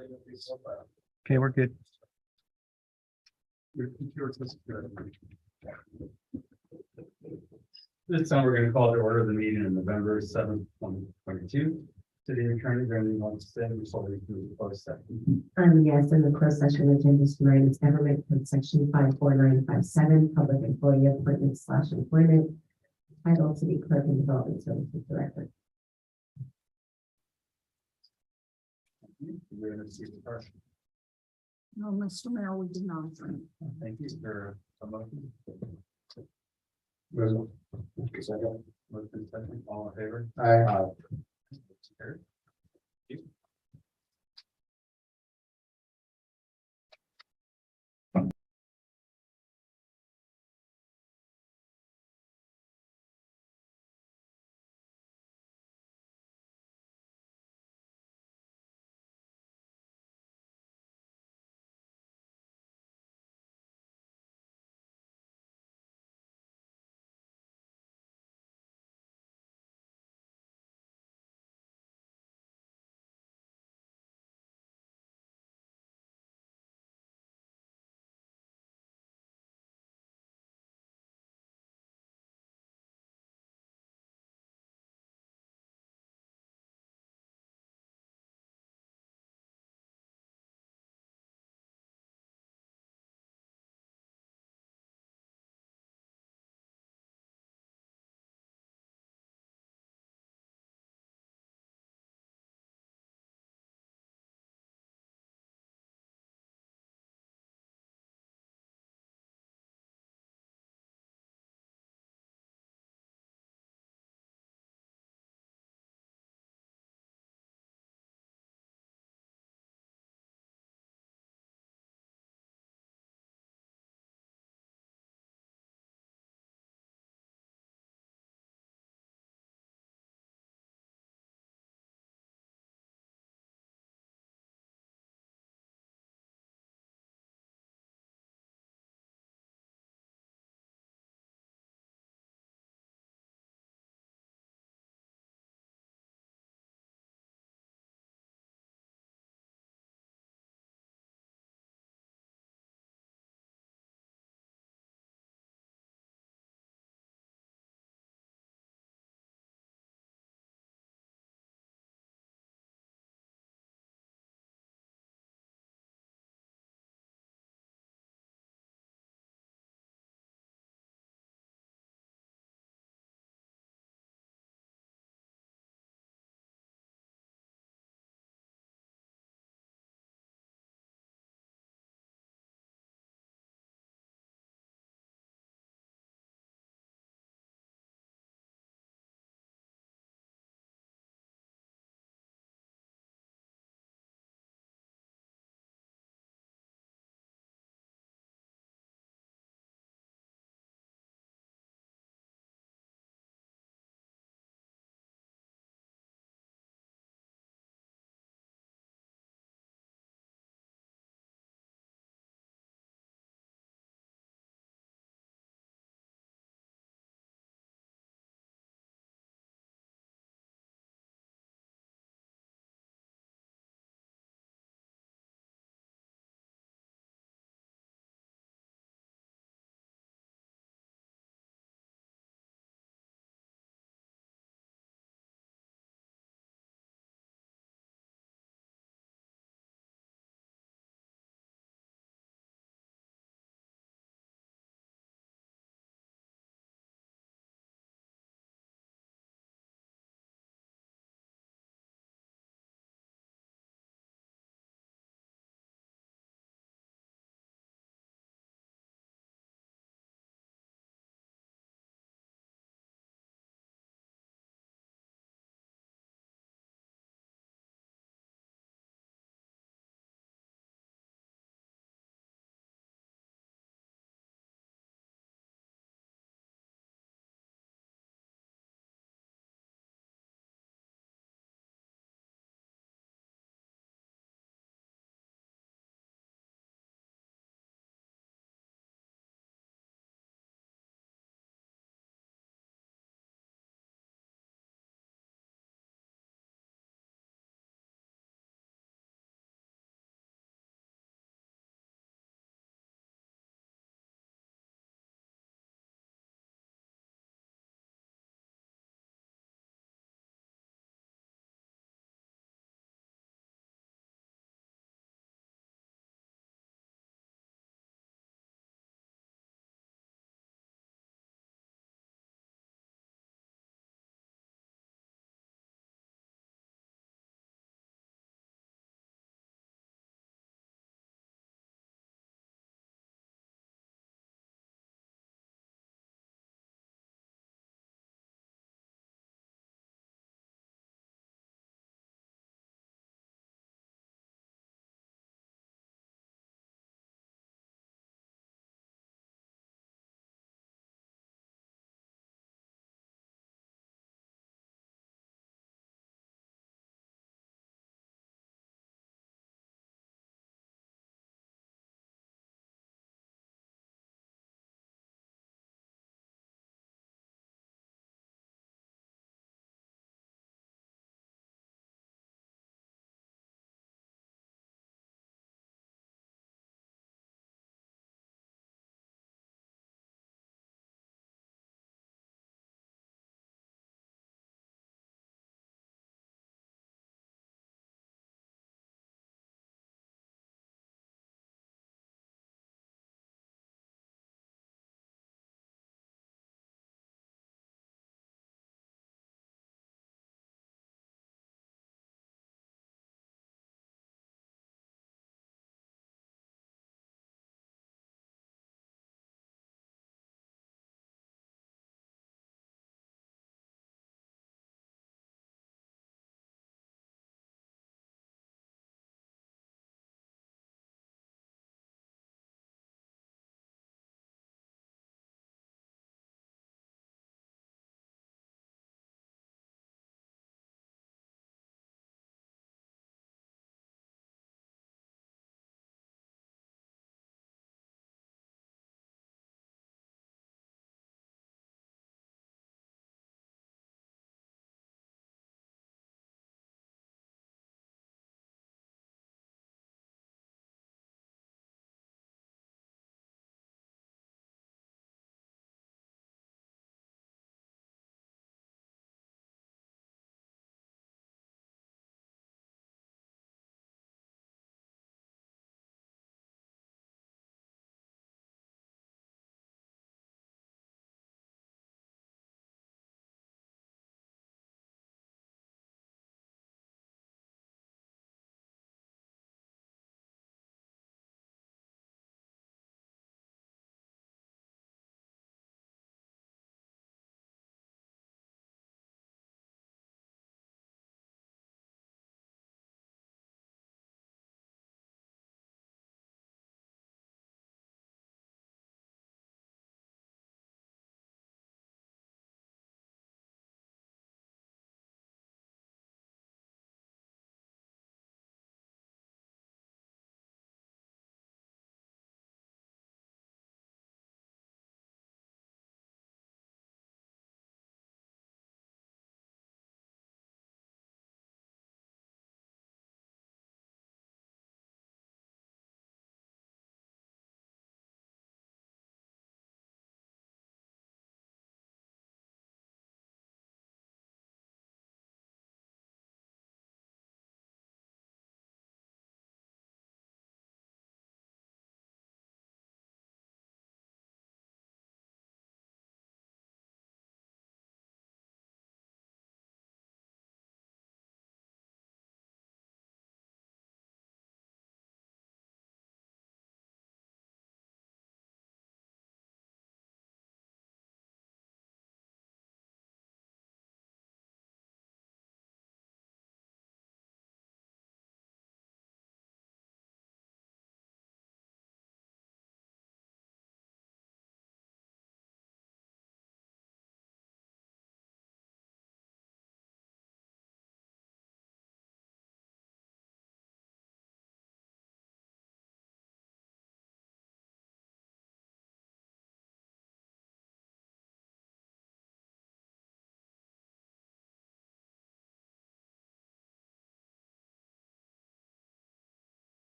Okay, we're good. This time we're gonna call to order the meeting on November 7th, 2022. City attorney, is there anything you want to say before we move to closed session? Yes, in the closed session agenda tonight is government code section 54957, public employee appointment / employment. Title City Clerk and Development Services Director. We're gonna see the first. No, Mr. Mayor, we did not. Thank you for a motion. Motion second, all in favor? Aye.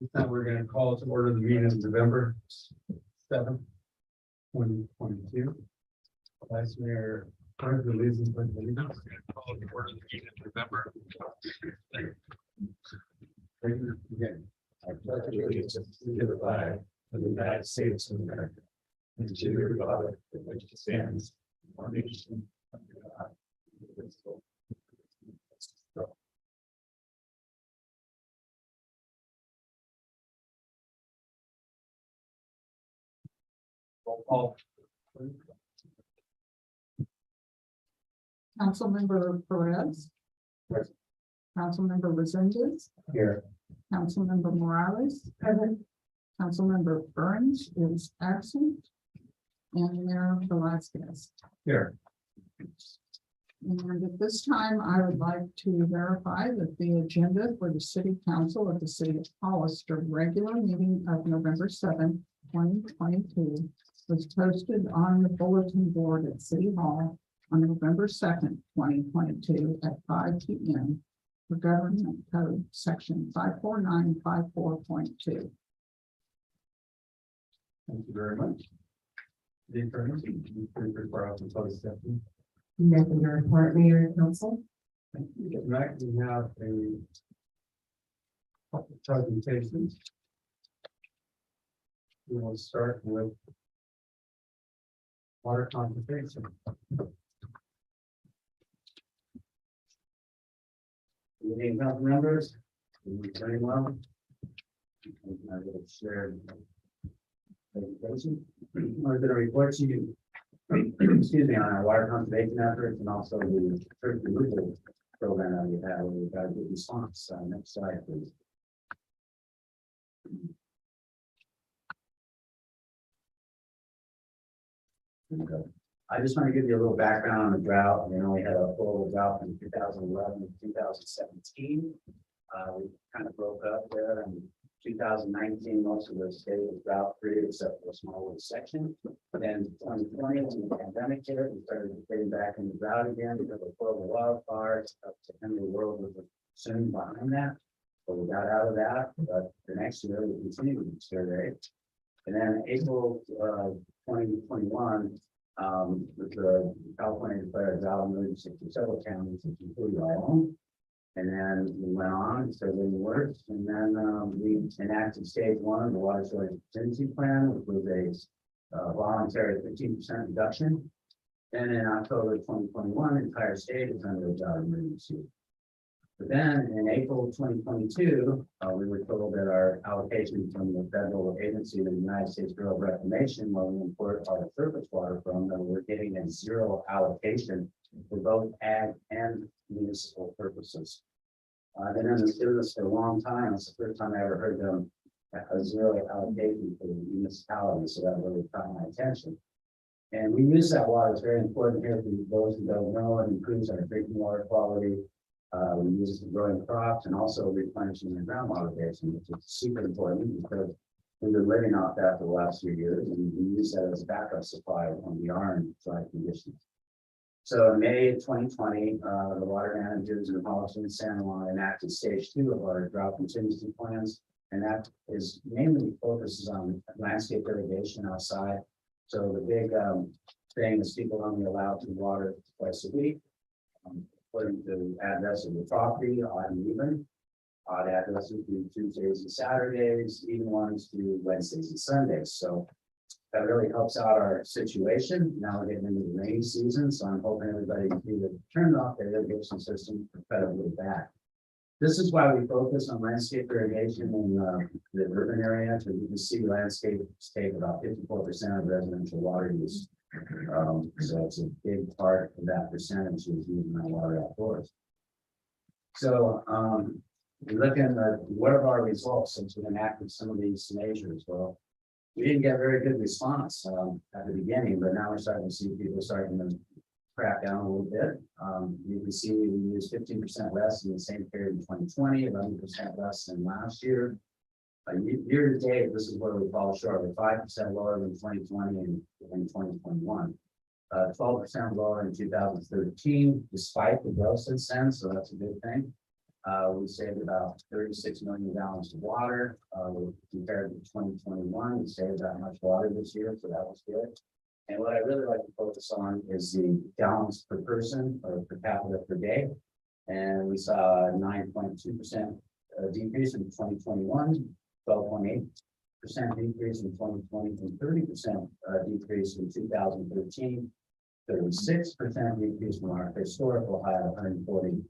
With that, we're gonna call to order the meeting of November 7th, 2022. Vice Mayor, pledge allegiance with the leaders. Call to order the meeting of November. Again, I pledge allegiance to the flag of the United States of America and to the republic for which it stands, one nation under God, indivisible. Roll call. Councilmember Perez. Present. Councilmember Resendez, Here. Councilmember Morales, Present. Councilmember Burns is absent. And Mayor Velazquez. Here. And at this time, I would like to verify that the agenda for the city council of the city of Hollister regular meeting of November 7th, 2022 was posted on the bulletin board at City Hall on November 2nd, 2022 at 5 p.m. for Government Code Section 54954.2. Thank you very much. The attorney, you can refer out to closed session. Nothing to report, Mayor and Council. Thank you. Tonight we have a couple of presentations. We will start with water conservation. Good evening, council members. Very well. I will share presentation. I'm going to report to you, excuse me, on our water conservation efforts and also the church removal program that we've had. We've got a good response. Next slide, please. Okay. I just want to give you a little background on the drought. We only had a horrible drought from 2011 to 2017. We kind of broke up there, and 2019, most of the state was drought free except for a small little section. Then 2020, when the pandemic hit, we started getting back in the drought again because of horrible wildfires. Up to end of the world was soon behind that. So we got out of that, but the next year we continued to survey. And then April 2021, the California declared a drought emergency for several counties, including our own. And then we went on, it started getting worse. And then we enacted stage 1 of the water shortage contingency plan, which was a voluntary 15% reduction. And in October 2021, the entire state is under a drought emergency. But then in April 2022, we were told that our allocation from the federal agency, the United States Bureau of Reclamation, where we import our surface water from, that we're getting a zero allocation for both ag and municipal purposes. I've been in this business for a long time. It's the first time I ever heard them a zero allocation for the municipality, so that really caught my attention. And we use that water. It's very important here for those who don't know. It improves our drinking water quality. We use it for growing crops and also replenishing the groundwater basin, which is super important because we've been living off that for the last few years, and we use that as a backup supply when we are in dry conditions. So in May of 2020, the water managers in Hollister and San Juan enacted stage 2 of our drought contingency plans. And that is mainly focuses on landscape irrigation outside. So the big thing is people only allowed to water twice a week. According to the address of the property, odd and even. Odd addresses do Tuesdays and Saturdays, even ones do Wednesdays and Sundays. So that really helps out our situation. Now we're getting into the rainy season, so I'm hoping everybody can either turn off their irrigation system or cut it really back. This is why we focus on landscape irrigation in the urban area. So you can see landscapes take about 54% of residential water use. So it's a big part of that percentage is using that water outdoors. So we look at what are our results since we enacted some of these measures. Well, we didn't get very good response at the beginning, but now we're starting to see people starting to crack down a little bit. You can see we used 15% less in the same period in 2020, 11% less than last year. Year to date, this is where we fall short. We're 5% lower than 2020 and in 2021. 12% lower in 2013, despite the growth since then, so that's a good thing. We saved about 36 million gallons of water compared to 2021. We saved that much water this year, so that was good. And what I really like to focus on is the gallons per person or per capita per day. And we saw a 9.2% decrease in 2021, 12.8% decrease in 2020, and 30% decrease in 2013, 36% decrease from our historical high of 140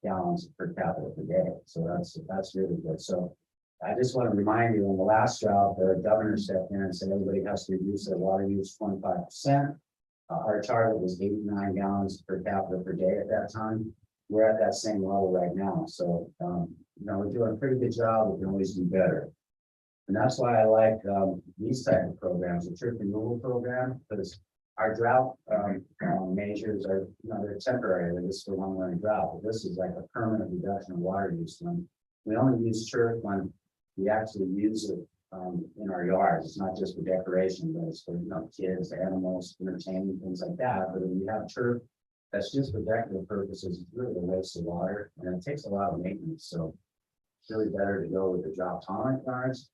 gallons per capita per day. So that's really good. So I just want to remind you, in the last drought, the governor stepped in and said everybody has to reduce their water use 25%. Our target was 89 gallons per capita per day at that time. We're at that same level right now. So, we're doing a pretty good job. We can always do better. And that's why I like these type of programs, the trip removal program, because our drought measures are, they're temporary. They're just for when we're in drought. But this is like a permanent reduction of water use. When we only use turf when we actually use it in our yards. It's not just for decoration, but it's for kids, animals, entertainment, things like that. But if you have turf that's just for decorative purposes, it's really a waste of water, and it takes a lot of maintenance. So it's really better to go with the drought tolerant yards.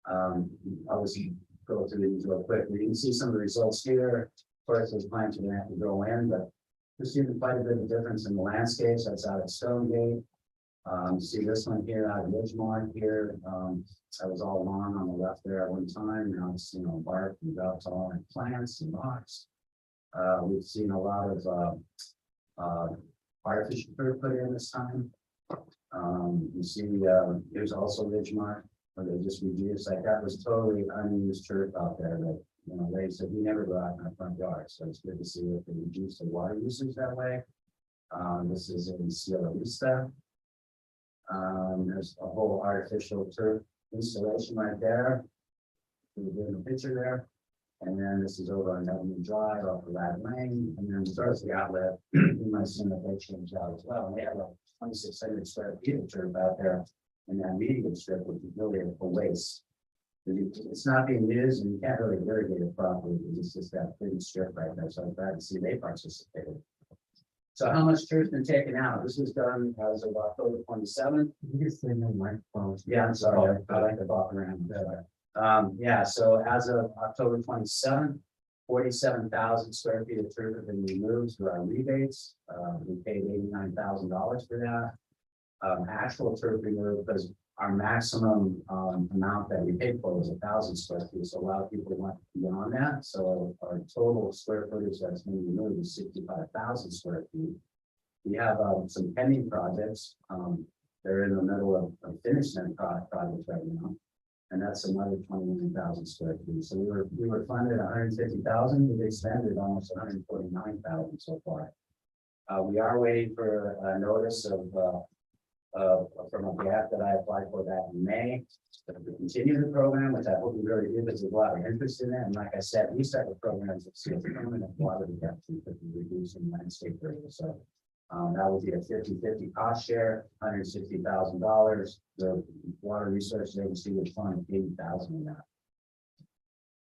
I'll just go through these real quick. You can see some of the results here. Of course, those plants are going to have to go in, but we're seeing quite a bit of difference in the landscapes. That's out at Stonegate. See this one here out of Ridgemont here. That was all lawn on the left there at one time. Now it's bark and drought tolerant plants and rocks. We've seen a lot of artificial turf put in this time. You see there's also Ridgemont where they just reduced, like that was totally unused turf out there that they said we never go out in our front yard. So it's good to see that they reduce the water usage that way. This is in Sierra Vista. There's a whole artificial turf installation right there. In the picture there. And then this is over on Element Drive off of Lad Lane. And then starts the outlet. You might see that they changed out as well. And they have like 2,600 square feet of turf out there in that median strip, which is really a waste. It's not being used, and you can't really irrigate it properly because it's just that big strip right there. So I'm glad to see they participated. So how much turf's been taken out? This was done as of October 27th. You just say no microphone. Yeah, I'm sorry. I like to walk around. Yeah, so as of October 27th, 47,000 square feet of turf have been removed through our rebates. We paid $89,000 for that. Actual turf removed because our maximum amount that we paid for was 1,000 square feet. So a lot of people went beyond that. So our total square footage that's been removed is 65,000 square feet. We have some pending projects. They're in the middle of finishing projects right now. And that's another 29,000 square feet. So we were funded 150,000, we've expended almost 149,000 so far. We are waiting for a notice from a grant that I applied for back in May. To continue the program, which I hope we really do, because there's a lot of interest in it. And like I said, we start the programs of permanent water reduction for reducing landscape area. So that would be a 50-50 cost share, $160,000. The Water Resources Agency would fund 80,000 of that.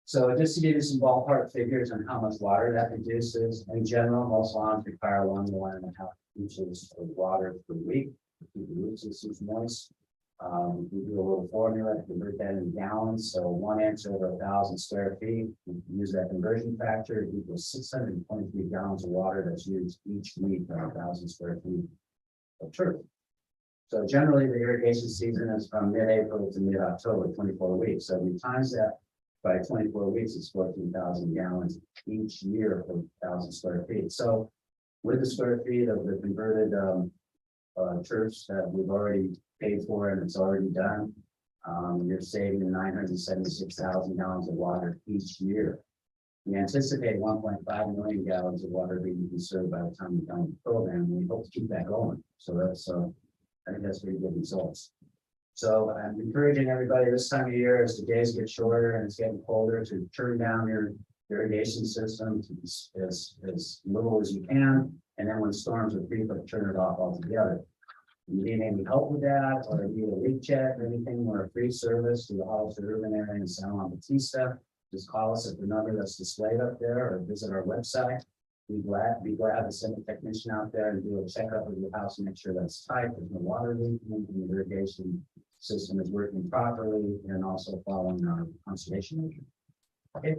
So just to give you some ballpark figures on how much water that reduces, in general, most lawns require 1.5 inches of water per week to keep the root systems moist. We do a little formula to convert that into gallons. So 1 inch over 1,000 square feet, we use that conversion factor, it equals 623 gallons of water that's used each week on 1,000 square feet of turf. So generally, the irrigation season is from mid-April to mid-October, 24 weeks. So we times that by 24 weeks, it's 14,000 gallons each year for 1,000 square feet. So with the square feet of the converted turfs that we've already paid for and it's already done, you're saving 976,000 gallons of water each year. We anticipate 1.5 million gallons of water being conserved by the time we're done with the program. We hope to keep that going. So that's, I think that's pretty good results. So I'm encouraging everybody this time of year, as the days get shorter and it's getting colder, to turn down your irrigation system to as little as you can. And then when storms are frequent, turn it off altogether. If you need any help with that, or need a leak check or anything, we're a free service to the Hollister urban area in San Juan Bautista. Just call us at the number that's displayed up there or visit our website. Be glad to send a technician out there and do a checkup of your house and make sure that's tight, there's no water leaking, and the irrigation system is working properly, and also following our conservation measures. Okay,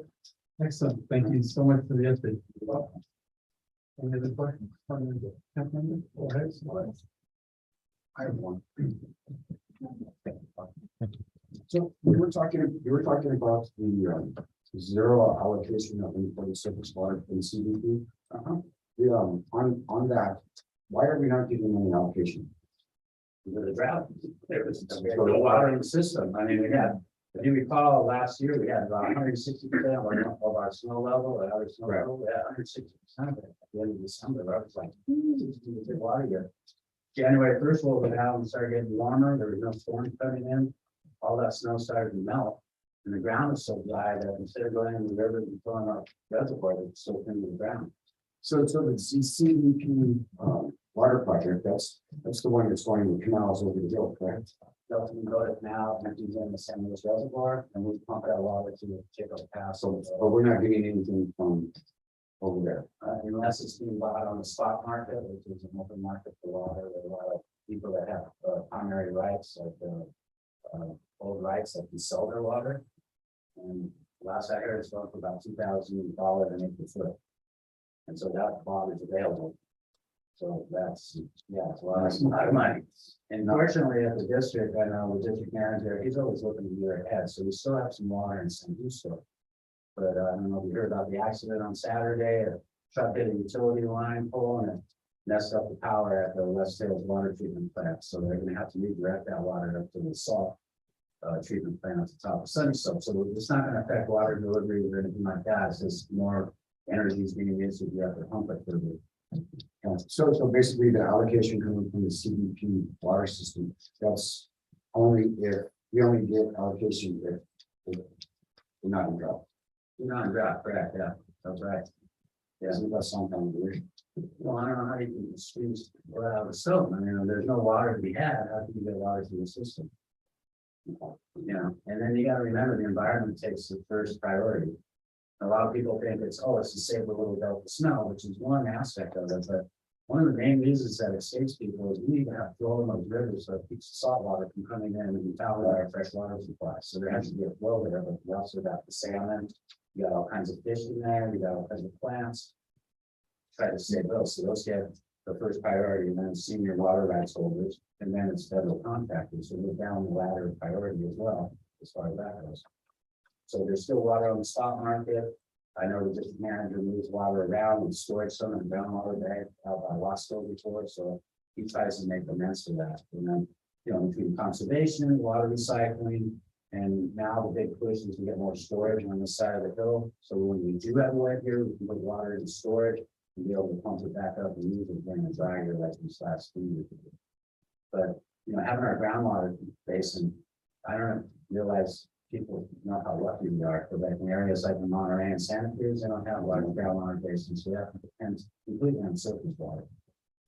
excellent. Thank you so much for the update. You're welcome. Any other questions? Go ahead. I have one. So you were talking about the zero allocation of any surface water for the CDP. On that, why are we not getting any allocation? With the drought, there was no water in the system. I mean, we had, if you recall, last year, we had about 160% of our snow level, and our snow level, we had 160% of it at the end of December. I was like, water here. January 1st, what would happen, we started getting warmer, there was no storms coming in, all that snow started to melt, and the ground was so dry that instead of going in the river and filling up reservoir, it soaked into the ground. So the CDP water project, that's the one that's going to canals over the hill, correct? So we go to now, empties in the San Luis Reservoir, and we pump that water to the Chico Pass. So, but we're not getting anything from over there. Unless it's being bought on the spot market, which is an open market for water. There are a lot of people that have primary rights, like old rights that can sell their water. And last I heard, it's going for about $2,000 an acre foot. And so that water is available. So that's, yeah, it's a lot of money. And fortunately, at the district, I know the district manager, he's always looking a year ahead. So we still have some water in San Justo. But I don't know if you heard about the accident on Saturday, a truck hit a utility line pole and it messed up the power at the West Hills water treatment plant. So they're going to have to redirect that water up to the salt treatment plant at the top of Sunny Soap. So it's not going to affect water delivery or anything like that. It's just more energy is being used if you have to pump it for the. So basically the allocation coming from the CDP water system, that's only if we only get allocation if we're not in drought. You're not in drought, correct? Yeah, that's right. Yeah. Isn't that something weird? Well, I don't know how you can squeeze water out of the stove. I mean, there's no water to be had. How can you get water through the system? You know, and then you got to remember the environment takes the first priority. A lot of people think it's to save a little bit of the snow, which is one aspect of it. But one of the main reasons that it saves people is we need to have flow in those rivers so it keeps the salt water from coming in and foul our fresh water supply. So there has to be a flow there, but we also got the salmon. You got all kinds of fish in there. You got all kinds of plants. Try to save those. So those get the first priority, and then senior water rights holders, and then it's federal contractors. So we're down the ladder of priority as well, as far as that goes. So there's still water on the stock market. I know the district manager moves water around and stores some in groundwater bag out by Wasco before, so he tries to make amends for that. And then, between conservation, water recycling, and now the big push is to get more storage on the side of the hill. So when we do have wet here, we can put water in storage and be able to pump it back up and use it during the dry year like this last 2 years. But, having our groundwater basin, I don't realize people know how lucky we are, but like in areas like in Monterey and Santa Cruz, they don't have a lot of groundwater basins, so we have to depend completely on surface water.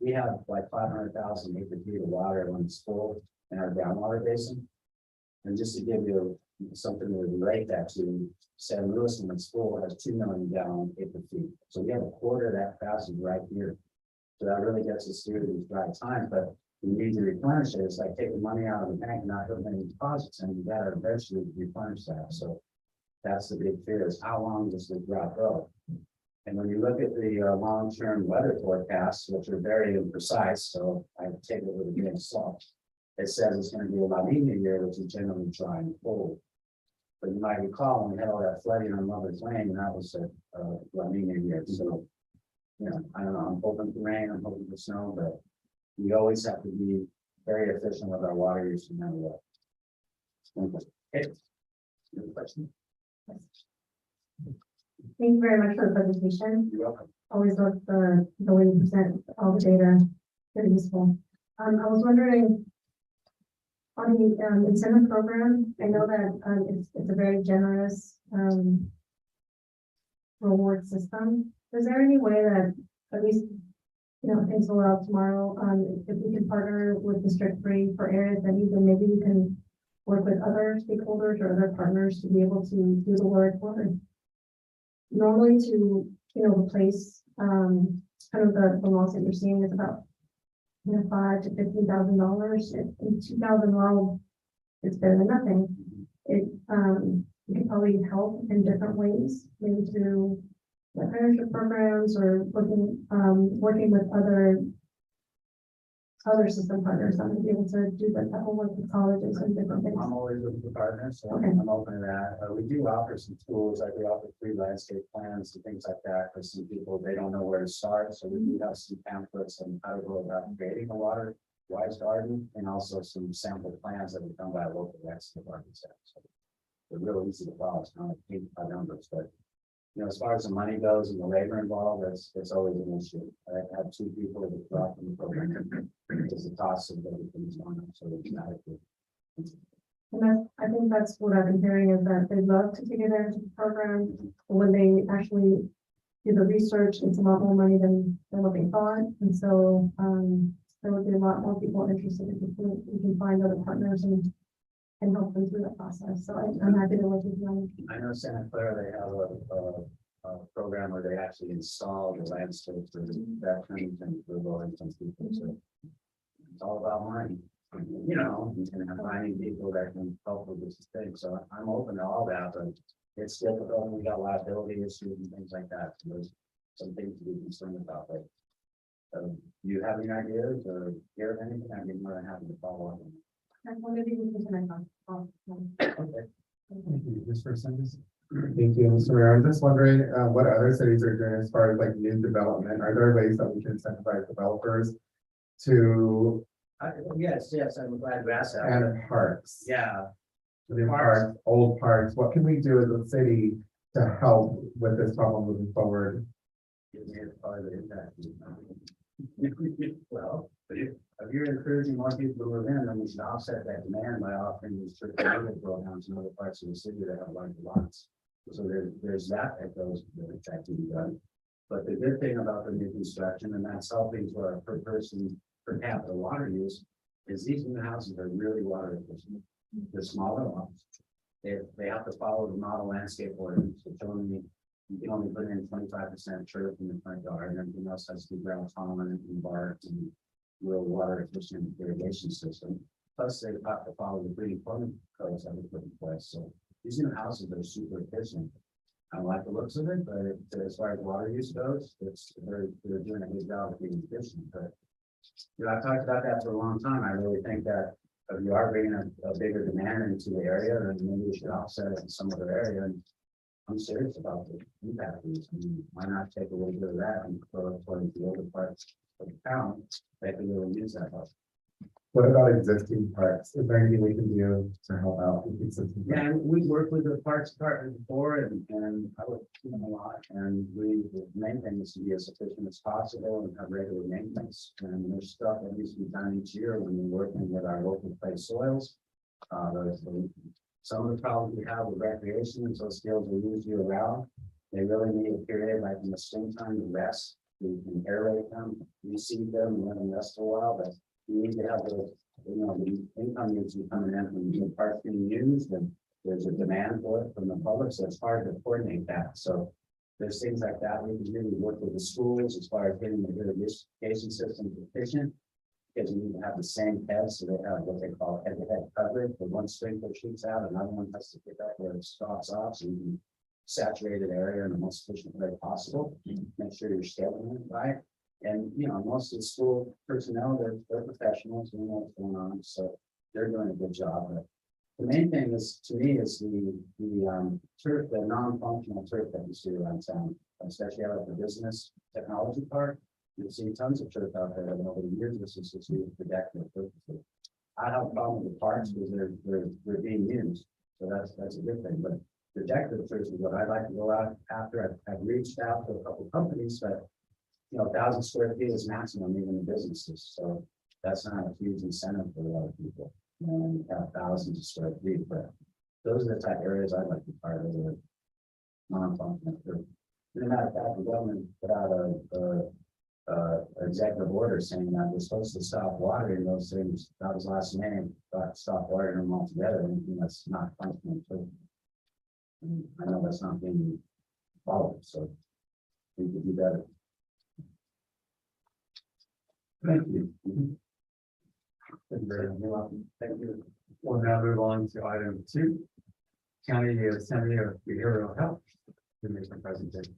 We have like 500,000 acre feet of water when it's full in our groundwater basin. And just to give you something to relate that to, San Luis, when it's full, has 2 million gallon acre feet. So we have a quarter of that capacity right here. So that really gets us through these dry times, but we need to replenish it. It's like taking money out of the bank and not putting any deposits, and you gotta eventually replenish that. So that's the big fear, is how long does the drought go? And when you look at the long-term weather forecasts, which are very imprecise, so I take it with a grain of salt. It says it's going to be a La Nina year, which is generally dry and cold. But you might recall when we had all that flooding on Mother's Lane, and that was a La Nina year. So, I don't know, I'm hoping for rain, I'm hoping for snow, but we always have to be very efficient with our water use no matter what. Okay. Any question? Thank you very much for the presentation. You're welcome. Always love the way you present all the data. Very useful. I was wondering, on the incentive program, I know that it's a very generous reward system. Is there any way that at least, things will out tomorrow, if we can partner with District 3 for areas that even maybe we can work with other stakeholders or other partners to be able to do the work for normally to, replace kind of the loss that you're seeing is about $5,000 to $15,000. In 2012, it's better than nothing. It can probably help in different ways, maybe through apprenticeship programs or working with other system partners that would be able to do that whole work with colleges and different things. I'm always looking for partners, so Okay. I'm open to that. We do offer some tools, like we offer free landscape plans and things like that, for some people, they don't know where to start, so we do have some pamphlets on how to go about creating a water wise garden, and also some sample plans that have done by local landscape architects. So they're real easy to follow, it's not like by numbers, but as far as the money goes and the labor involved, it's always an issue. I have 2 people that drop from the program because the cost of everything's gone up so dramatically. And I think that's what I've been hearing is that they love to take advantage of the program, but when they actually do the research, it's a lot more money than what they thought. And so there would be a lot more people interested if we can find other partners and help them through that process. So I'm happy to work with them. I know Santa Clara, they have a program where they actually install the landscape for veterans and for low income people. So it's all about money, and finding people that can help with this thing. So I'm open to all that, but it's difficult. We got liability issues and things like that. So there's some things to be concerned about. But do you have any ideas or hear of anything? I'd be more than happy to follow up. And what have you been doing? Okay. Thank you, Mr. Sanders. Thank you, Mr. Mayor. I'm just wondering what other cities are doing as far as like new development. Are there ways that we can incentivize developers to Yes, I'm glad you asked that. add parks? Yeah, New parks, old parks. What can we do as a city to help with this problem moving forward? it's part of the impact. Well, if you're encouraging more people to move in, then we should offset that demand by offering these church programs in other parts of the city that have larger lots. So there's that goes that can be done. But the good thing about the new construction, and that's helping to our per person per capita water use, is these new houses are really water efficient. The smaller ones, they have to follow the model landscape ordinance, which only you can only put in 25% turf in the front yard, and everything else has to be ground tolerant and bark and real water efficient irrigation system. Plus, they have to follow the green plumbing codes that we put in place. So these new houses are super efficient. I don't like the looks of it, but as far as water use goes, they're doing a good job of being efficient. But I've talked about that for a long time. I really think that if you are bringing a bigger demand into the area, then maybe we should offset it in some other area. And I'm serious about the impact of this. I mean, why not take a little bit of that and throw it towards the other parts of the town that can really use that help? What about existing parks? Is there anything we can do to help out with existing? Yeah, parks? and we worked with the parks department before and I would, a lot, and the main thing is to be as efficient as possible and have regular maintenance. And there's stuff that needs to be done each year when we're working with our local clay soils. Some of the problems we have with recreation, and those skills we use year round. They really need a period like in the springtime to rest. We can aerate them, reseed them, and let them rest for a while, but you need to have the, the income needs to be coming in from the parks being used, and there's a demand for it from the public, so it's hard to coordinate that. So there's things like that we can really work with the schools as far as getting the irrigation system efficient. Because you need to have the same heads, so they have what they call head-to-head coverage, where one sprinkler shoots out, another one has to pick up where it stops off, so you can saturate an area in the most efficient way possible. Make sure you're scheduling it right. And, most of the school personnel, they're professionals, they know what's going on, so they're doing a good job. But the main thing is, to me, is the turf, the non-functional turf that you see around town, especially out at the business technology park. You'll see tons of turf out there, and over the years, this is just used for decorative purposes. I have a problem with the parks because they're being used, so that's a good thing, but the decorative turf is what I'd like to go out after. I've reached out to a couple of companies, but 1,000 square feet is maximum even in businesses, so that's not a huge incentive for a lot of people. And have thousands of square feet, but those are the type of areas I'd like to be part of the non-functional turf. As a matter of fact, the government put out a executive order saying that we're supposed to stop watering those things. That was last May, but stop watering them altogether. Anything that's not functional. And I know that's not being followed, so we could do better. Thank you. Thank you very much. You're welcome. Thank you. We'll now move on to item 2. County Assembly of Behavioral Health. To make the presentation.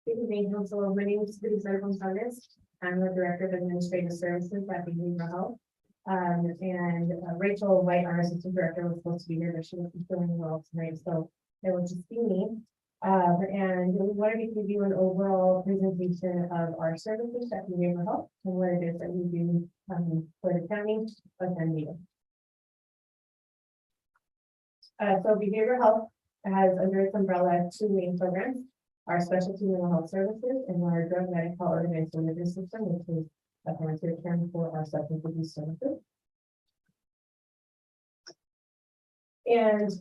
Good evening, Council. My name is Teresa Gonzalez. I'm the Director of Administrative Services at Behavioral Health. And Rachel White, our Assistant Director, was supposed to be here, but she wasn't feeling well tonight, so it will just be me. And we wanted to give you an overall presentation of our services at Behavioral Health and what it is that we do for the county of San Diego. So Behavioral Health has under its umbrella 2 main programs. Our specialty mental health services and our drug medical organized delivery system, which is a volunteer term for our substance abuse services. And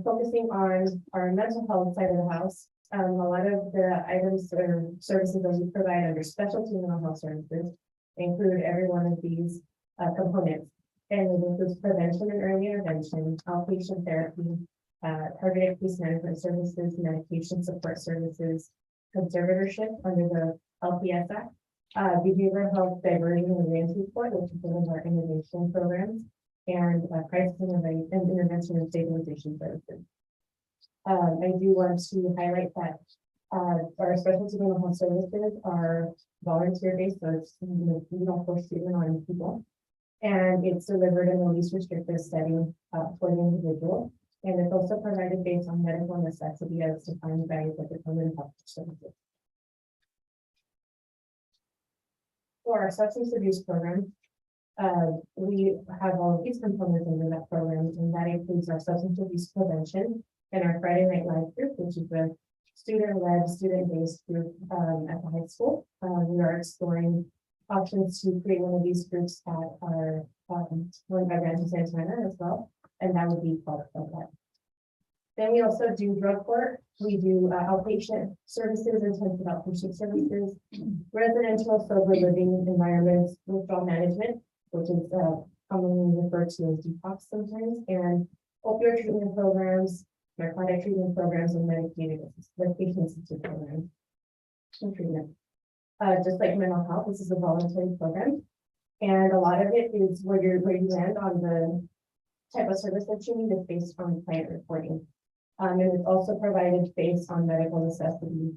focusing on our mental health side of the house, a lot of the items or services that we provide under specialty mental health services include every one of these components. And it includes prevention and early intervention, outpatient therapy, targeted case management services, medication support services, conservatorship under the LPS Act, behavioral health diversion and reentry support, which is one of our innovation programs, and crisis and intervention and stabilization services. I do want to highlight that our specialty mental health services are volunteer-based, so it's, we don't force treatment on people, and it's delivered in the least restrictive setting for the individual. And it's also provided based on medical necessity as defined by the Department of Health Services. For our substance abuse program, we have all of these components under that program, and that includes our substance abuse prevention and our Friday Night Live group, which is a student-led, student-based group at the high school. We are exploring options to create one of these groups at our one by Rancho Santana as well. And that would be part of that. Then we also do drug court. We do outpatient services, intensive outpatient services, residential sober living environments, withdrawal management, which is commonly referred to as detox sometimes, and opioid treatment programs, narcotic treatment programs, and medication-assisted programs and treatment. Just like mental health, this is a voluntary program, and a lot of it is where you land on the type of service that you need is based on client reporting. And it's also provided based on medical necessity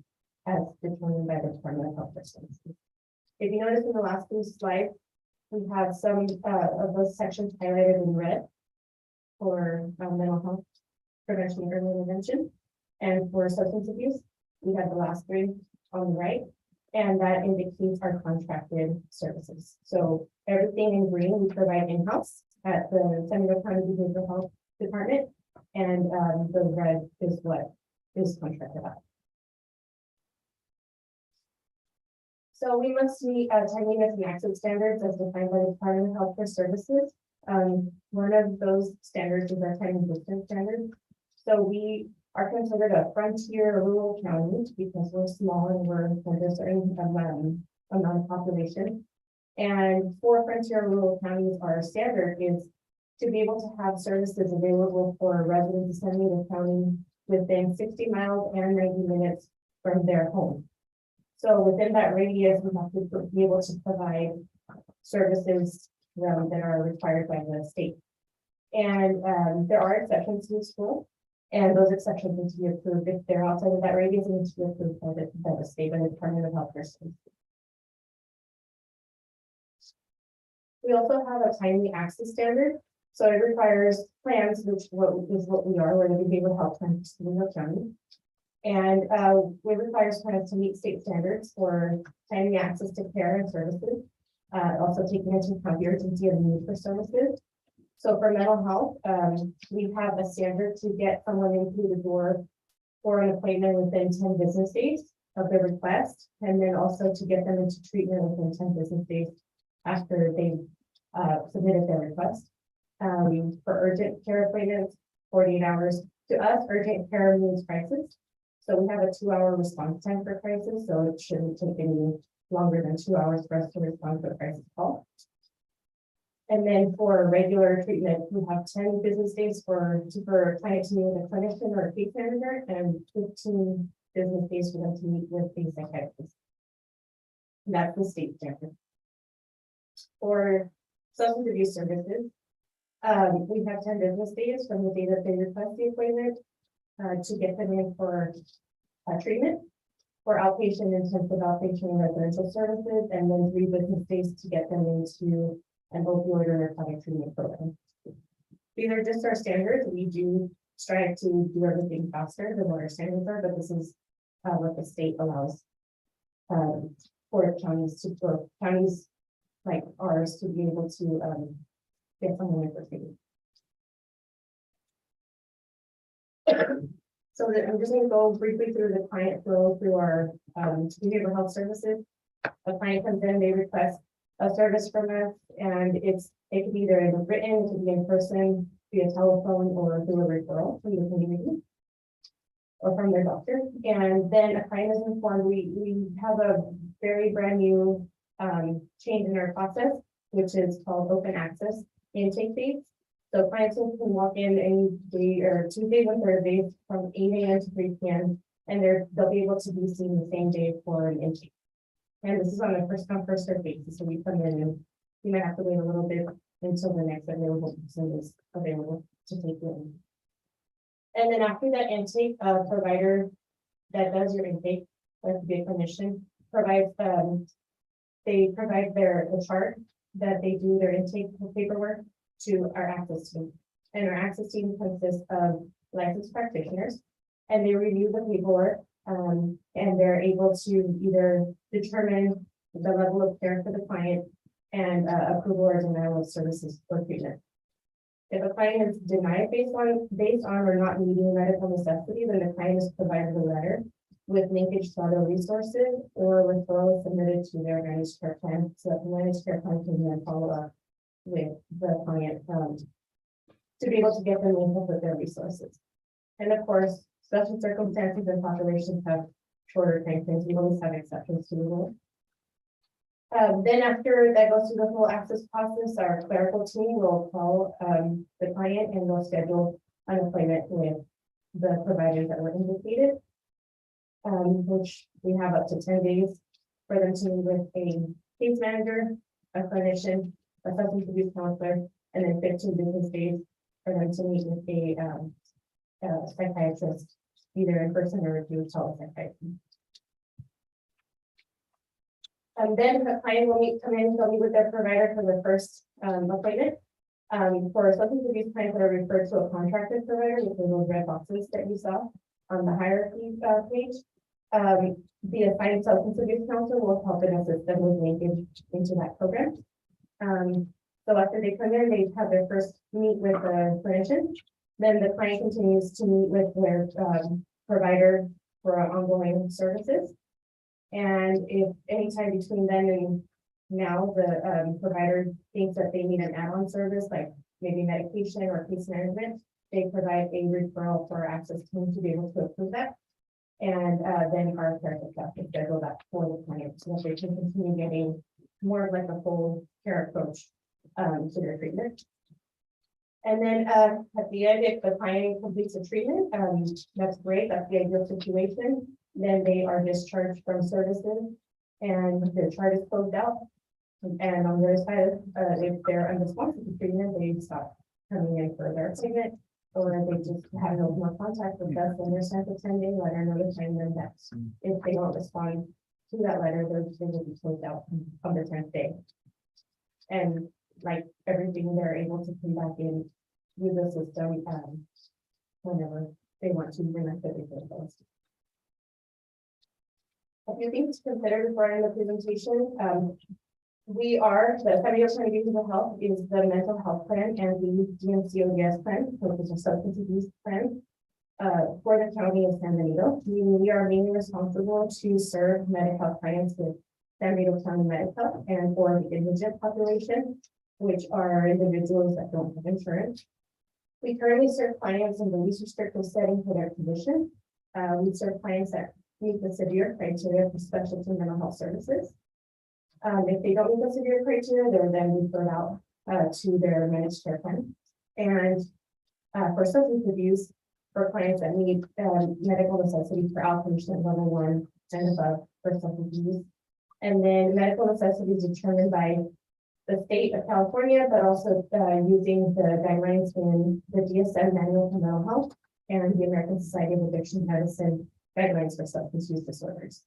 as determined by the Department of Health Services. If you notice in the last few slides, we have some of those sections highlighted in red for mental health prevention and early intervention. And for substance abuse, we have the last three on the right. And that indicates our contracted services. So everything in green we provide in-house at the San Diego County Behavioral Health Department. And the red is what is contracted out. So we must meet timeliness and access standards as defined by the Department of Health Care Services. One of those standards is our time and distance standard. So we are considered a frontier rural county because we're small and we're under a certain amount of population. And for frontier rural counties, our standard is to be able to have services available for residents of San Diego County within 60 miles and 90 minutes from their home. So within that radius, we have to be able to provide services that are required by the state. And there are exceptions to this rule, and those exceptions need to be approved if they're outside of that radius, and need to be approved by the state and the Department of Health Care Services. We also have a timely access standard. So it requires plans, which is what we are, we're the behavioral health plan for San Diego County. And it requires plans to meet state standards for timely access to care and services, also taking into account the urgency of the need for services. So for mental health, we have a standard to get someone into the door for an appointment within 10 business days of their request, and then also to get them into treatment within 10 business days after they submitted their request. For urgent care appointments, 48 hours. To us, urgent care means crisis. So we have a 2-hour response time for crisis, so it shouldn't take any longer than 2 hours for us to respond to a crisis call. And then for regular treatment, we have 10 business days for a client to meet with a clinician or a case manager, and 15 business days for them to meet with a psychiatrist. And that's the state standard. For substance abuse services, we have 10 business days from the day that they request the appointment to get them in for treatment, for outpatient, intensive outpatient and residential services, and then 3 business days to get them into an opioid or narcotic treatment program. These are just our standards. We do strive to do everything faster than what our standards are, but this is what the state allows for counties like ours to be able to get someone in for treatment. So I'm just going to go briefly through the client flow through our behavioral health services. A client comes in, they request a service from us, and it could be either written, it could be in person, via telephone, or through a referral from the community or from their doctor. And then a client is informed we have a very brand new change in our process, which is called open access intake dates. So clients can walk in any day or Tuesdays and Thursdays from 8 a.m. to 3 p.m. and they'll be able to be seen the same day for an intake. And this is on a first come first served basis. So we come in and you might have to wait a little bit until the next available person is available to take you in. And then after that intake, a provider that does your intake, like the clinician, provides they provide the chart that they do their intake paperwork to our access team. And our access team consists of licensed practitioners, and they review the paperwork, and they're able to either determine the level of care for the client and approval or denial of services for treatment. If a client is denied based on or not meeting medical necessity, then the client is provided a letter with linkage to other resources or referral submitted to their managed care plan, so that the managed care plan can then follow up with the client to be able to get them in with their resources. And of course, special circumstances and populations have shorter time frames. We always have exceptions to the rule. Then after that goes through the whole access process, our clerical team will call the client and we'll schedule an appointment with the providers that were indicated, which we have up to 10 days for them to meet with a case manager, a clinician, a substance abuse counselor, and then 15 business days for them to meet with a psychiatrist, either in person or through telepsychiatry. And then the client will come in, they'll meet with their provider for the first appointment. For substance abuse clients that are referred to a contracted provider, which are those red boxes that you saw on the hierarchy page. The assigned substance abuse counselor will help and assist them with linkage into that program. So after they come in, they have their first meet with the clinician. Then the client continues to meet with their provider for ongoing services. And if anytime between then and now the provider thinks that they need an add-on service, like maybe medication or case management, they provide a referral for our access team to be able to approve that. And then our therapist has to schedule that for the client so that they can continue getting more of like a full care approach to their treatment. And then at the end, if the client completes the treatment, that's great, that's the ideal situation. Then they are discharged from services and their chart is closed out. And on their side, if they're unresponsive to treatment, they stop coming in for their treatment. Or they just have no more contact with us and they're sent attending letter notifying them that if they don't respond to that letter, they will be closed out on the 10th day. And like everything, they're able to come back in with the system whenever they want to bring up everything else. A few things to consider before I end the presentation. We are, the San Diego County Behavioral Health is the mental health plan and the DMCODS plan, which is a substance abuse plan for the county of San Benito. We are mainly responsible to serve mental health clients with San Benito County Medical Health and for the indigent population, which are individuals that don't have insurance. We currently serve clients in the least restrictive setting for their condition. We serve clients that meet the severe criteria for specialty mental health services. If they don't meet the severe criteria, they're then referred out to their managed care plan. And for substance abuse, for clients that need medical necessities for outpatient level 1 and above for substance abuse. And then medical necessities determined by the state of California, but also using the guidelines in the DSM Manual for Mental Health and the American Society of Addiction Medicine guidelines for substance use disorders.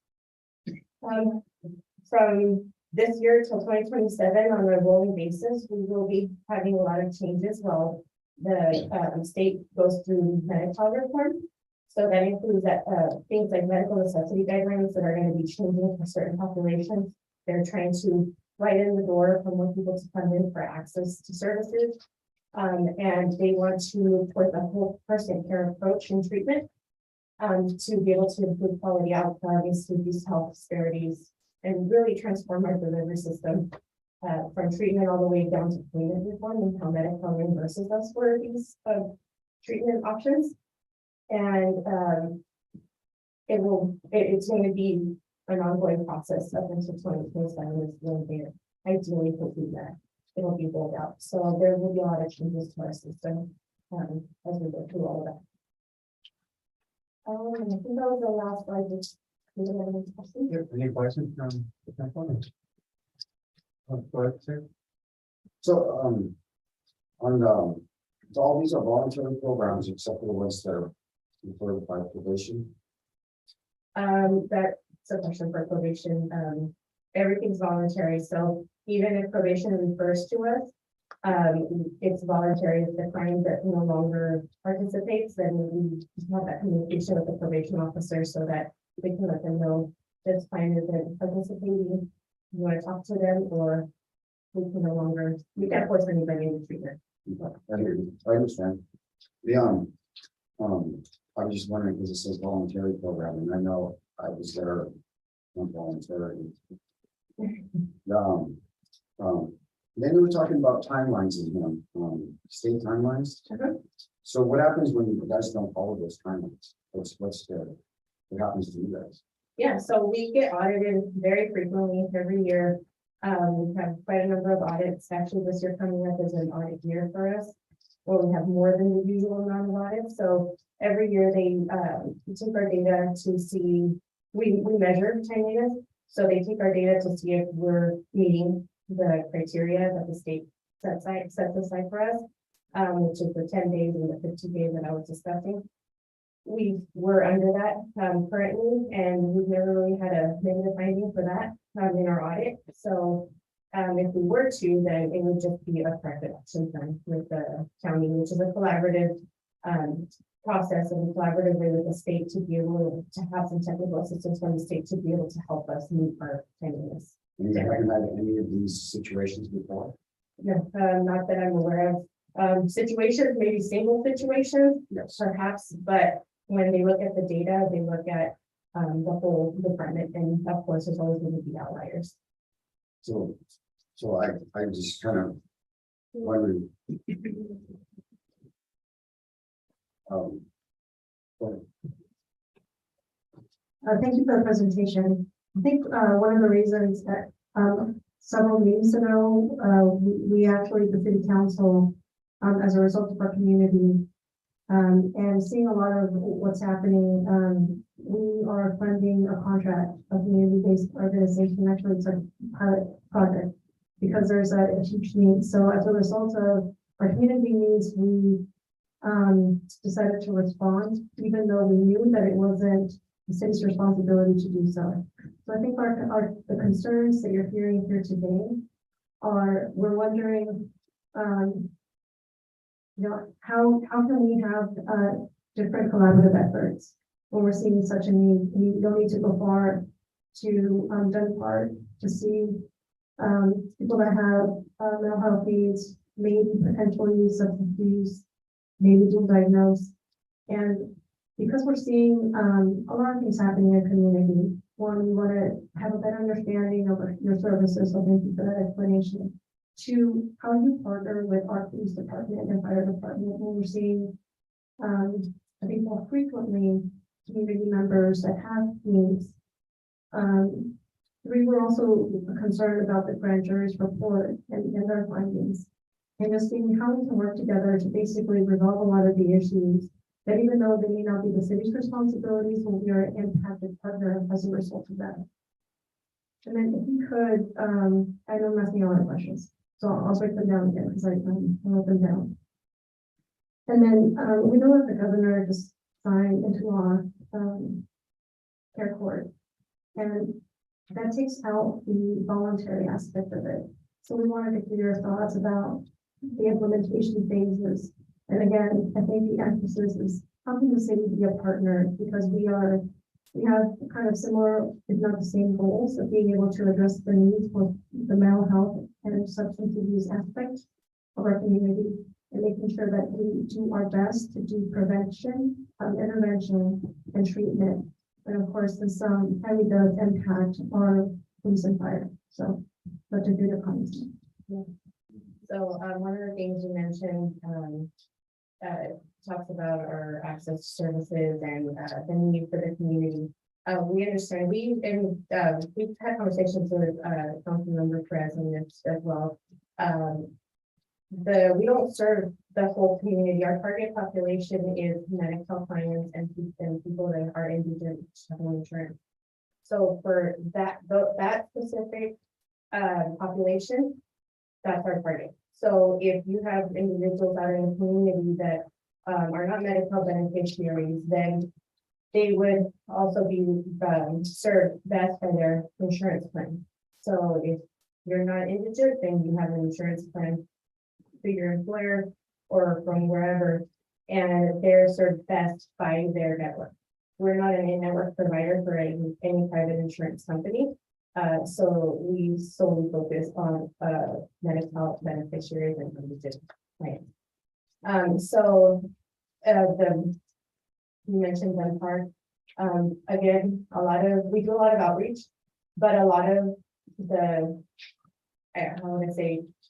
From this year till 2027, on a rolling basis, we will be having a lot of changes while the state goes through medical reform. So that includes that things like medical necessity guidelines that are going to be changing for certain populations. They're trying to widen the door for more people to come in for access to services. And they want to move towards a whole person care approach and treatment to be able to improve quality outcomes, reduce health disparities, and really transform our delivery system from treatment all the way down to payment reform and how Medicare reimburses us for these treatment options. And it's going to be an ongoing process up until 2027 is when they're ideally complete that. It'll be rolled out. So there will be a lot of changes to our system as we go through all of that. I think that was the last slide. Do you have any questions? Any questions from the council? Go ahead, sir. So, so all these are voluntary programs except for the ones that are referred by probation. That's a question for probation. Everything's voluntary, so even if probation refers to us, it's voluntary. If the client that no longer participates, then we have that communication with the probation officer so that we can let them know this client isn't participating. You want to talk to them, or we can no longer, we can't force anybody into treatment. I understand. The I was just wondering because it says voluntary program, and I know I was there on voluntary. Then we were talking about timelines and state timelines. So what happens when you guys don't follow those timelines? What happens to you guys? Yeah, so we get audited very frequently every year. We have quite a number of audits. Actually, this year coming up is an audit year for us, where we have more than the usual amount of audits. So every year they take our data to see, we measure timeliness. So they take our data to see if we're meeting the criteria that the state sets aside for us. which is the 10 days and the 15 days that I was discussing. We were under that, currently, and we've never really had a negative finding for that, in our audit. So, if we were to, then it would just be a corrective action plan with the county, which is a collaborative, process and collaboratively with the state to be able to have some technical assistance from the state to be able to help us meet our timeliness. And you haven't had any of these situations before? No, not that I'm aware of, situations, maybe single situations, Yes. perhaps, but when they look at the data, they look at, the whole department, and of course, there's always going to be outliers. So, I just kind of wondering. But Thank you for the presentation. I think, one of the reasons that, several meetings ago, we actually, the city council, as a result of our community, and seeing a lot of what's happening, we are funding a contract, a community-based organization, actually it's a pilot project, because there's a huge need. So as a result of our community needs, we decided to respond, even though we knew that it wasn't the city's responsibility to do so. So I think the concerns that you're hearing here today are, we're wondering, how can we have, different collaborative efforts when we're seeing such a need? You don't need to go far to, Dunbar to see, people that have, mental health needs, maybe potential use of abuse, maybe dual diagnosed. And because we're seeing, a lot of things happening in the community, one, we want to have a better understanding of your services, so thank you for that explanation. Two, how you partner with our police department and fire department when we're seeing, I think more frequently, community members that have needs. We were also concerned about the grand jury's report and their findings. And just seeing how we can work together to basically resolve a lot of the issues that, even though they may not be the city's responsibilities, will be our impacted partner as a result of that. And then if you could, I know I'm asking a lot of questions, so I'll break them down again because I wrote them down. And then we know that the governor just signed into law care court, and that takes out the voluntary aspect of it. So we wanted to hear your thoughts about the implementation phases. And again, I think the emphasis is how can the city be a partner, because we have kind of similar, if not the same goals of being able to address the needs for the mental health and substance abuse aspect of our community, and making sure that we do our best to do prevention, intervention, and treatment. And of course, this highly does impact our police and fire. So, but to do the comments. So one of the things you mentioned talks about our access to services and the need for the community. We understand, we've had conversations with Councilmember Perez and this as well. We don't serve the whole community. Our target population is medical clients and people that are indigent having insurance. So for that specific population, that's our target. So if you have individuals out in the community that are not medical beneficiaries, then they would also be served best by their insurance plan. So if you're not indigent, then you have an insurance plan through your employer or from wherever, and they're served best by their network. We're not an in-network provider for any private insurance company. So we solely focus on medical health beneficiaries and indigent plans. You mentioned Dunbar. Again, we do a lot of outreach, but a lot of the,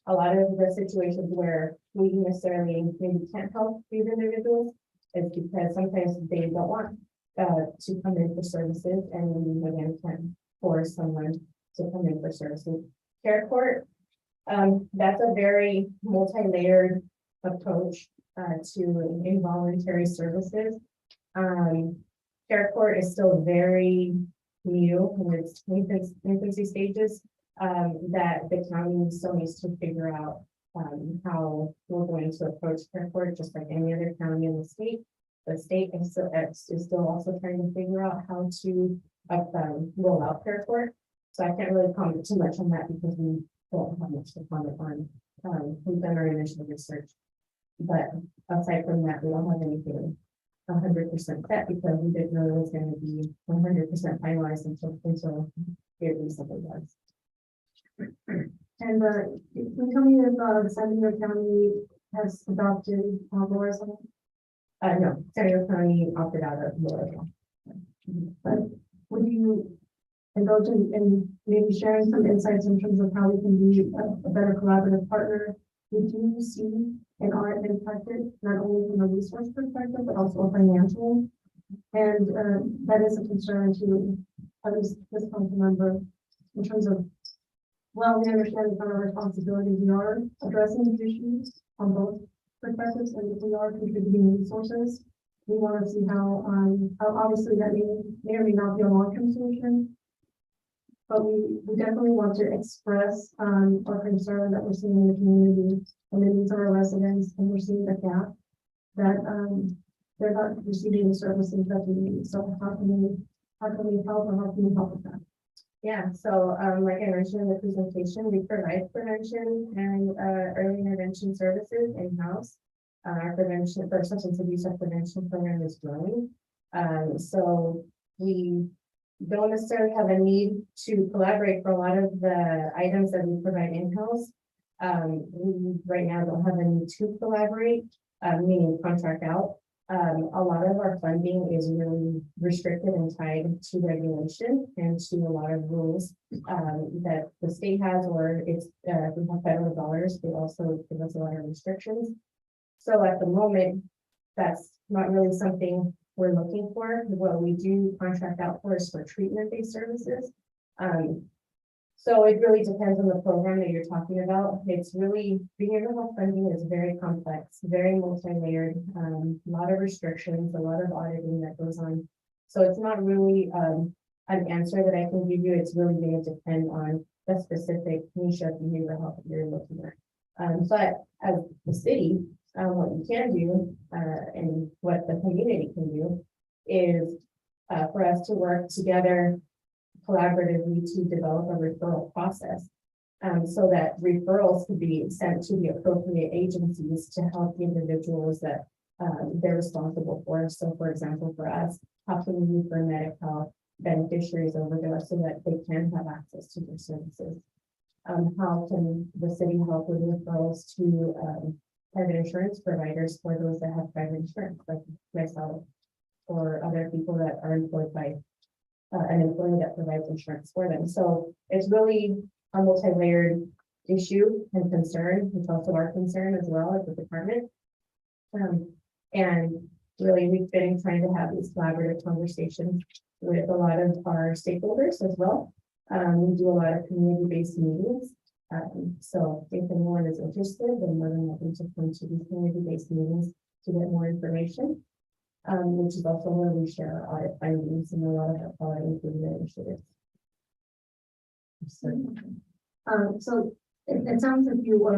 a lot of the situations where we necessarily maybe can't help these individuals is because sometimes they don't want to come in for services, and we again can force someone to come in for services. Care court, that's a very multi-layered approach to involuntary services. Care court is still very new in its infancy stages, that the county still needs to figure out how we're going to approach Fairport, just like any other county in the state. The state is still also trying to figure out how to, roll out Fairport. So I can't really comment too much on that because we don't have much to comment on. We've done our initial research. But aside from that, we don't have anything 100% set because we didn't know it was going to be 100% finalized until it recently was. And can you tell me if San Diego County has adopted Lorazone? No, San Diego County opted out of Lorazone. But would you indulge in maybe sharing some insights in terms of how we can be a better collaborative partner? We do see and are impacted not only from a resource perspective, but also financial. And that is a concern to at least this council member in terms of, well, we understand it's our responsibility. We are addressing these issues on both perspectives, and if we are contributing resources, we want to see how obviously that may or may not be a long-term solution. But we definitely want to express our concern that we're seeing in the community, and the needs of our residents, and we're seeing the gap that they're not receiving the services that they need. So how can we help, or how can we help with that? Yeah, so like I mentioned in the presentation, we provide prevention and early intervention services in-house. Our prevention for substance abuse and prevention program is growing. So we don't necessarily have a need to collaborate for a lot of the items that we provide in-house. We right now don't have a need to collaborate, meaning contract out. A lot of our funding is really restricted and tied to regulation and to a lot of rules that the state has, or it's if we have federal dollars, they also give us a lot of restrictions. So at the moment, that's not really something we're looking for. What we do contract out for is for treatment-based services. So it really depends on the program that you're talking about. It's really, behavioral health funding is very complex, very multi-layered, a lot of restrictions, a lot of auditing that goes on. So it's not really an answer that I can give you. It's really going to depend on the specific niche of behavioral health that you're looking at. But as the city, what we can do and what the community can do is for us to work together collaboratively to develop a referral process so that referrals could be sent to the appropriate agencies to help the individuals that they're responsible for. So for example, for us, how can we refer medical beneficiaries over to us so that they can have access to their services? How can the city help with referrals to private insurance providers for those that have private insurance, like myself, or other people that are employed by an employer that provides insurance for them. So it's really a multi-layered issue and concern. It's also our concern as well as the department. And really, we've been trying to have these collaborative conversations with a lot of our stakeholders as well. We do a lot of community-based meetings. So if anyone is interested, then more than welcome to come to these community-based meetings to get more information. Which is also where we share our audit findings and a lot of our quality improvement initiatives. So it sounds like you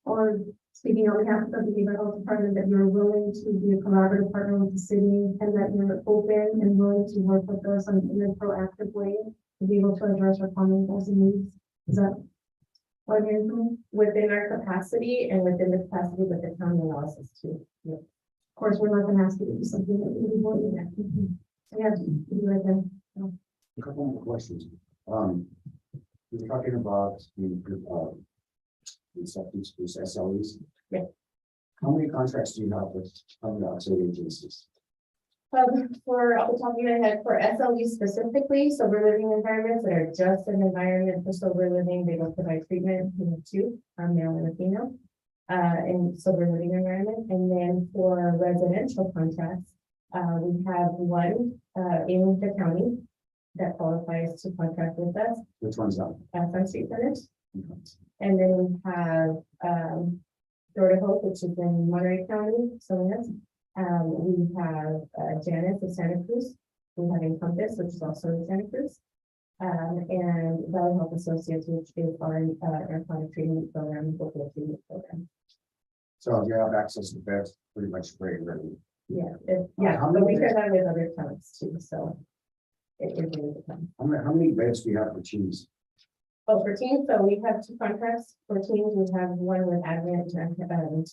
are speaking on behalf of the behavioral health department, that you're willing to be a collaborative partner with the city, and that you're open and willing to work with us in a proactive way to be able to address our common goals and needs. Is that what you're doing? Within our capacity and within the capacity that the county allows us to. Yeah. Of course, we're not going to ask you to do something that we won't do that. So yeah, you right there. A couple more questions. We were talking about the SLEs. Yeah. How many contracts do you have with outside agencies? For off the top of my head, for SLE specifically, sober living environments that are just an environment for sober living, they don't provide treatment. We have two, male and a female. In sober living environment, and then for residential contracts, we have one in the county that qualifies to contract with us. Which one's that? Sun Street Centers, and then we have Door to Hope, which is in Monterey County. So yes, we have Janus of Santa Cruz. We have Encompass, which is also in Santa Cruz, and Valley Health Associates, which is our chronic treatment program, local treatment program. So you have access to beds pretty much free, really. Yeah, How but we many share that with other towns too, so. It really depends. How many beds do you have for teens? Oh, for teens, so we have 2 contracts for teens. We have one with Advent, Advent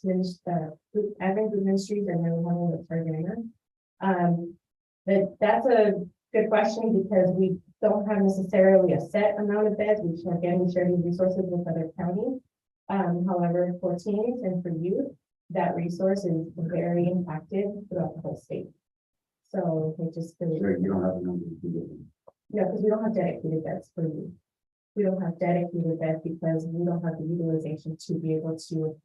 Group Ministries, and then we have one with Target. That's a good question because we don't have necessarily a set amount of beds. We share these resources with other counties. However, for teens and for youth, that resource is very impacted throughout the whole state. So it just So you don't have a number to give them. no, because we don't have dedicated beds for youth. We don't have dedicated beds because we don't have the utilization to be able to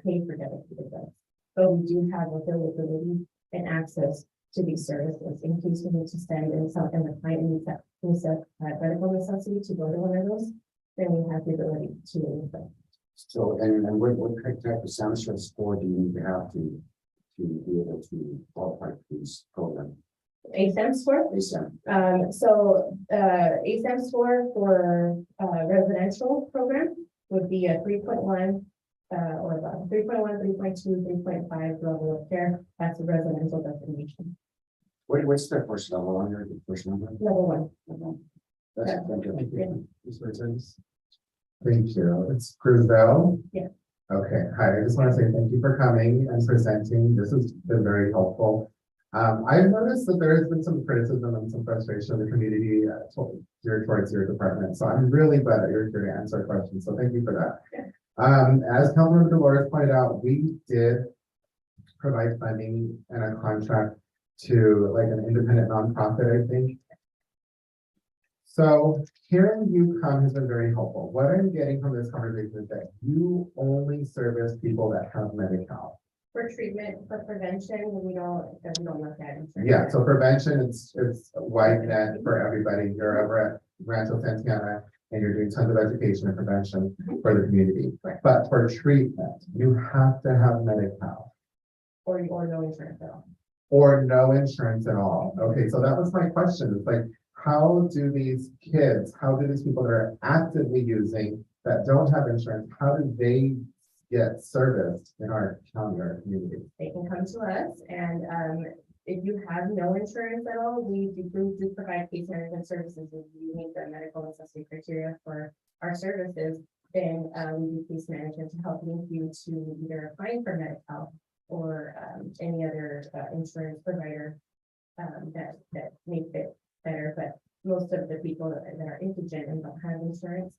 pay for dedicated beds. But we do have availability and access to these services in case we need to send in some, and the client needs that medical necessity to go to one of those, then we have the ability to use them. So, and what type of semester score do you need to have to be able to qualify for this program? ASAM score. ASAM. So ASAM score for residential program would be a 3.1 or above, 3.1, 3.2, 3.5 level of care. That's a residential definition. What's the first level on your first number? Level 1. That's, Yeah. thank you. Thank you. Ms. Mertens. Thank you. It's Cruzel. Yeah. Okay, hi, I just want to say thank you for coming and presenting. This has been very helpful. I've noticed that there has been some criticism and some frustration of the community geared towards your department. So I'm really glad that you're here to answer questions. So thank you for that. Yeah. As Councilmember Dolores pointed out, we did provide funding and a contract to like an independent nonprofit, I think. So hearing you come has been very helpful. What I'm getting from this conversation is that you only service people that have Medi-Cal. For treatment, for prevention, we don't look at insurance. Yeah, so prevention, it's wide net for everybody. You're over at Rancho Santana and you're doing tons of education and prevention for the community. Right. But for treatment, you have to have Medi-Cal Or no insurance at all. or no insurance at all. Okay, so that was my question. It's like, how do these kids, how do these people that are actively using that don't have insurance, how do they get serviced in our county or community? They can come to us and if you have no insurance at all, we do provide case management services. If you meet the medical necessity criteria for our services, then we do case management to help link you to either applying for Medi-Cal or any other insurance provider that may fit better. But most of the people that are indigent and don't have insurance,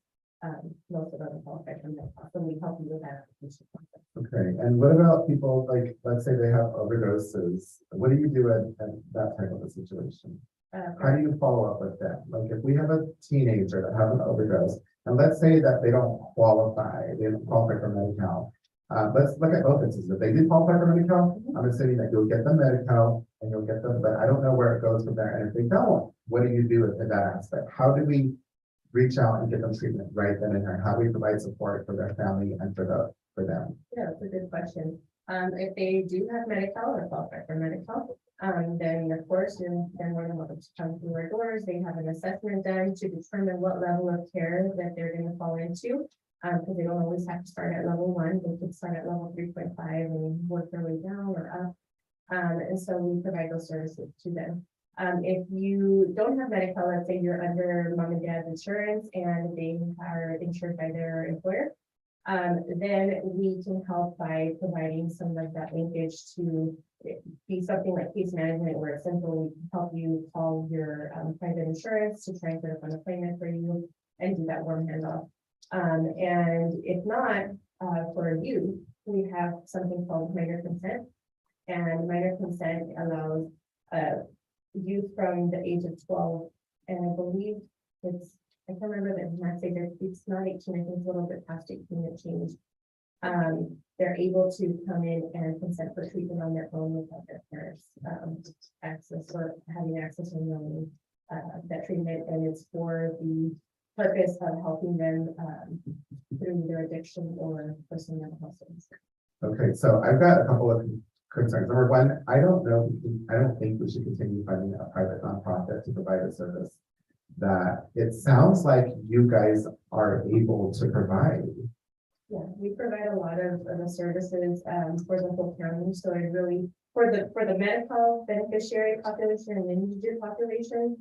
most of them qualify for Medi-Cal. So we help you with that application process. Okay, and what about people like, let's say they have overdoses? What do you do at that type of a situation? How do you follow up with them? Like if we have a teenager that has an overdose, and let's say that they don't qualify for Medi-Cal. Let's look at both instances. If they do qualify for Medi-Cal, I'm assuming that you'll get them Medi-Cal and you'll get them, but I don't know where it goes from there. And if they don't, what do you do in that aspect? How do we reach out and get them treatment right then and there? How do we provide support for their family and for them? Yeah, that's a good question. If they do have Medi-Cal or qualify for Medi-Cal, then of course, they're more than welcome to come through our doors. They have an assessment done to determine what level of care that they're going to fall into. Because they don't always have to start at level 1, they could start at level 3.5 and work their way down or up. And so we provide those services to them. If you don't have Medi-Cal, let's say you're under mom and dad's insurance and they are insured by their employer, then we can help by providing some of that linkage to be something like case management, where it's simple. We can help you call your private insurance to try and set up an appointment for you and do that warm handoff. And if not, for youth, we have something called minor consent. And minor consent allows youth from the age of 12, and I believe I can't remember the exact age, it's not 18, I think it's a little bit past 18 that changed. They're able to come in and consent for treatment on their own without their parents access or having access or knowing that treatment, and it's for the purpose of helping them through their addiction or personal mental health services. Okay, so I've got a couple of concerns. Number one, I don't think we should continue funding a private nonprofit to provide a service. that it sounds like you guys are able to provide. Yeah, we provide a lot of the services, for the whole county, so it really, for the medical beneficiary population and indigent population,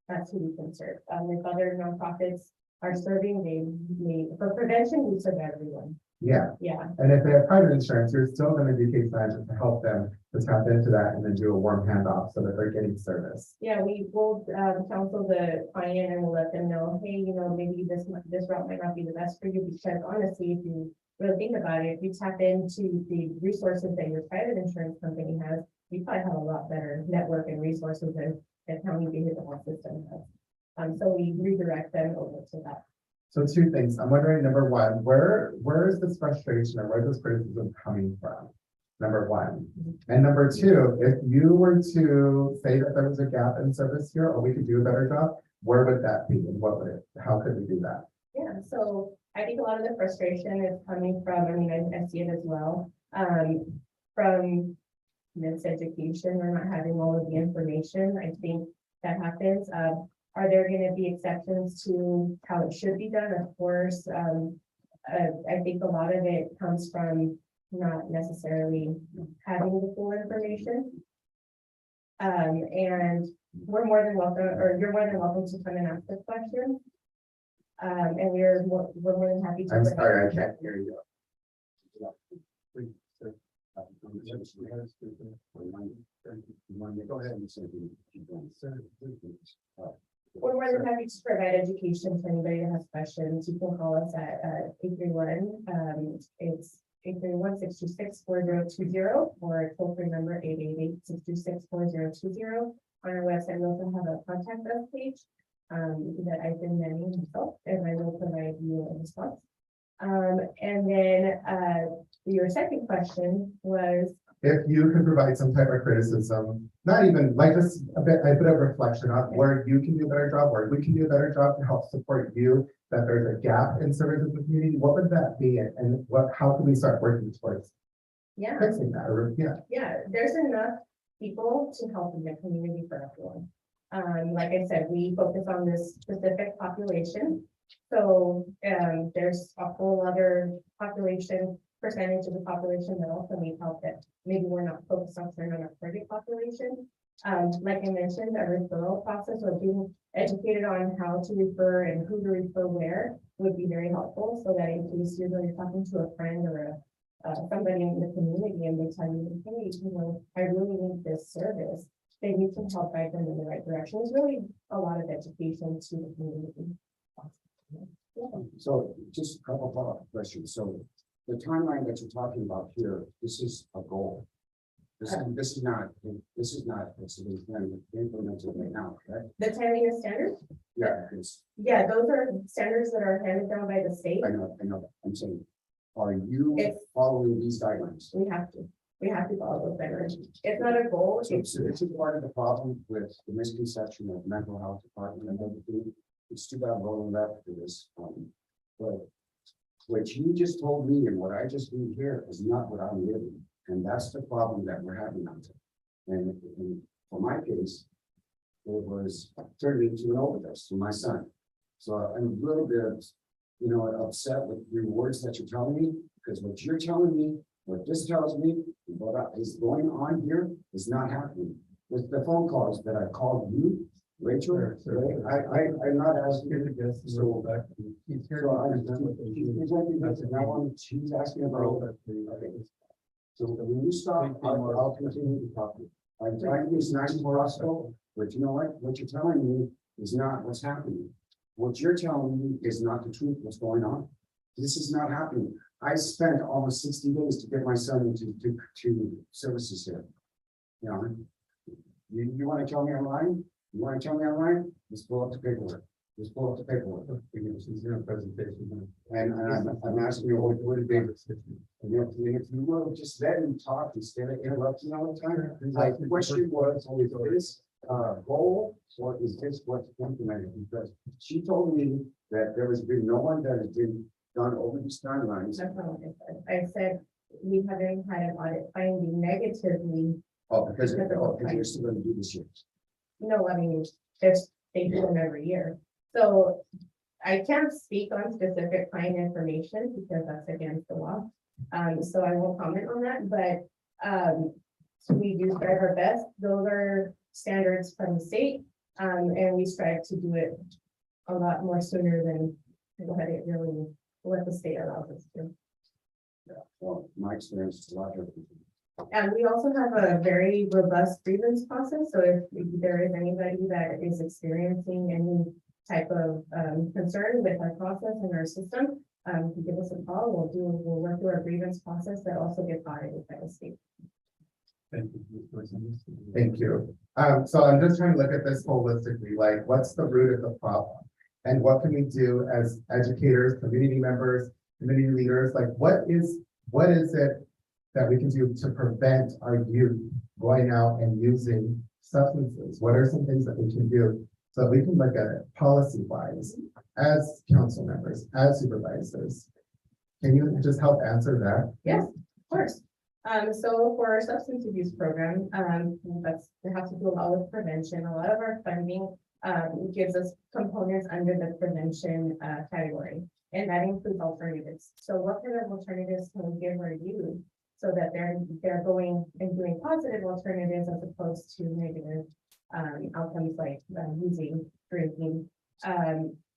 that's who we can serve. If other nonprofits are serving, for prevention, we serve everyone. Yeah, Yeah, and if they have private insurance, you're still gonna do case management to help them to tap into that and then do a warm handoff so that they're getting service. yeah, we will, counsel the client and we'll let them know, hey, maybe this route might not be the best for you, because honestly, if you really think about it, if you tap into the resources that your private insurance company has, you probably have a lot better network and resources than the county behavioral system has. So we redirect them over to that. So two things, I'm wondering, number one, where is this frustration or where is this criticism coming from? Number one, and number two, if you were to say that there was a gap in service here, or we could do a better job, where would that be and what would it, how could we do that? Yeah, so I think a lot of the frustration is coming from, I see it as well, from miseducation or not having all of the information. I think that happens. Are there going to be exceptions to how it should be done? Of course. I think a lot of it comes from not necessarily having the full information. And we're more than welcome, or you're more than welcome to come and ask this question. And we're more than happy to. I'm sorry, I can't hear you. Go ahead and say. We're more than happy to provide education to anybody that has questions. You can call us at 831. It's 831-626-4020 or toll free number 888-626-4020. On our website, we also have a contact us page that I've been managing myself, and I will provide you a response. And then your second question was, If you could provide some type of criticism, not even like just a bit of reflection on where you can do a better job, where we can do a better job to help support you, that there's a gap in service of the community, what would that be? And how can we start working towards yeah, fixing that? Or, there's enough people to help in the community for everyone. Like I said, we focus on this specific population. So there's a whole other percentage of the population that also need help that maybe we're not focused on our target population. Like I mentioned, a referral process or being educated on how to refer and who to refer where would be very helpful, so that in case you're talking to a friend or somebody in the community and they tell you, hey, I really need this service, then you can help guide them in the right direction. It's really a lot of education to the community. So just a couple of follow-up questions. So the timeline that you're talking about here, this is a goal. This is not implemented right now, correct? The timeliness standards? Yeah, it's, Yeah, those are standards that are handed down by the state. I know, I'm saying, are you It's- following these guidelines? We have to follow those guidelines. It's not a goal. So this is part of the problem with the misconception of mental health department and everything. It's too bad Roland left for this. But what you just told me and what I just read here is not what I'm living. And that's the problem that we're having out there. And for my case, it was turned into an overdose to my son. So I'm a little bit, upset with the words that you're telling me, because what you're telling me, what this tells me, what is going on here is not happening. With the phone calls that I called you, Rachel, I'm not asking you to guess. So he's asking about. So when you stop, I'll continue to talk. I'm trying to be nice and possible, but you know what you're telling me is not what's happening. What you're telling me is not the truth, what's going on. This is not happening. I spent almost 60 days to get my son into services here. You want to tell me I'm lying? You want to tell me I'm lying? Let's pull up the paperwork. Let's pull up the paperwork. She's in a presentation. And I'm asking you what would it be? And if you will just let him talk instead of interrupting all the time. My question was, is this goal or is this what's implemented? Because she told me that there has been no one that has been done over these timelines. That's not what I said. I said we haven't had an audit finding negatively. Oh, because you're still going to do this year. No, I mean, there's they do them every year. So I can't speak on specific client information because that's against the law. So I won't comment on that, but, so we do strive our best. Those are standards from the state. And we strive to do it a lot more sooner than what it really, what the state allows us to. Well, my experience is a lot different. And we also have a very robust grievance process, so if there is anybody that is experiencing any type of concern with our process and our system, you can give us a call, we'll work through our grievance process that also gets audited by the state. Thank you. Thank you. So I'm just trying to look at this holistically, like what's the root of the problem? And what can we do as educators, community members, community leaders, like what is it that we can do to prevent our youth going out and using substances? What are some things that we can do so that we can look at it policy wise as council members, as supervisors? Can you just help answer that? Yes, of course. So for our substance abuse program, it has to do a lot with prevention. A lot of our funding gives us components under the prevention category, and that includes alternatives. So what kind of alternatives can we give our youth so that they're going and doing positive alternatives as opposed to negative outcomes like using, drinking.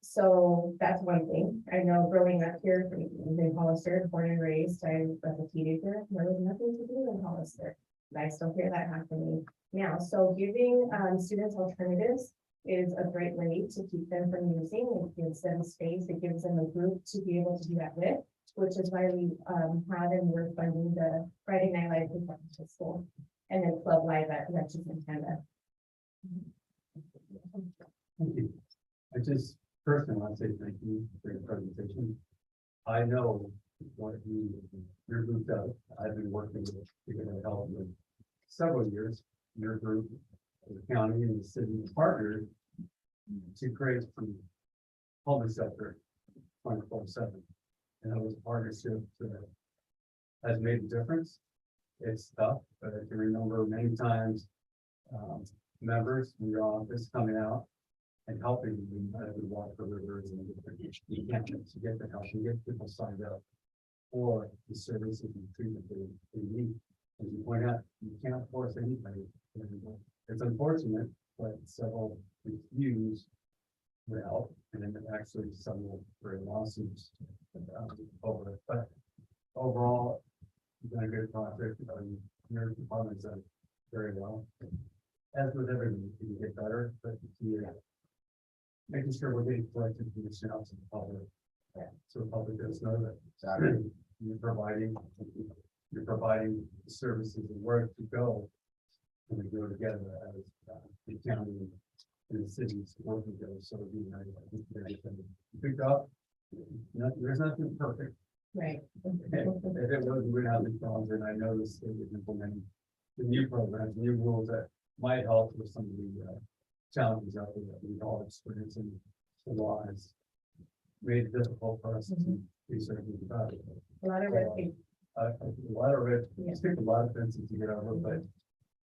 So that's one thing. I know growing up here in Hollister, born and raised, I was a teenager, there was nothing to do in Hollister. And I still hear that happening now. So giving students alternatives is a great way to keep them from using. It gives them space, it gives them a group to be able to do that with, which is why we have and we're funding the Friday Night Live in school and then Club Live at Legends in Canada. Thank you. I just personally want to say thank you for your presentation. I know what your group does. I've been working with Together Health for several years. Your group, the county and the city partnered to create some public sector 24/7. And that was a partnership that has made a difference. It's tough, but I can remember many times members in your office coming out and helping you as we walk the rivers and the campus to get the help and get people signed up for the services and treatment they need. As you point out, you can't force anybody. It's unfortunate, but several refuse the help and then actually several for lawsuits over it. But overall, you've done a good project. Your department's done very well. As with everything, you can get better, but making sure we're getting collected information out to the public. So the public does know that you're providing the services and where to go. And we go together as the county and the cities working together. So it'd be nice. Pick up. There's nothing perfect. Right. If it was, we'd have these problems, and I know the state is implementing the new programs, new rules that might help with some of the challenges out there that we've all experienced, and the law has made it difficult for us to be certain about it. A lot of red tape. A lot of red, Yeah. it's taken a lot of fences to get over, but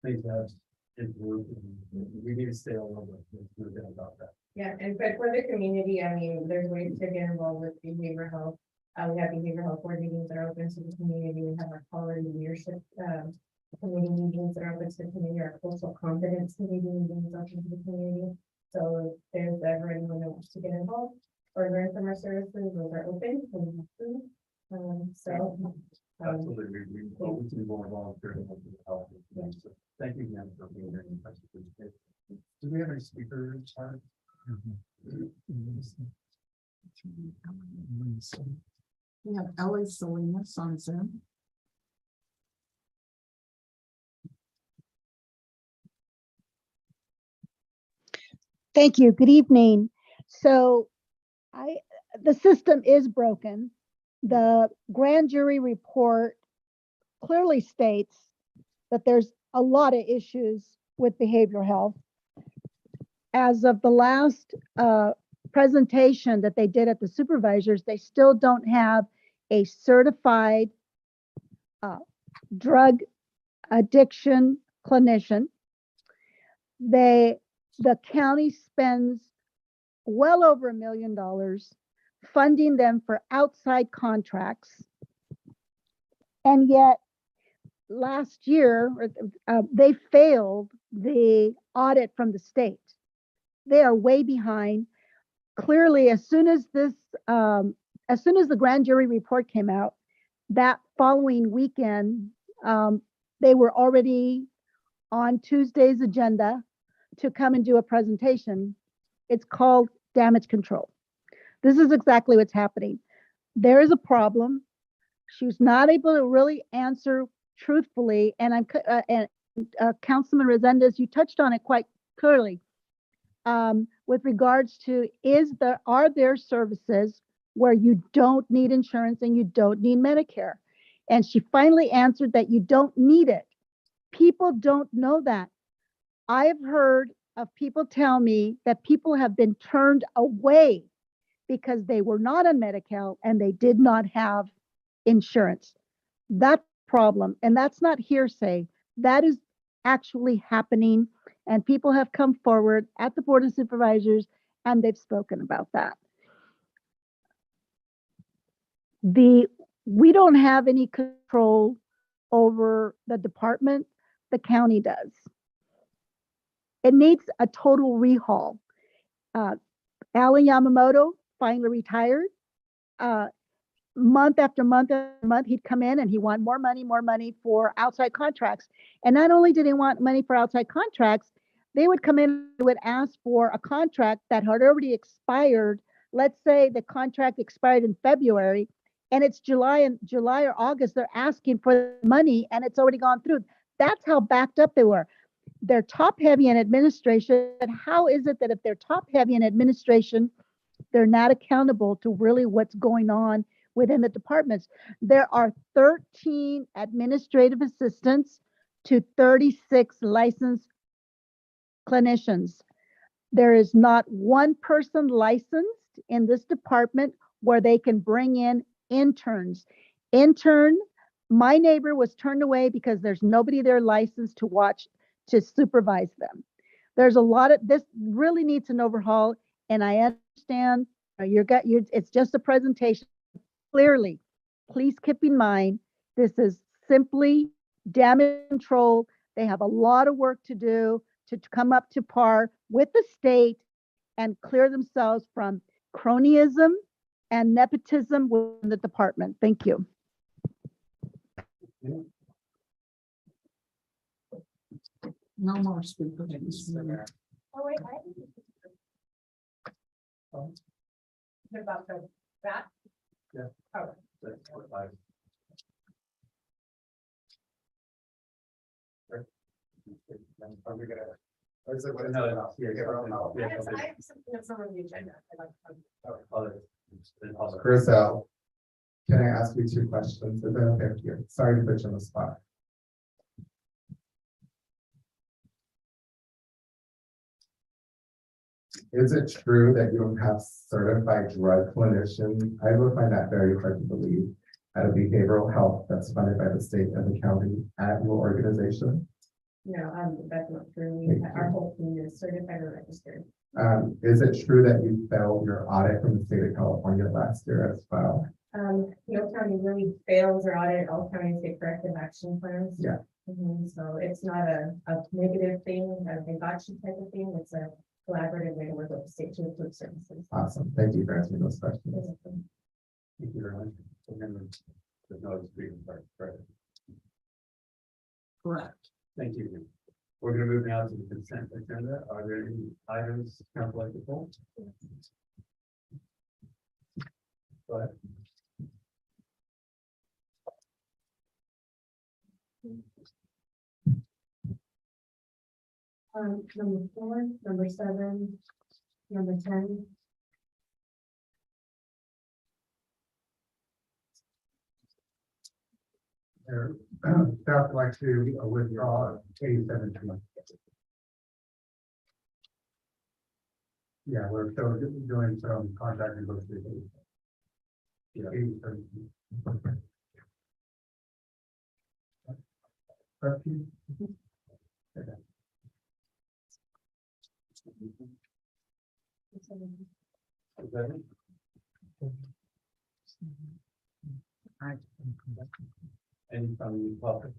things have improved, and we need to stay all over it. There's no doubt about that. Yeah, and but for the community, I mean, there's ways to get involved with behavioral health. We have behavioral health board meetings that are open to the community. We have our quality leadership committee meetings that are open to the community, our cultural competence committee meetings open to the community. So if there's ever anyone that wants to get involved or learn from our services, those are open. Absolutely, we hope to be more volunteer and help. So thank you again for being here. Do we have any speakers? We have Ellie Salinas on Zoom. Thank you. Good evening. So the system is broken. The grand jury report clearly states that there's a lot of issues with behavioral health. As of the last presentation that they did at the supervisors, they still don't have a certified drug addiction clinician. They The county spends well over $1 million funding them for outside contracts. And yet, last year, they failed the audit from the state. They are way behind. Clearly, as soon as the grand jury report came out, that following weekend, they were already on Tuesday's agenda to come and do a presentation. It's called damage control. This is exactly what's happening. There is a problem. She's not able to really answer truthfully, and Councilman Resendez, you touched on it quite clearly. With regards to are there services where you don't need insurance and you don't need Medicare? And she finally answered that you don't need it. People don't know that. I've heard of people tell me that people have been turned away because they were not on Medi-Cal and they did not have insurance. That's a problem, and that's not hearsay. That is actually happening, and people have come forward at the Board of Supervisors and they've spoken about that. We don't have any control over the department. The county does. It needs a total rehaul. Alan Yamamoto finally retired. Month after month after month, he'd come in and he wanted more money for outside contracts. And not only did he want money for outside contracts, they would come in and would ask for a contract that had already expired. Let's say the contract expired in February and it's July or August, they're asking for money and it's already gone through. That's how backed up they were. They're top heavy in administration. And how is it that if they're top heavy in administration, they're not accountable to really what's going on within the departments? There are 13 administrative assistants to 36 licensed clinicians. There is not one person licensed in this department where they can bring in interns. My neighbor was turned away because there's nobody there licensed to supervise them. There's a lot of this really needs an overhaul, and I understand it's just a presentation. Clearly, please keep in mind this is simply damage control. They have a lot of work to do to come up to par with the state and clear themselves from cronyism and nepotism within the department. Thank you. No more speakers. Oh, wait, about that? Yeah. Oh. That's what I- Are we gonna? Or is it what is No, it? no, yeah, Yeah, no. I have something that's not on the agenda. I'd like to- Griselle, can I ask you 2 questions? Is that okay with you? Sorry to put you on the spot. Is it true that you have certified drug clinician? I would find that very hard to believe at a behavioral health that's funded by the state and the county at your organization. No, that's not true. Thank you. Our whole team is certified or registered. Is it true that you failed your audit from the state of California last year as well? No county really fails or audit, all counties take corrective action plans. Yeah. So it's not a negative thing, a gotcha type of thing, it's a collaborative way to work with the state to improve services. Awesome. Thank you for answering those questions. Thank you very much. Remember, there's no disagreement, right? Correct. Thank you. We're gonna move now to the consent agenda. Are there any items council like to pull? Go ahead. Number 4, number 7, number 10. Staff would like to withdraw A17. Yeah, we're still doing some contract negotiations. Yeah. A17. Okay. Is that it? Any from the public?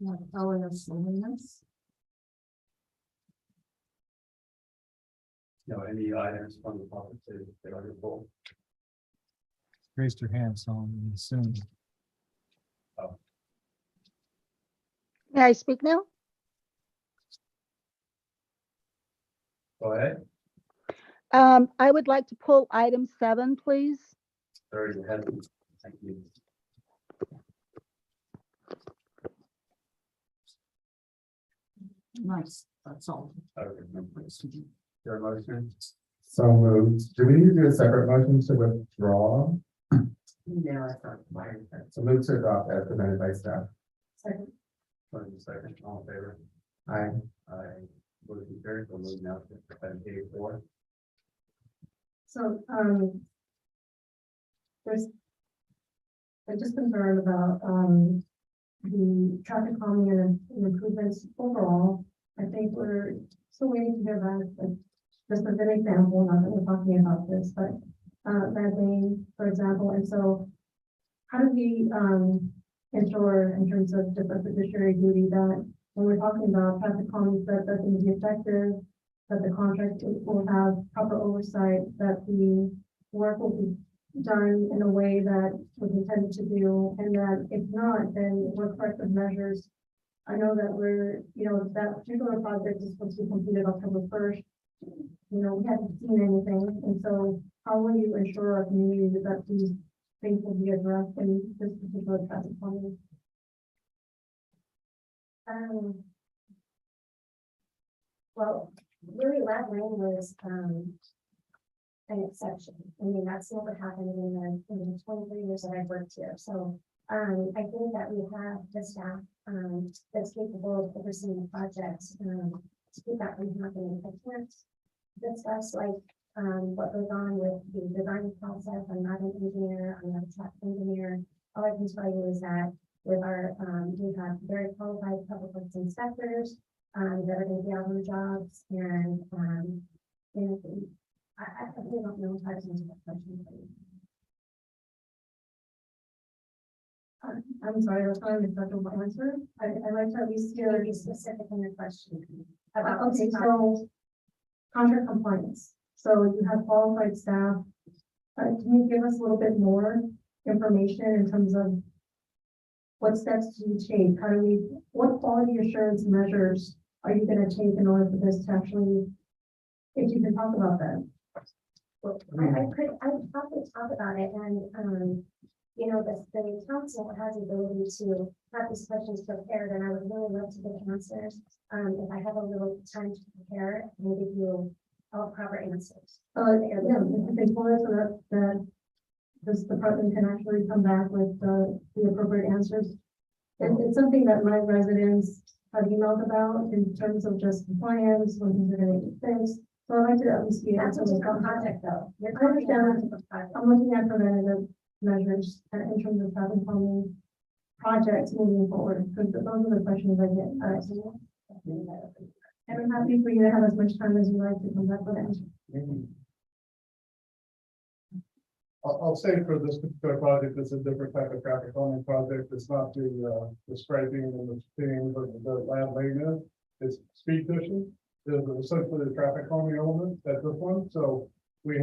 Like Eleanor Salinas. No, any items from the public that are full? Raised your hand, so I'm assuming. May I speak now? Go ahead. I would like to pull item 7, please. Third ahead. Thank you. Nice, that's all. Okay, your motion, So moved. Do we need to do a separate motion to withdraw? No, I thought. So move to adopt as presented by staff. Second. second, all in favor? Aye. Motion carried, we'll move now to item A4. So, I just concerned about, the traffic calming and improvements overall. I think we're still waiting to hear back, but just as an example, not that we're talking about this, but, Red Lane, for example, and so how do we, ensure in terms of different fiduciary duty that when we're talking about traffic calming, that that's going to be effective, that the contract will have proper oversight, that the work will be done in a way that was intended to do, and that if not, then what corrective measures? I know that that particular project is supposed to be completed October 1st. We haven't seen anything, and so how will you ensure our community that these things will be addressed in this particular traffic calming? Well, really, Lat Lane was, an exception. I mean, that's never happened in the 23 years that I've worked here. So, I think that we have the staff, that's capable of overseeing the projects, to keep that from happening. I can't discuss what goes on with the design process. I'm not an engineer, I'm not a tech engineer. All I can tell you is that with our, we have very qualified public works inspectors, that are going to be out on jobs, and, I really don't know how to answer that question for you. I'm sorry, I was trying to get my answer. I'd like to at least hear. Be specific in your question. Okay, so contract compliance. So you have qualified staff. Can you give us a little bit more information in terms of what steps do you take? What quality assurance measures are you going to take in order for this to actually, if you can talk about that? Well, I would probably talk about it, and, the council has the ability to have these questions prepared, and I would really love to get answers. If I have a little time to prepare and give you all proper answers. Yeah, if they told us that this department can actually come back with the appropriate answers. And it's something that my residents have emailed about in terms of just compliance, when things are going to get fixed. So I'd like to at least be. That's a different project, though. I understand. I'm looking at preventative measures in terms of traffic calming projects moving forward, because those are the questions I get. And I'm happy for you to have as much time as you like to come back with answers. I'll say for this particular project, it's a different type of traffic calming project. It's not the striping and the thing, but the lab lane is speed cushion. Is essentially the traffic calming element at this one. So we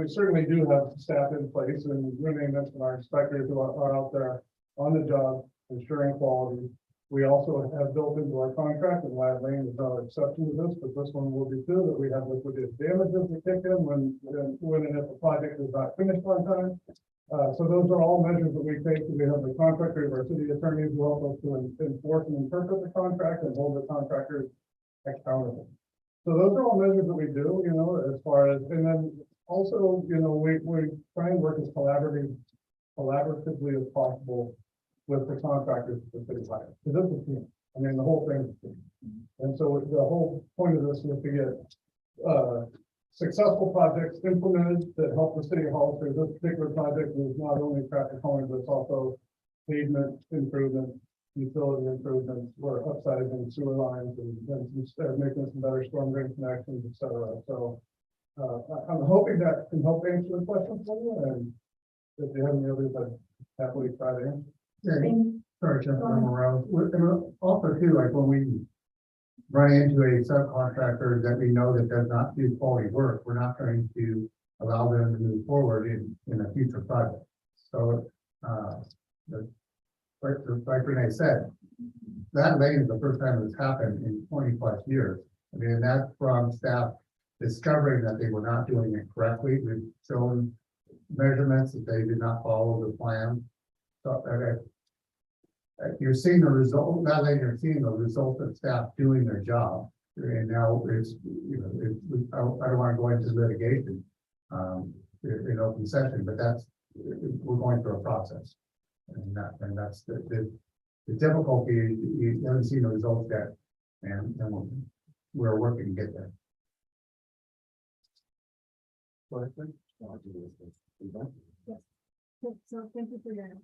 certainly do have staff in place, and Renee mentioned our inspectors who are out there on the job ensuring quality. We also have built into our contract, and lab lane is no exception to this, but this one will be too, that we have liquidated damages to kick in when and if the project is not finished on time. So those are all measures that we take. We have the contractor, our city attorneys who help us to enforce and interpret the contract and hold the contractors accountable. So those are all measures that we do, as far as, and then also, we try and work as collaboratively as possible with the contractors that the city hires. Because this is team. I mean, the whole thing is team. And so the whole point of this is to get successful projects implemented that help the city hall through this particular project is not only traffic calming, but it's also pavement improvement, utility improvements, we're upsizing sewer lines and making some better storm drain connections, et cetera. So I'm hoping that can help answer the question for you, and if you have any others, I'd happily try to answer. Sorry, Jeff, Morrow. And also too, like when we run into a subcontractor that we know that does not do quality work, we're not going to allow them to move forward in a future project. So, like Renee said, that lane is the first time it's happened in 20+ years. I mean, and that's from staff discovering that they were not doing it correctly. We've shown measurements that they did not follow the plan. So, you're seeing the result, not only you're seeing the result of staff doing their job. And now it's, I don't want to go into litigation in open session, but we're going through a process. And that's the difficulty, you haven't seen the results yet, and we're working to get there. So thank you for your,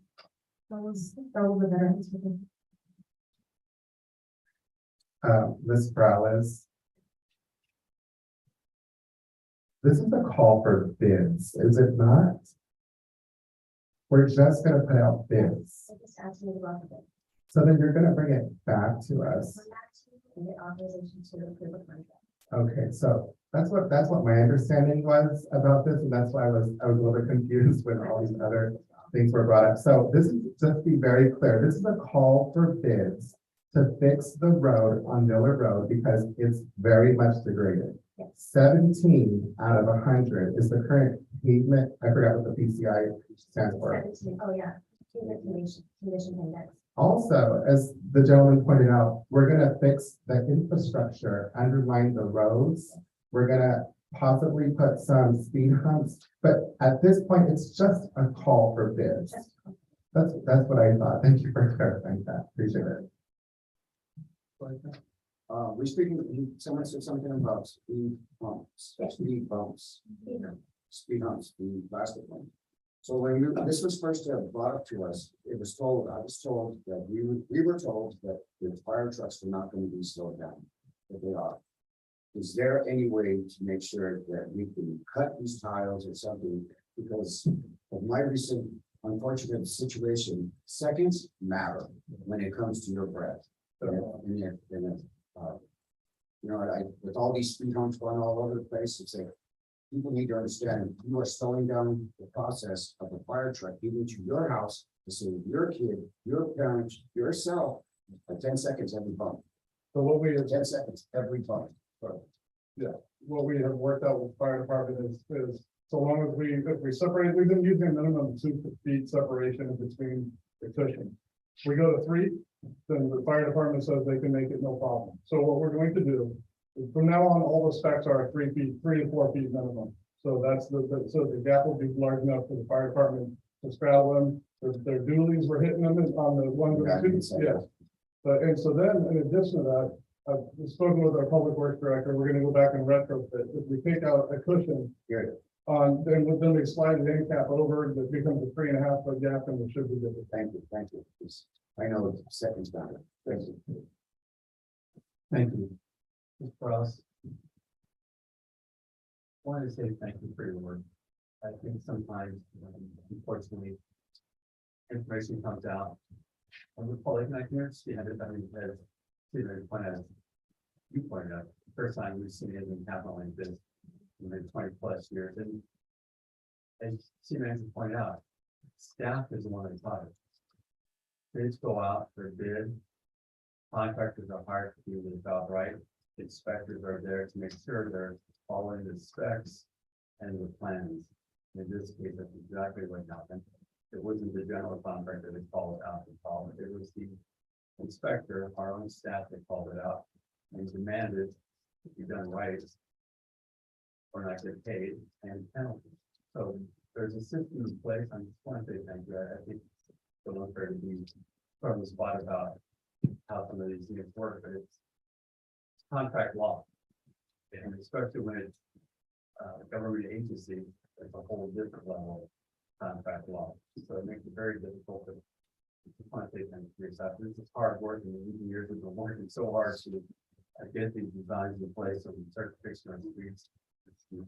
that was a better answer. Ms. Browis. This is a call for bids, is it not? We're just gonna put out bids. I just asked you about it. So then you're gonna bring it back to us. Come back to you and get authorization to approve a contract. Okay, so that's what my understanding was about this, and that's why I was a little bit confused when all these other things were brought up. So this is, just to be very clear, this is a call for bids to fix the road on Miller Road because it's very much degraded. Yes. 17 out of 100 is the current pavement. I forgot what the PCI stands for. 17, oh yeah, pavement condition index. Also, as the gentleman pointed out, we're gonna fix the infrastructure underlying the roads. We're gonna possibly put some speed humps, but at this point, it's just a call for bids. That's what I thought. Thank you for clarifying that. Appreciate it. We're speaking, someone said something about speed bumps, speed bumps, speed humps, the plastic one. So when this was first brought up to us, I was told that we were told that the fire trucks were not going to be slowed down, but they are. Is there any way to make sure that we can cut these tiles or something? Because of my recent unfortunate situation, seconds matter when it comes to your breath. With all these speed humps going all over the place, it's like people need to understand you are slowing down the process of a fire truck getting to your house to save your kid, your parents, yourself, at 10 seconds every bump. So what we have 10 seconds every bump. what we have worked out with fire department is so long as if we separate, we've been using a minimum 2 feet separation between the cushion. We go to 3, then the fire department says they can make it no problem. So what we're going to do is from now on, all the specs are 3 feet, 3 to 4 feet minimum. So that's so the gap will be large enough for the fire department to straddle them. Their dualies, we're hitting them on the 1 to 2, yes. But and so then in addition to that, I've spoken with our public works director, we're gonna go back and retrofit. If we take out a cushion then we slide the end cap over, that becomes a 3.5 foot gap and we should be good. Thank you. I know seconds matter. Thank you. Thank you. Ms. Ross. Wanted to say thank you for your work. I think sometimes, unfortunately, information comes out. And we're probably not here, you pointed out, the first time we've seen anything happen like this in the 20+ years. And as Nancy pointed out, staff is the one that taught it. Bids go out for bid. Contractors are hired to do the job right. Inspectors are there to make sure they're following the specs and the plans. In this case, that's exactly what happened. It wasn't the general contractor that called it out and followed it. It was the inspector, our own staff that called it out and demanded to be done right or not get paid and penalties. So there's a system in place. I just want to say thank you. I think it's a little fair to be from the spot about how some of these things work, but it's contract law. And especially when it's a government agency, it's a whole different level of contract law. So it makes it very difficult to just want to say thank you for yourself. This is hard work and even years have been working so hard to get these designs in place so we can start fixing our streets.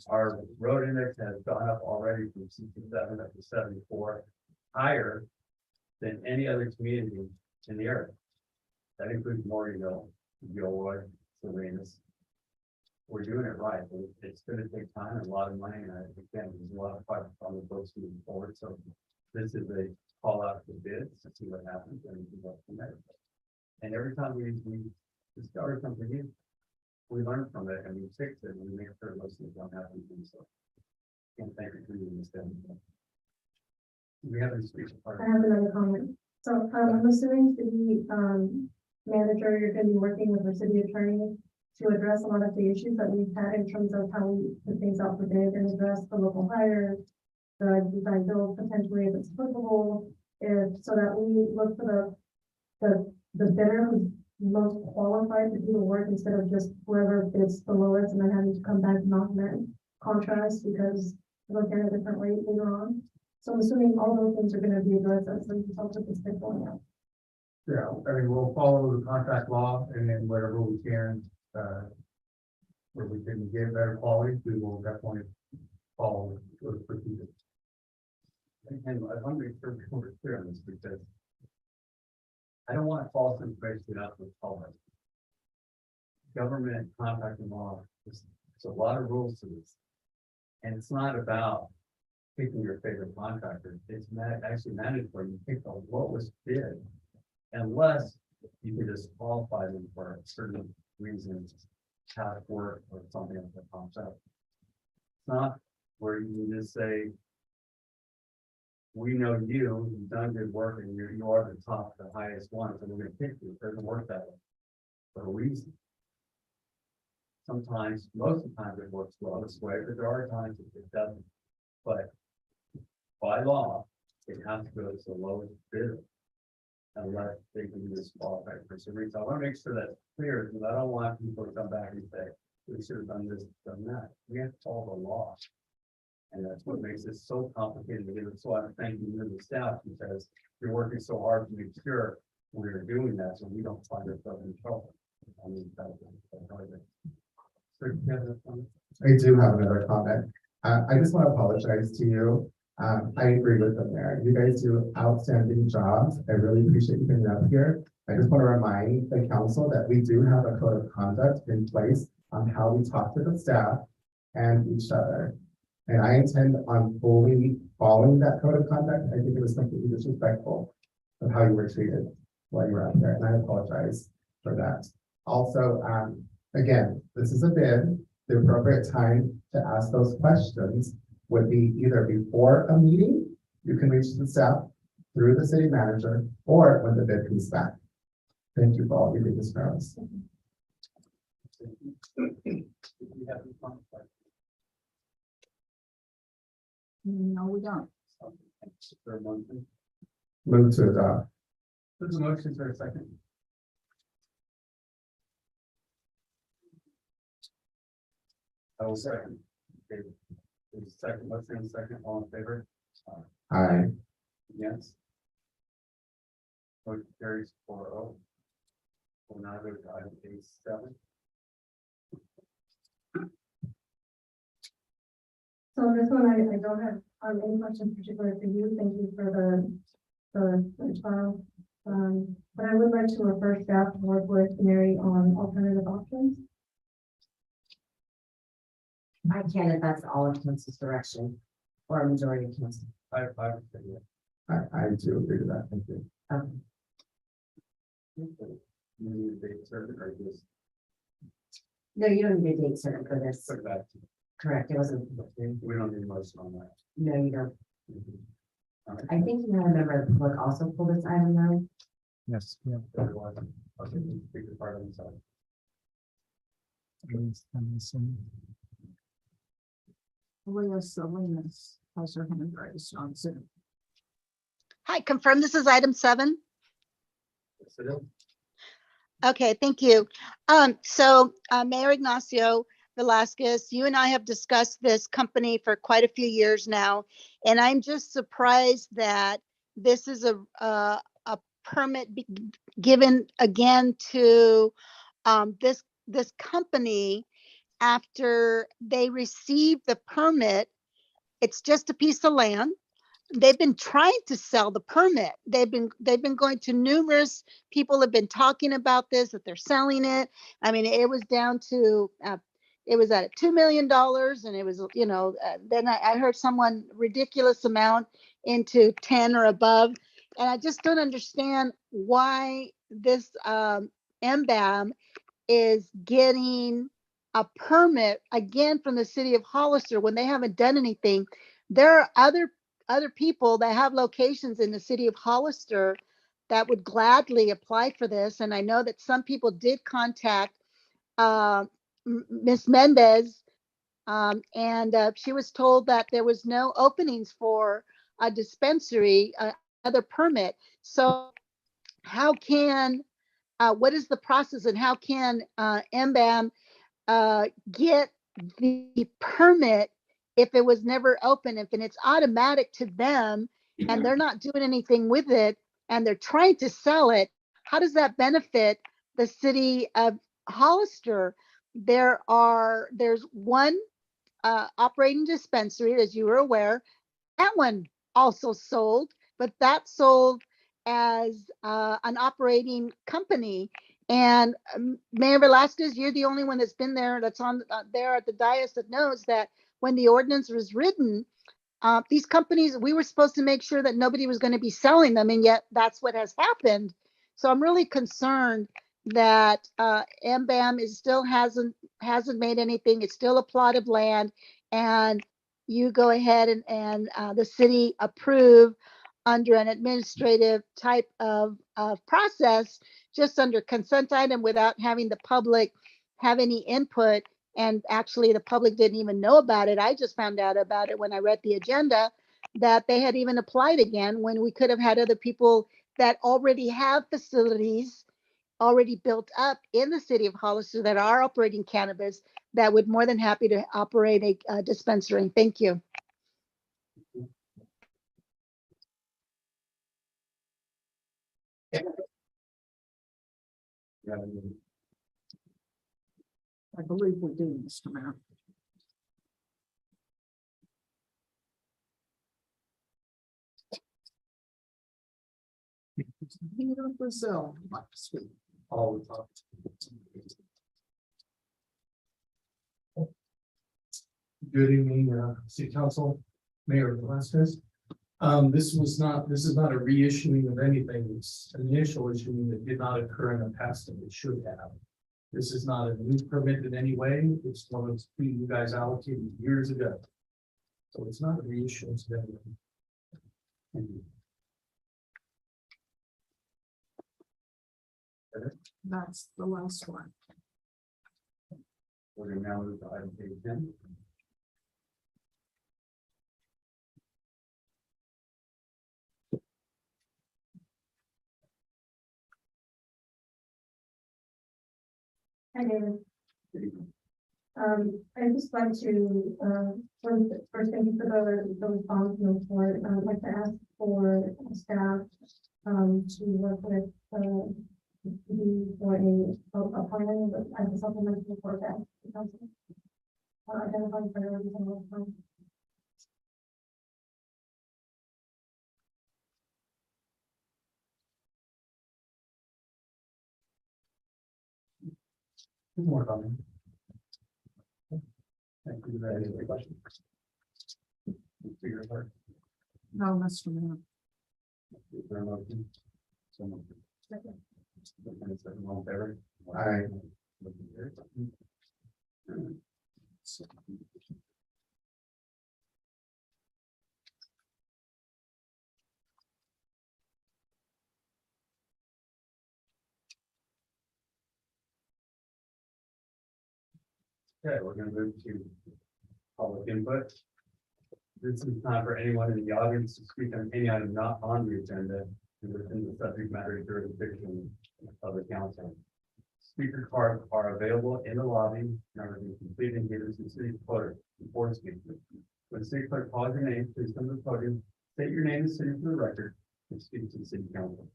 Our road index has gone up already from 67 up to 74, higher than any other community in the area. That includes Morganville, Gilroy, Salinas. We're doing it right, but it's gonna take time and a lot of money, and I think there's a lot of fight on the books moving forward, so this is a call out for bids to see what happens, and we can go from there. And every time we discover something new, we learn from it and we fix it, and we make sure those things don't happen, and so. And thank you for doing this. We have any speech. I have another comment. So, I'm assuming city, manager, you're gonna be working with the city attorney to address a lot of the issues that we've had in terms of how we put things out for bid and address the local hires, the design build potentially if it's applicable, so that we look for the bidder who's most qualified to do the work instead of just whoever bids the lowest and then having to come back and augment contracts because they'll get a different rate later on. So I'm assuming all those things are gonna be addressed as the result of this bid going out. Yeah, I mean, we'll follow the contract law and then wherever we can, where we can get better quality, we will definitely follow those procedures. And I want to make sure we're clear on this because I don't want false information out to the public. Government contracting law, there's a lot of rules to this. And it's not about picking your favorite contractor. It's actually mandatory. You pick the lowest bid unless you can disqualify them for certain reasons, how it work or something that pops up. It's not where you can just say, we know you've done good work and you are the top, the highest one, so we're gonna pick you. It doesn't work that way for a reason. Sometimes, most of the time it works well this way, but there are times it doesn't. But by law, it has to go to the lowest bidder. Unless they can be disqualified for some reason. I want to make sure that's clear, because I don't want people to come back and say, we should have done this, done that. We have to follow the law. And that's what makes it so complicated to get it. So I'm thanking you and the staff because you're working so hard to make sure we're doing that so we don't find ourselves in trouble. I mean, that's I do have another comment. I just want to apologize to you. I agree with them there. You guys do outstanding jobs. I really appreciate you being up here. I just want to remind the council that we do have a code of conduct in place on how we talk to the staff and each other. And I intend on fully following that code of conduct. I think it was completely disrespectful of how you were treated while you were out there, and I apologize for that. Also, again, this is a bid. The appropriate time to ask those questions would be either before a meeting, you can reach the staff through the city manager, or when the bid comes back. Thank you for all your business grounds. No, we don't. Move to adopt. There's a motion for a second. I will second. Okay. There's a second, let's say a second, all in favor? Aye. Yes. Motion carries 4-0. We'll now go to item A7. So this one, I don't have any questions particular for you. Thank you for the trial. But I would like to refer staff to work with Mary on alternative options. I can if that's all of council's direction or a majority of council. I would say yes. I do agree with that. Thank you. You need a date certain or just No, you don't need a date certain for this. put that. Correct, it wasn't. We don't need a motion on that. No, you don't. All right. I think you had a member of the public also pull this item now. Yes, yeah. Otherwise, I'll take the bigger part of the side. Leah Salinas has her hand raised on Zoom. Hi, confirm this is item 7. Yes, it is. Okay, thank you. Mayor Ignacio Velasquez, you and I have discussed this company for quite a few years now, and I'm just surprised that this is a permit be given again to this company after they received the permit. It's just a piece of land. They've been trying to sell the permit. They've been going to numerous people have been talking about this, that they're selling it. I mean, it was down to it was at $2 million, and it was, then I heard someone ridiculous amount into 10 or above. And I just don't understand why this MBAM is getting a permit again from the city of Hollister when they haven't done anything. There are other people that have locations in the city of Hollister that would gladly apply for this. And I know that some people did contact Miss Mendez, and she was told that there was no openings for a dispensary, other permit. So how can, what is the process, and how can MBAM get the permit if it was never open, if it's automatic to them and they're not doing anything with it and they're trying to sell it? How does that benefit the city of Hollister? There's one operating dispensary, as you were aware. That one also sold, but that sold as an operating company. And Mayor Velasquez, you're the only one that's been there, that's on there at the dais, that knows that when the ordinance was written, these companies, we were supposed to make sure that nobody was going to be selling them, and yet that's what has happened. So I'm really concerned that MBAM still hasn't made anything. It's still a plot of land, and you go ahead and the city approve under an administrative type of process, just under consent item, without having the public have any input. And actually, the public didn't even know about it. I just found out about it when I read the agenda, that they had even applied again, when we could have had other people that already have facilities already built up in the city of Hollister that are operating cannabis, that would more than happy to operate a dispensary. Thank you. I believe we do, Mr. Mayor. Peter Brazil, like to speak. All the time. Good evening, City Council, Mayor Velasquez. This is not a reissuing of anything. It's an initial issuing that did not occur in the past and it should have. This is not a new permit in any way. It's one of the you guys allocated years ago. So it's not a reissuance of anything. Thank you. That's the last one. We're gonna now move to item page 10. Hi, David. I just like to, first, thank you for the response and the report. I'd like to ask for staff, to work with, for a plan as a supplemental report that the council. Identifying priorities and work plan. Good morning. Thank you. Any other questions? Figure it out. No, Mr. Mayor. Is there a motion? So moved. Second. And second, all in favor? Aye. Motion carries. Okay, we're gonna move to public input. This is time for anyone in the audience to speak on any item not on the agenda and within the subject matter jurisdiction of the council. Speaker cards are available in the lobby and are being completed and given to the city clerk before speaking. When the city clerk calls your name, please come to the podium, state your name and city for the record, and speak to the city council.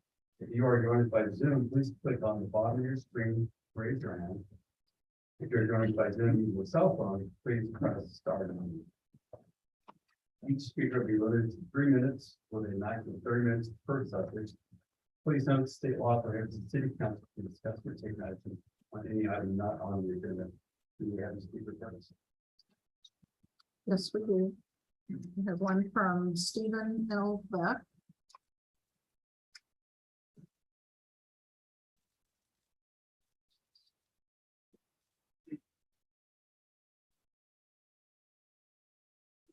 If you are joined by Zoom, please click on the bottom of your screen, raise your hand. If you're joined by Zoom using a cell phone, please press star nine. Each speaker will be limited to 3 minutes with a maximum of 30 minutes per subject. Please note state law prohibits the city council to discuss or take action on any item not on the agenda. Do we have a speaker first? Yes, we do. We have one from Stephen L. Beck.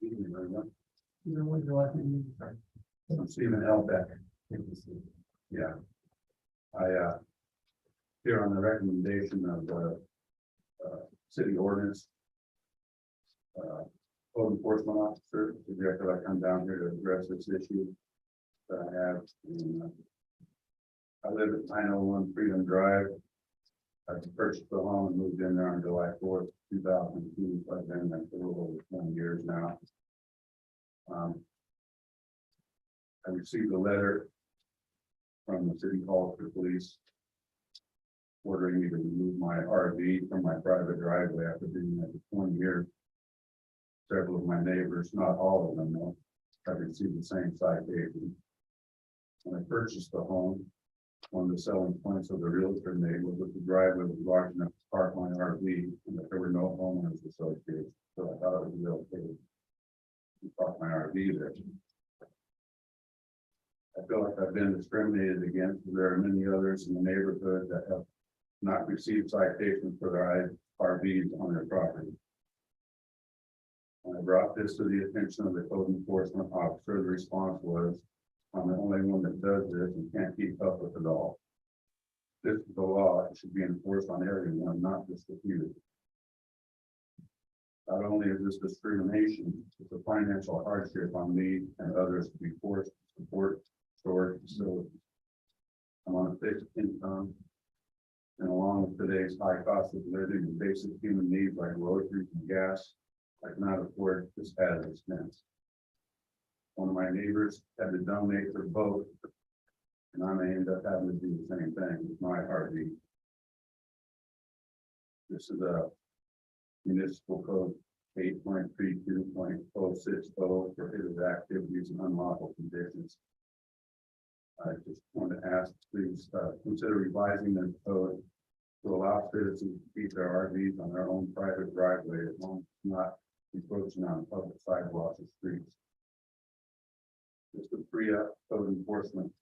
Evening, everyone. Would you like me to start? I'm Stephen L. Beck. Yeah. Here on the recommendation of the city ordinance. Code enforcement officer, suggested I come down here to address this issue that I have. I live at 901 Freedom Drive. I purchased the home and moved in there on July 4th, 2002. So I've been there for a little over 20 years now. I received a letter from the city hall for police ordering me to remove my RV from my private driveway after being there for 20 years. Several of my neighbors, not all of them, though, have received the same citation. When I purchased the home, one of the selling points of the realtor made was that the driveway was large enough to park my RV and that there were no homeowners associated. So I thought it was okay to park my RV there. I feel like I've been discriminated against. There are many others in the neighborhood that have not received citations for their RVs on their property. When I brought this to the attention of the code enforcement officer, the response was, I'm the only one that does this and can't keep up with it all. This is the law. It should be enforced on everyone, not just a few. Not only is this discrimination, it's a financial hardship on me and others to be forced to support storage facilities. I'm on a fixed income, and along with today's high cost of living and basic human needs like groceries and gas, I cannot afford this added expense. One of my neighbors had to donate their boat, and I may end up having to do the same thing with my RV. This is a municipal code 8.32.060 prohibited activities and unlawful conditions. I just want to ask, please consider revising the code to allow citizens to keep their RVs on their own private driveway as long as it's not encroaching on public sidewalks and streets. This would free up code enforcement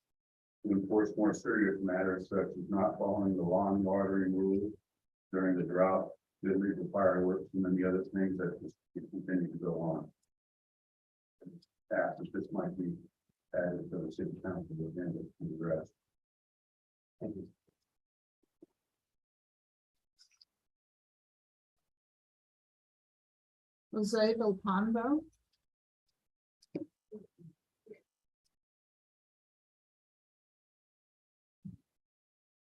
to enforce more serious matters such as not following the lawn watering rules during the drought, illegal fireworks, and many other things that just continue to go on. Ask if this might be added to the city council agenda to address. Thank you. Jose Villalpando.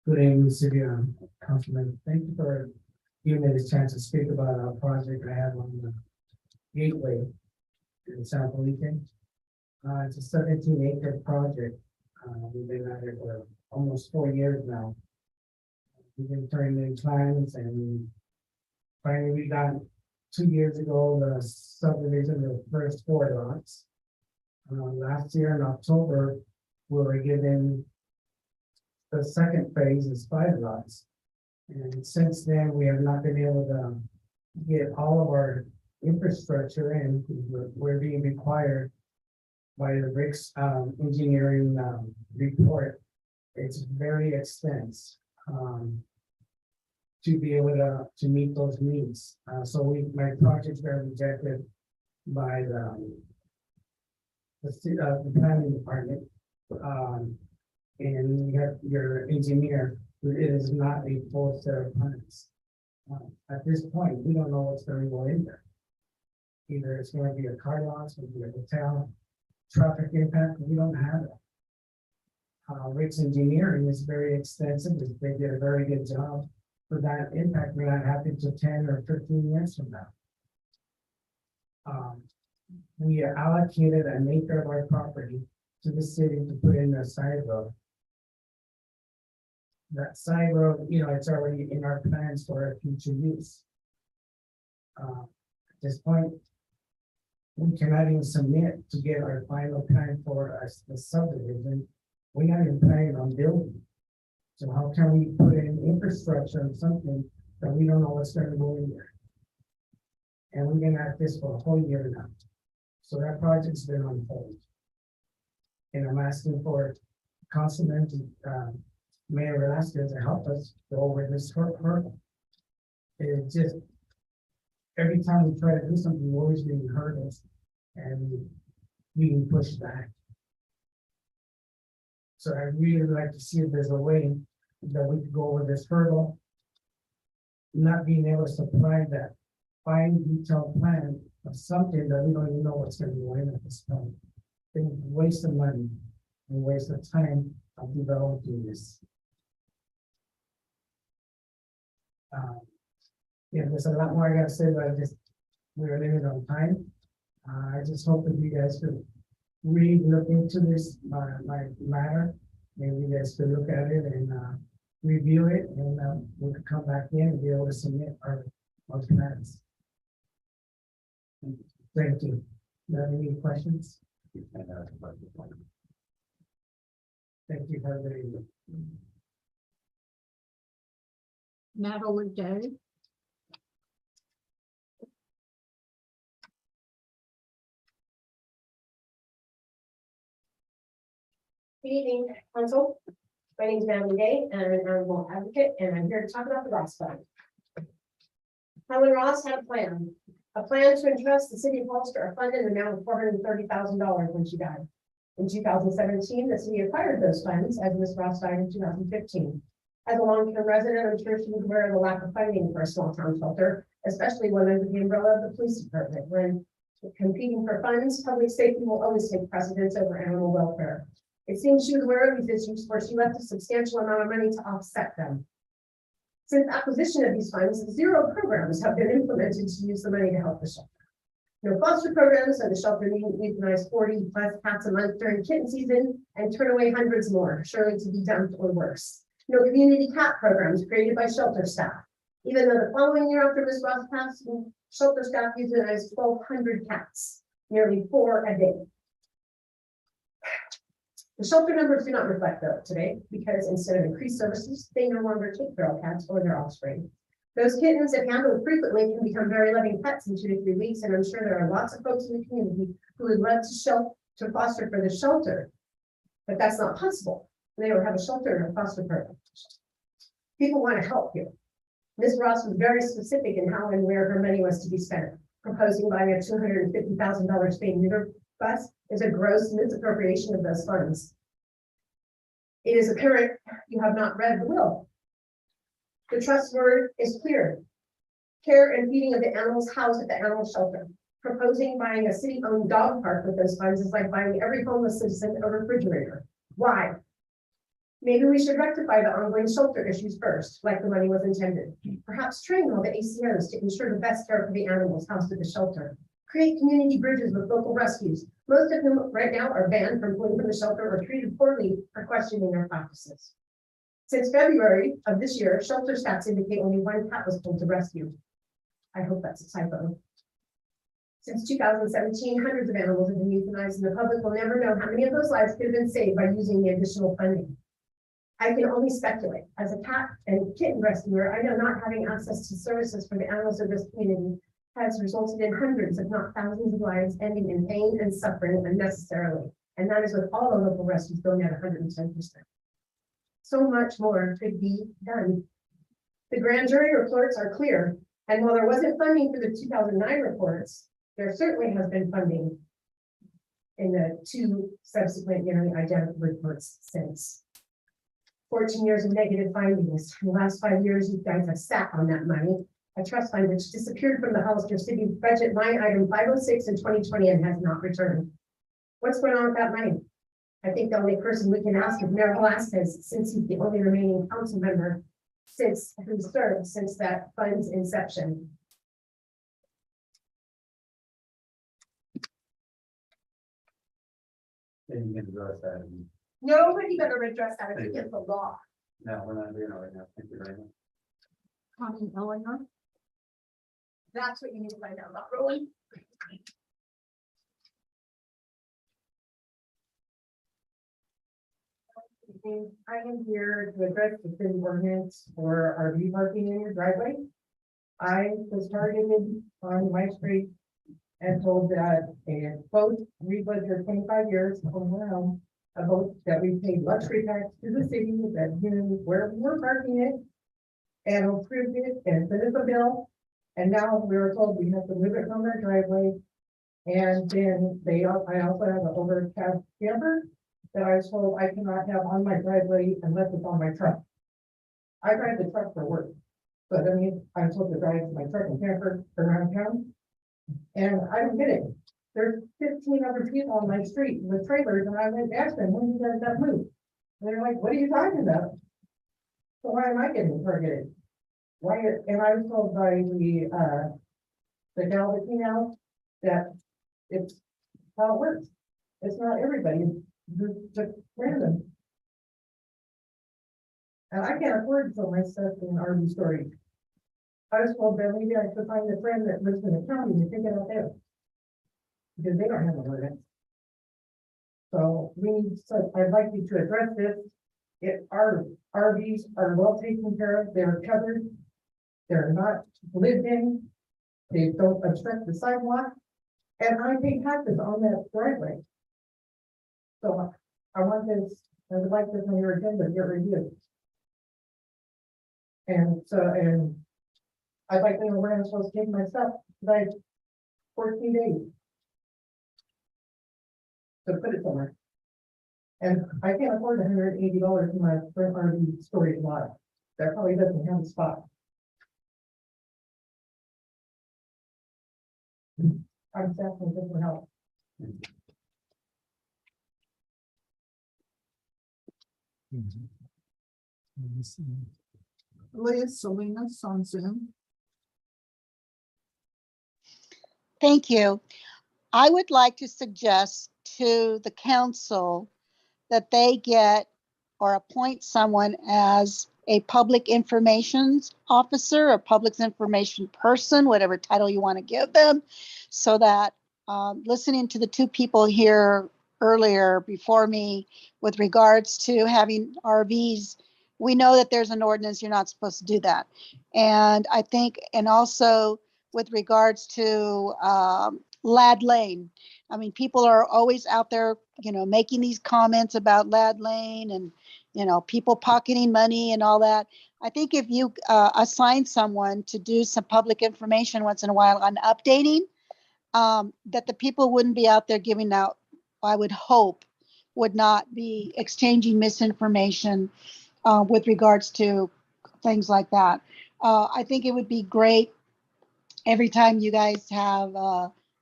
Good evening, City Councilman. Thank you for giving me this chance to speak about our project I have on the Gateway in San Felipe. It's a 17-acre project. We've been at it for almost 4 years now. We've been turning in plans and finally we got 2 years ago the subdivision of the first 4 lots. Last year in October, we were given the second phase is 5 lots. And since then, we have not been able to get all of our infrastructure in. We're being required by the Rick's engineering report. It's very extensive to be able to meet those needs. So my project's been rejected by the planning department. And you have your engineer, it is not a full set of plans. At this point, we don't know what's going to go in there. Either it's going to be a car lot, it's going to be a hotel, traffic impact, we don't have it. Rick's engineering is very extensive, they did a very good job, but that impact may not happen to 10 or 15 years from now. We allocated an acre of our property to the city to put in a side road. that side road, you know, it's already in our plans for future use. At this point, we cannot even submit to get our final plan for us, the subdivision. We haven't even planned on building. So how can we put in infrastructure or something that we don't know what's gonna go in there? And we've been at this for a whole year now. So that project's been on hold. And I'm asking for Councilman, Mayor Velasquez to help us go over this hurdle. It just, every time we try to do something, we're always being hurdles and being pushed back. So I really would like to see if there's a way that we could go over this hurdle. Not being able to supply that fine detailed plan of something that we don't even know what's gonna go in at this point. It's a waste of money and waste of time of developing this. Yeah, there's a lot more I gotta say, but we're limited on time. I just hope that you guys could really look into this, my matter. Maybe you guys could look at it and, review it, and, we could come back in and be able to submit our plans. Thank you. Do you have any questions? Thank you, have a good evening. Natalie Day. Good evening, council. My name is Natalie Day, and I'm a rural advocate, and I'm here to talk about the Ross Fund. Helen Ross had a plan to entrust the city of Hollister a fund in the amount of $430,000 when she died. In 2017, the city acquired those funds as Ms. Ross died in 2015. As a long-term resident, I'm sure she was aware of the lack of funding for a small town shelter, especially one under the umbrella of the police department. When competing for funds, public safety will always take precedence over animal welfare. It seems she was aware of these issues, for she left a substantial amount of money to offset them. Since acquisition of these funds, 0 programs have been implemented to use the money to help the shelter. No foster programs, so the shelter needn't euthanize 40+ cats a month during kitten season and turn away hundreds more, surely to be dumped or worse. No community cat programs created by shelter staff. Even though the following year after Ms. Ross passed, shelter staff euthanized 1,200 cats, nearly 4 a day. The shelter numbers do not reflect that today, because instead of increased services, they no longer take feral cats or their offspring. Those kittens, if handled frequently, can become very loving pets in 2 to 3 weeks, and I'm sure there are lots of folks in the community who would love to foster for the shelter, but that's not possible. They don't have a shelter or a foster program. People want to help you. Ms. Ross was very specific in how and where her money was to be spent. Proposing buying a $250,000 spay neuter bus is a gross misappropriation of those funds. It is apparent you have not read the will. The trust word is clear. Care and feeding of the animals housed at the animal shelter. Proposing buying a city-owned dog park with those funds is like buying every homeless citizen a refrigerator. Why? Maybe we should rectify the ongoing shelter issues first, like the money was intended. Perhaps train all the ACOs to ensure the best care for the animals housed at the shelter. Create community bridges with local rescues, most of whom right now are banned from fleeing from the shelter or treated poorly for questioning their practices. Since February of this year, shelter stats indicate only 1 cat was pulled to rescue. I hope that's a typo. Since 2017, hundreds of animals have been euthanized, and the public will never know how many of those lives could have been saved by using the additional funding. I can only speculate. As a cat and kitten rescuer, I know not having access to services for the animals of this community has resulted in hundreds, if not thousands of lives ending in pain and suffering unnecessarily. And that is with all the local rescues going at 110%. So much more could be done. The grand jury reports are clear. And while there wasn't funding for the 2009 reports, there certainly has been funding in the 2 subsequent nearly identical reports since. 14 years of negative findings. In the last 5 years, you guys have sat on that money. A trust fund which disappeared from the Hollister City budget line item 506 in 2020 and has not returned. What's going on with that money? I think the only person we can ask is Mayor Velasquez, since he's the only remaining council member who served since that fund's inception. Then you can address that. Nobody better address that. I think it's the law. No, we're not doing it right now. Thank you very much. Connie Ellinger, That's what you need to find out about Roland. I am here to address the city ordinance for RV parking in your driveway. I was targeted on my street and told that a boat, we lived here 25 years, around a boat that we paid luxury tax to the city, that knew where we were parking it and approved it and sent us a bill. And now we were told we have to move it from our driveway. And then I also have an overcast camper that I was told I cannot have on my driveway unless it's on my truck. I drive the truck for work, but I mean, I'm supposed to drive my truck and camper around town. And I don't get it. There's 15 other people on my street with trailers, and I went to ask them, when you guys got moved? And they're like, what are you talking about? So why am I getting targeted? Why, and I was told by the gal that came out that it's how it works. It's not everybody, it's just random. And I can't afford to put my stuff in RV storage. I was told that maybe I could find a friend that lives in the county and take it out there. Because they don't have an ordinance. So I'd like you to address this. If our RVs are well taken care of, they're covered. They're not lived in. They don't obstruct the sidewalk. And I pay taxes on that driveway. So I want this, I would like this on your agenda, to get reviewed. And I'd like to know where I'm supposed to take my stuff, like 14 days. To put it somewhere. And I can't afford $180 in my front RV storage lot. That probably doesn't have a spot. I'm just asking for some help. Leah Salinas on Zoom. Thank you. I would like to suggest to the council that they get or appoint someone as a public information officer or public information person, whatever title you want to give them, so that listening to the two people here earlier before me with regards to having RVs, we know that there's an ordinance, you're not supposed to do that. And I think, and also with regards to Lad Lane, I mean, people are always out there, making these comments about Lad Lane and, people pocketing money and all that. I think if you assign someone to do some public information once in a while on updating, that the people wouldn't be out there giving out, I would hope, would not be exchanging misinformation with regards to things like that. I think it would be great every time you guys have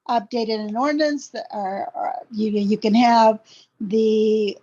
updated an ordinance, or you can have the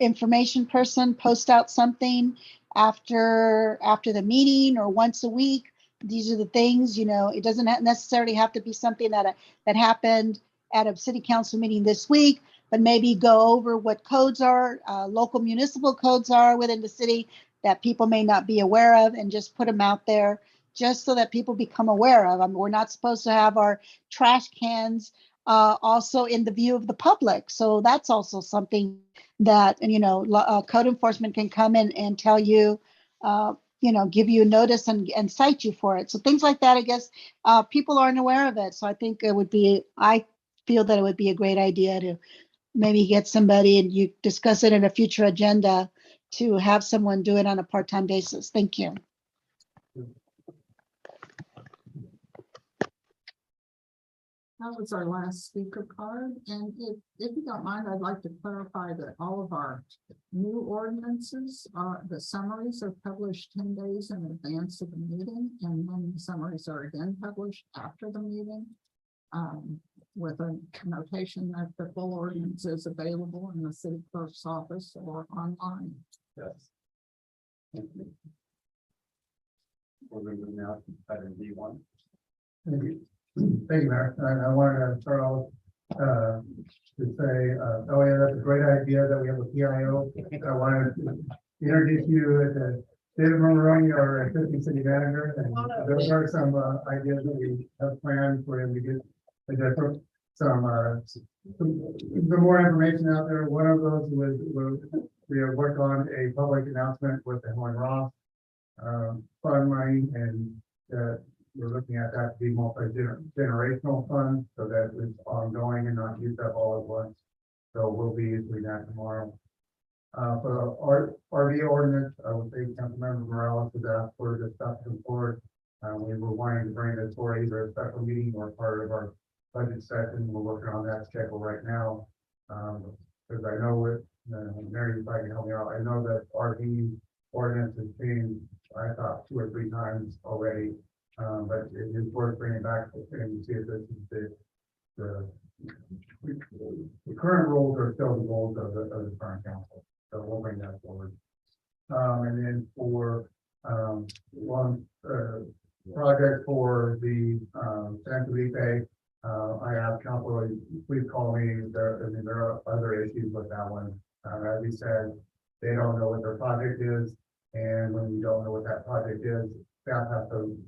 information person post out something after the meeting or once a week. These are the things, it doesn't necessarily have to be something that happened at a city council meeting this week, but maybe go over what codes are, local municipal codes are within the city that people may not be aware of, and just put them out there just so that people become aware of them. We're not supposed to have our trash cans also in the view of the public. So that's also something that, code enforcement can come in and tell you, give you a notice and cite you for it. So things like that, I guess, people aren't aware of it. So I think I feel that it would be a great idea to maybe get somebody and you discuss it in a future agenda to have someone do it on a part-time basis. Thank you. That was our last speaker card, and if you don't mind, I'd like to clarify that all of our new ordinances, the summaries are published 10 days in advance of the meeting, and then the summaries are again published after the meeting, with a notation that the full ordinance is available in the city clerk's office or online. Yes. Thank you. We're moving now to item B1. Thank you, Mayor. And I wanted to start off to say, that's a great idea that we have a PIO. I wanted to introduce you as a David Monroe, our assistant city manager, and those are some ideas that we have planned for him to get some more information out there. One of those was we have worked on a public announcement with the Helen Ross fund money, and we're looking at that to be multi-generational fund, so that it's ongoing and not used up all at once. So we'll be issuing that tomorrow. For our RV ordinance, I would say Councilmember Morales has asked for this stuff to come forward. We were wanting to bring this for either a special meeting or part of our budget session. We're working on that schedule right now. Because I know with Mary, if I can help me out, I know that RV ordinance has changed, I thought 2 or 3 times already. But it is worth bringing back and see if this is the current rules are still the goals of the current council. So we'll bring that forward. And then for one project for the San Felipe, I asked council, please call me. There are other issues with that one. As he said, they don't know what their project is. And when you don't know what that project is, staff has to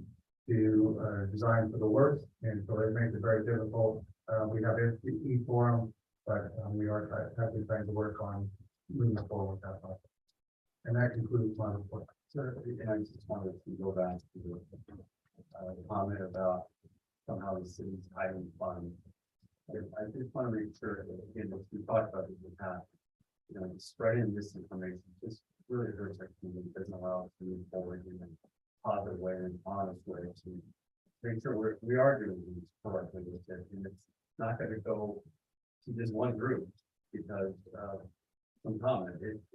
design for the worst. And so it makes it very difficult. We have FTE for them, but we are trying to work on moving forward with that project. And that concludes my report. Sir, and I just wanted to go back to the comment about somehow the city's hiding funds. I just want to make sure that, again, as we talked about it in the past, you know, spreading this information just really hurts our community, doesn't allow us to move forward in a positive way and honest way to make sure we are doing these correctly with it. And it's not going to go to just one group because some comment, it's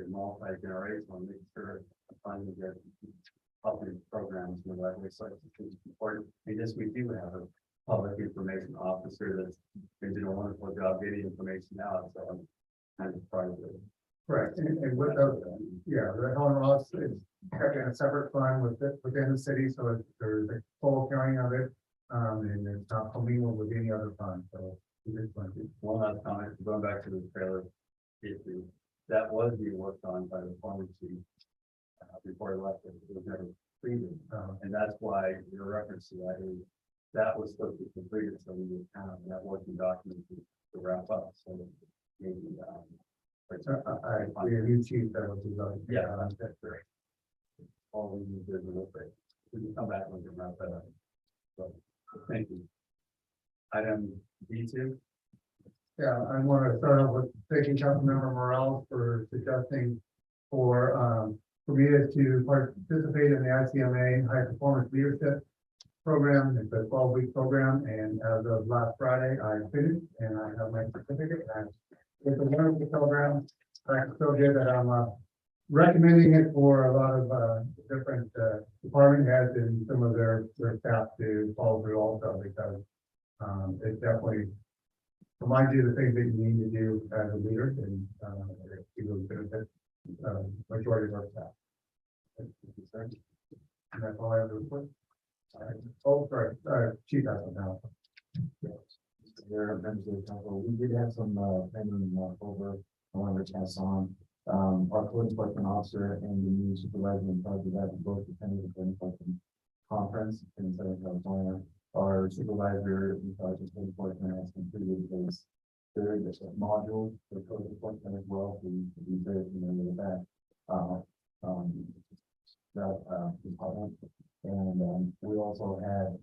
multi-generational, make sure funding gets public programs in the right way. So it's important. And yes, we do have a public information officer that's been doing a wonderful job getting information out. So I'm kind of proud of it. Correct. And with the, the Helen Ross is kept in a separate fund within the city, so there's a full accounting of it. And it's not commingled with any other fund. So one last comment, going back to the trailer issue, that was being worked on by the former chief before he left. It was never completed, and that's why your reference to that is that was supposed to be completed, so we would have that working document to wrap up. So maybe the new chief that was designed. yeah, that's great. All we need to do is look at. We can come back when we wrap that up. So, thank you. Item D2. Yeah, I want to start off with thanking Councilmember Morales for suggesting for me to participate in the ICMA High Performance Leadership Program. It's a 12-week program, and as of last Friday, I finished and I have my certificate. And it's a wonderful program. I feel good that I'm recommending it for a lot of different department heads and some of their staff to follow through also, because it definitely reminds you of the things that you need to do as a leader, and it will benefit majority of our staff. And that's all I have to report. Oh, sorry, Chief has it now. There are members of the council. We did have some pending over. I want to pass on. Our code enforcement officer and the new supervisor in charge of that both attended the code enforcement conference in Southern California. Our supervisor in charge of code enforcement has completed his third module for code enforcement as well. We very familiar with that. Department. And we also had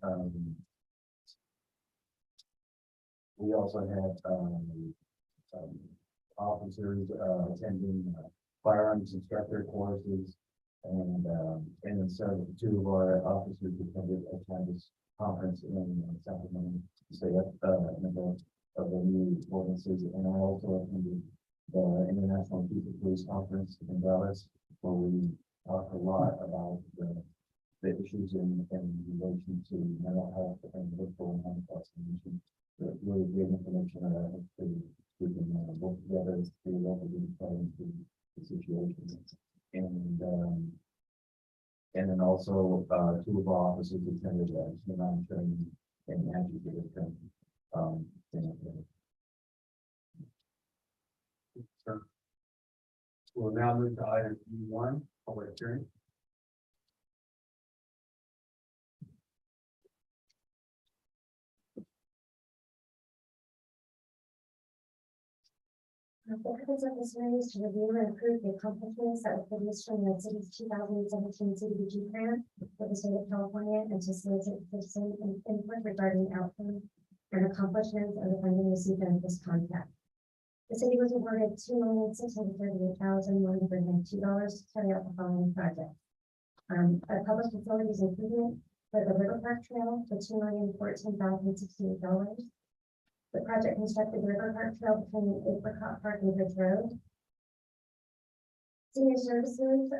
officers attending firearms instructor courses, and then so 2 of our officers attended a Canvas conference in Sacramento to stay up of the new ordinances. And I also attended the International Chief of Police Conference in Dallas, where we talked a lot about the issues in relation to mental health and virtual manifestation. Really great information we can work together to into the situation. And then also 2 of our officers attended human training and agitated training. We'll now move to item E1, public hearing. The purpose of this hearing is to review and approve the accomplishments that were produced from the city's 2017 CDBG grant for the state of California and to solicit citizen input regarding the outcome and accomplishments of the funding received under this contract. The city was awarded $2,638,192 to carry out the following projects. A public facilities improvement for the River Park Trail for $2,014,068. The project constructed River Park Trail between Apricot Park and Bridge Road. Senior Services,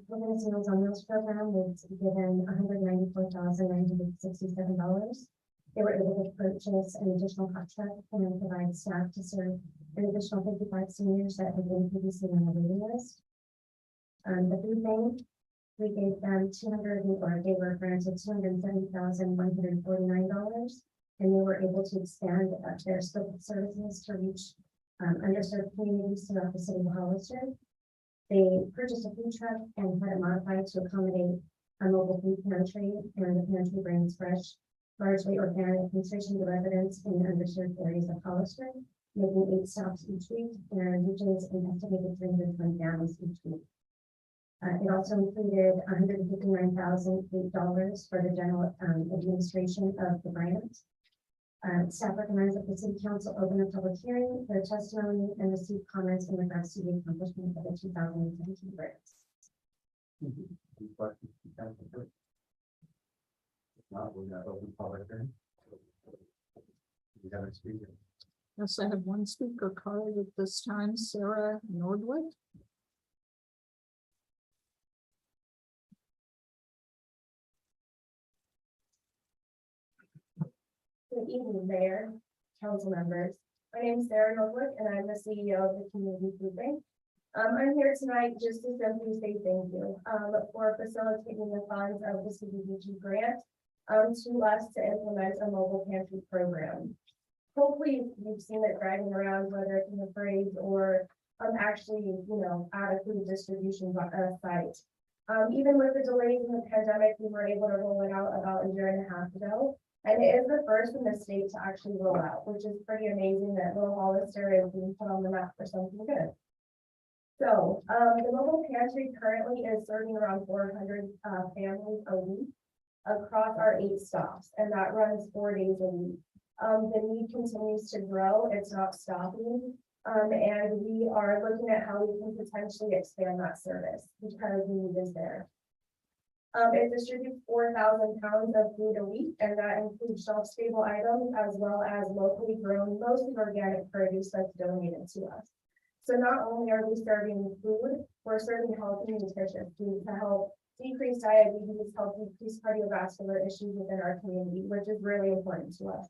Wilderness Meals on Wheels program was given $194,967. They were able to purchase an additional hot truck and provide staff to serve an additional 55 seniors that had been previously on the waiting list. The food bank, we gave them they were granted $270,149. And they were able to expand their scope of services to reach underserved communities throughout the city of Hollister. They purchased a food truck and had it modified to accommodate a mobile food pantry, and the pantry brings fresh, largely organic nutrition to residents in underserved areas of Hollister, making 8 stops each week and reaches an estimated 320 families each week. It also included $159,008 for the general administration of the grant. Staff recommends that the city council open a public hearing for testimony and receive comments in regards to the accomplishment of the 2017 grants. Any questions from council first? If not, we're gonna open public hearing. We have a speaker. Yes, I have one speaker card at this time, Sarah Nordwood. Good evening, Mayor, council members. My name is Sarah Norwood, and I'm the CEO of the Community Food Bank. I'm here tonight just to simply say thank you for facilitating the funds of the CDBG grant to us to implement a mobile pantry program. Hopefully, you've seen it driving around, whether it's in the parades or actually, at a food distribution site. Even with the delays in the pandemic, we were able to roll it out about a year and a half ago. And it is the first in the state to actually roll out, which is pretty amazing that Little Hollister is being put on the map for something good. So the mobile pantry currently is serving around 400 families a week across our 8 stops, and that runs 4 days a week. The need continues to grow, it's not stopping. And we are looking at how we can potentially expand that service because the need is there. It distributes 4,000 pounds of food a week, and that includes shelf-stable items as well as locally grown, mostly organic produce that's donated to us. So not only are we serving food, we're serving healthy and nutritious food to help decrease diabetes, help decrease cardiovascular issues within our community, which is really important to us.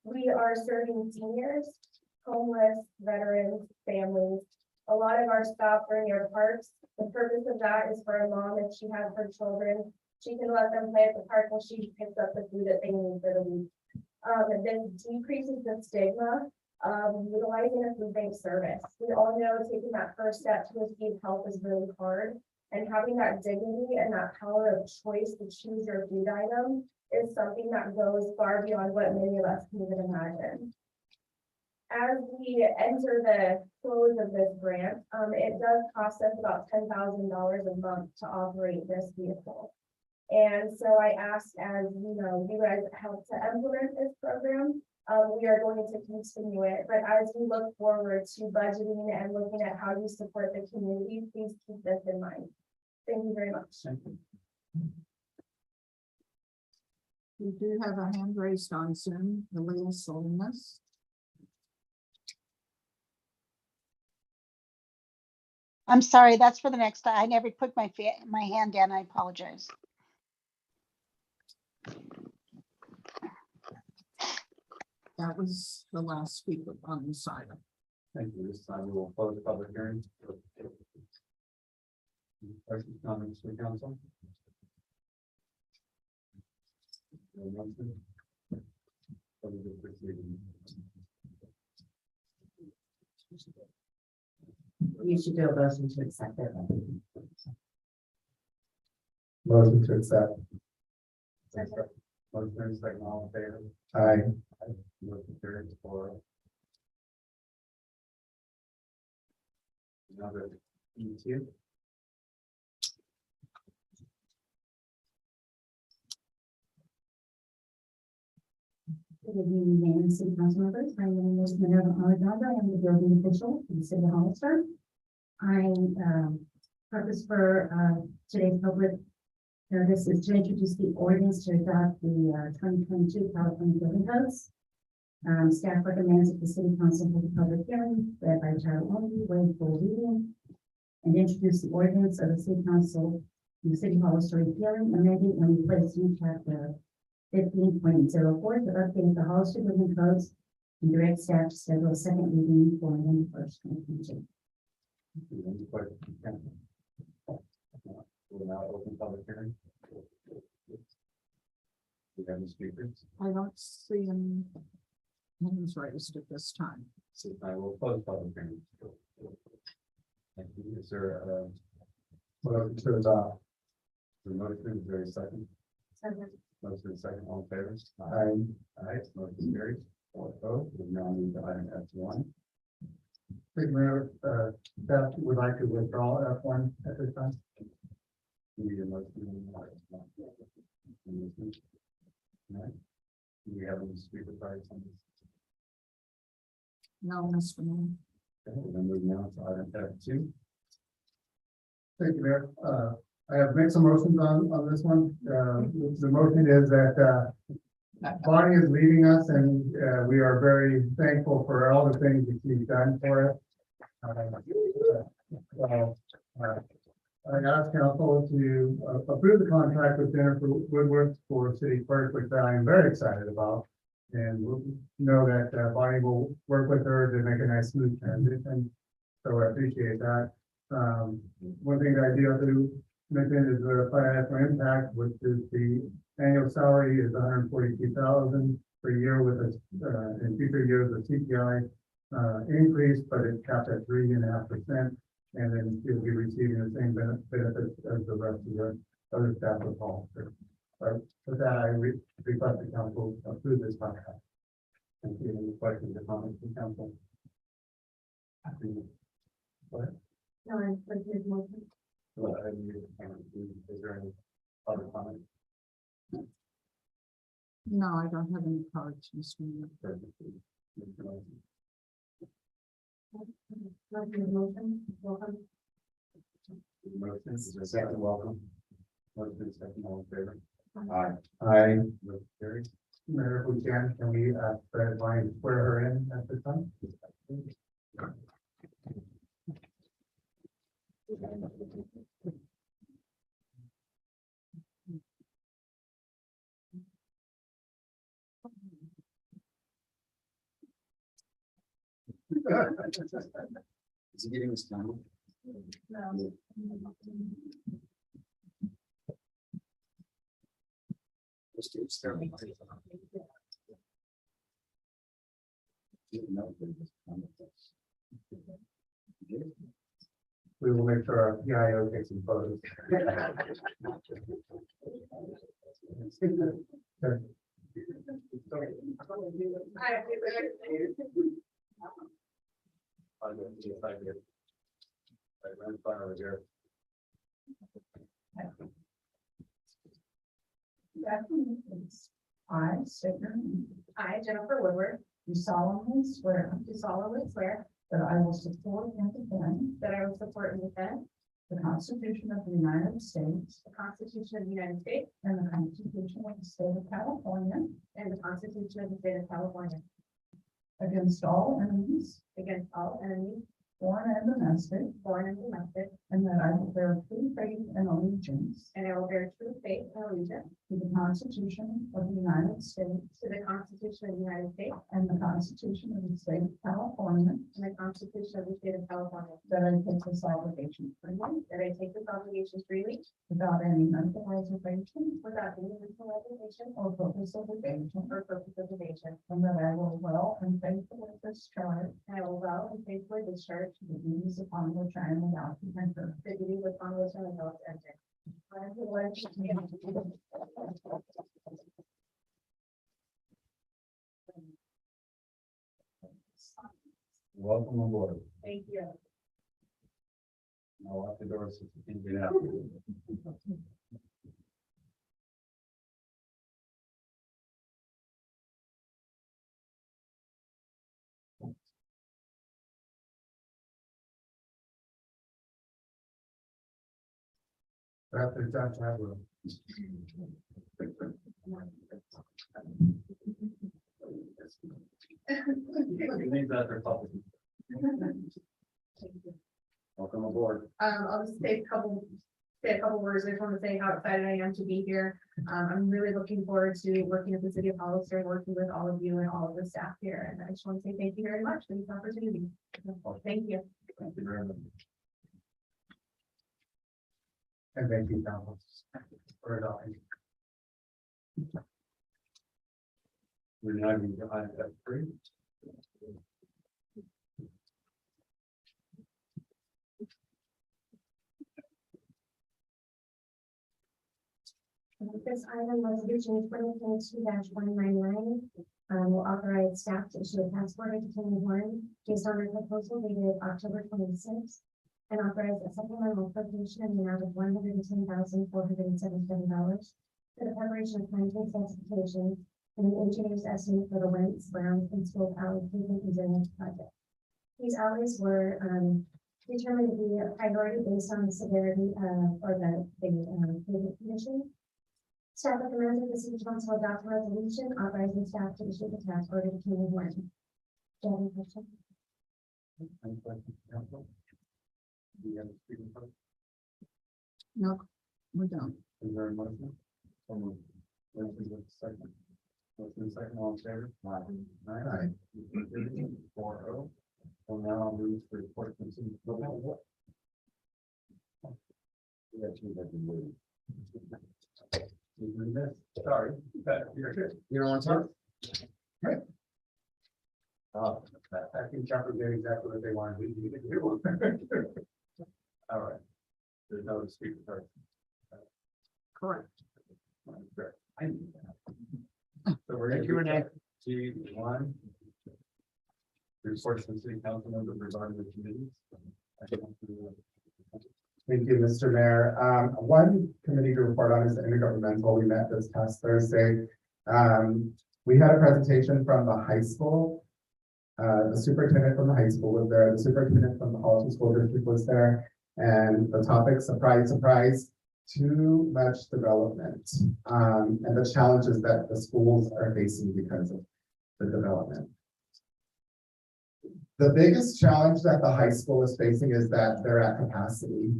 We are serving seniors, homeless, veterans, families. A lot of our stops are near parks. The purpose of that is for a mom, if she has her children, she can let them play at the park while she picks up the food that they need for the week. And then decreases the stigma of utilizing a food bank service. We all know taking that first step to receive help is really hard. And having that dignity and that power of choice to choose your food item is something that goes far beyond what many of us can even imagine. As we enter the close of this grant, it does cost us about $10,000 a month to operate this vehicle. And so I asked, as you know, you guys help to implement this program. We are going to continue it, but as we look forward to budgeting and looking at how you support the community, please keep this in mind. Thank you very much. Thank you. We do have a hand raised on Zoom, Leah Salinas. I'm sorry, that's for the next time. I never put my hand down. I apologize. That was the last speaker on this item. Thank you. This time we will close the public hearing. Any questions, comments from council? No motion? So we will proceed. You should do a motion to accept it. Motion to accept. Motion second, all in favor? Aye. Motion carries for. Another E2. Good evening, Mayor and City Council members. My name is Minerva Alejandra. I am the building official in the city of Hollister. Purpose for today's public notice is to introduce the ordinance to adopt the 2022 California Building Codes. Staff recommends that the city council hold a public hearing, read by title only, waive full reading, and introduce the ordinance of the city council in the city hall story repealing, amending, and replacing chapter 15.04 to update the Hollister building codes and direct staff to schedule a second reading for November 1st, 2022. Any questions? We'll now open public hearing. We have the speakers, I don't see any hands raised at this time. so I will close public hearing. Thank you. Is there a Motion to adopt. motion? Is there a second? Motion is second, all in favor? Aye. Aye, motion carries. All opposed, we now move to item F1. Mayor, staff would like to withdraw F1 at this time. We need a motion. Right. Do we have any speaker rights on this? No, Mr. Mayor. Okay, we're gonna move now to item F2. Thank you, Mayor. I have mixed emotions on this one. The motion is that Bonnie is leaving us, and we are very thankful for all the things that she's done for us. I asked council to approve the contract with Jennifer Woodward for city clerk, which I am very excited about. And we'll know that Bonnie will work with her to make a nice smooth transition. So I appreciate that. One thing that I do have to mention is the financial impact, which is the annual salary is $142,000 per year with a, in future years, a CPI increase, but it's capped at 3.5%. And then she'll be receiving the same benefits as the rest of the other staff of Hollister. But with that, I request the council approve this contract. Thank you. Any questions or comments from council? No, I'm for his motion. Well, is there any other comment? No, I don't have any cards, Mr. Mayor. Not his motion. Welcome. Motion is there a second? Welcome. Motion is second, all in favor? I, Motion carries. Mayor, if we can we Fred Bonnie swear her in at this time? Is he getting this done? No. Let's do it. Start. We will make sure our PIO takes some photos. I state your name. I, Jennifer Woodward, Do solemnly swear do solemnly swear that I will support and defend that I will support and defend the Constitution of the United States the Constitution of the United States and the Constitution of the State of California and the Constitution of the State of California against all enemies, against all enemies, foreign and domestic, foreign and domestic, and that I will bear true faith and allegiance and I will bear true faith and allegiance to the Constitution of the United States to the Constitution of the United States and the Constitution of the State of California, and the Constitution of the State of California, that I take this obligation freely that I take this obligation freely without any mental reservation without any mental reservation or purpose of evasion, or purpose of evasion, and that I will well and faithfully discharge and I will well and faithfully discharge the duties upon which I am about to enter. the duties upon which I am about to enter. I pledge Welcome aboard. Thank you. I'll lock the doors so you can get out. After John Chadwell. Leave that for public. Welcome aboard. I'll just say a couple words. I just want to say how excited I am to be here. I'm really looking forward to working at the city of Hollister, working with all of you and all of the staff here. And I just want to say thank you very much for this opportunity. Thank you. Thank you very much. And thank you, Council, for adopting. We're now going to hide that free. This item, resolution 2022-199, will authorize staff to issue a passport entertainment warrant based on a proposal dated October 26th, and authorize a supplemental appropriation in the amount of $110,477 for the preparation of planting specifications and the engineer's estimate for the Wentz, Brown, and School Alley pavement and drainage project. These alleys were determined to be a priority based on the severity or the pavement condition. Staff recommends that the city council adopt a resolution authorizing staff to issue the task order to King Warren. Do you have any questions? Any questions, Council? Do you have a speaker first? No, we don't. Is there a motion? Someone. Motion with second. Motion second, all in favor? Aye. 4-0. So now I'll move to report from city. We got two that can move. Sorry. You don't want to talk? I think Chopper did exactly what they wanted to do. All right. There's no speaker first. Correct. I knew that. So we're going to G1. Reports from city council members regarding the committees. Thank you, Mr. Mayor. One committee to report on is the intergovernmental. We met this past Thursday. We had a presentation from the high school. The superintendent from the high school was there. The superintendent from the Hollister School District was there. And the topic, surprise, surprise, too much development. And the challenges that the schools are facing because of the development. The biggest challenge that the high school is facing is that they're at capacity.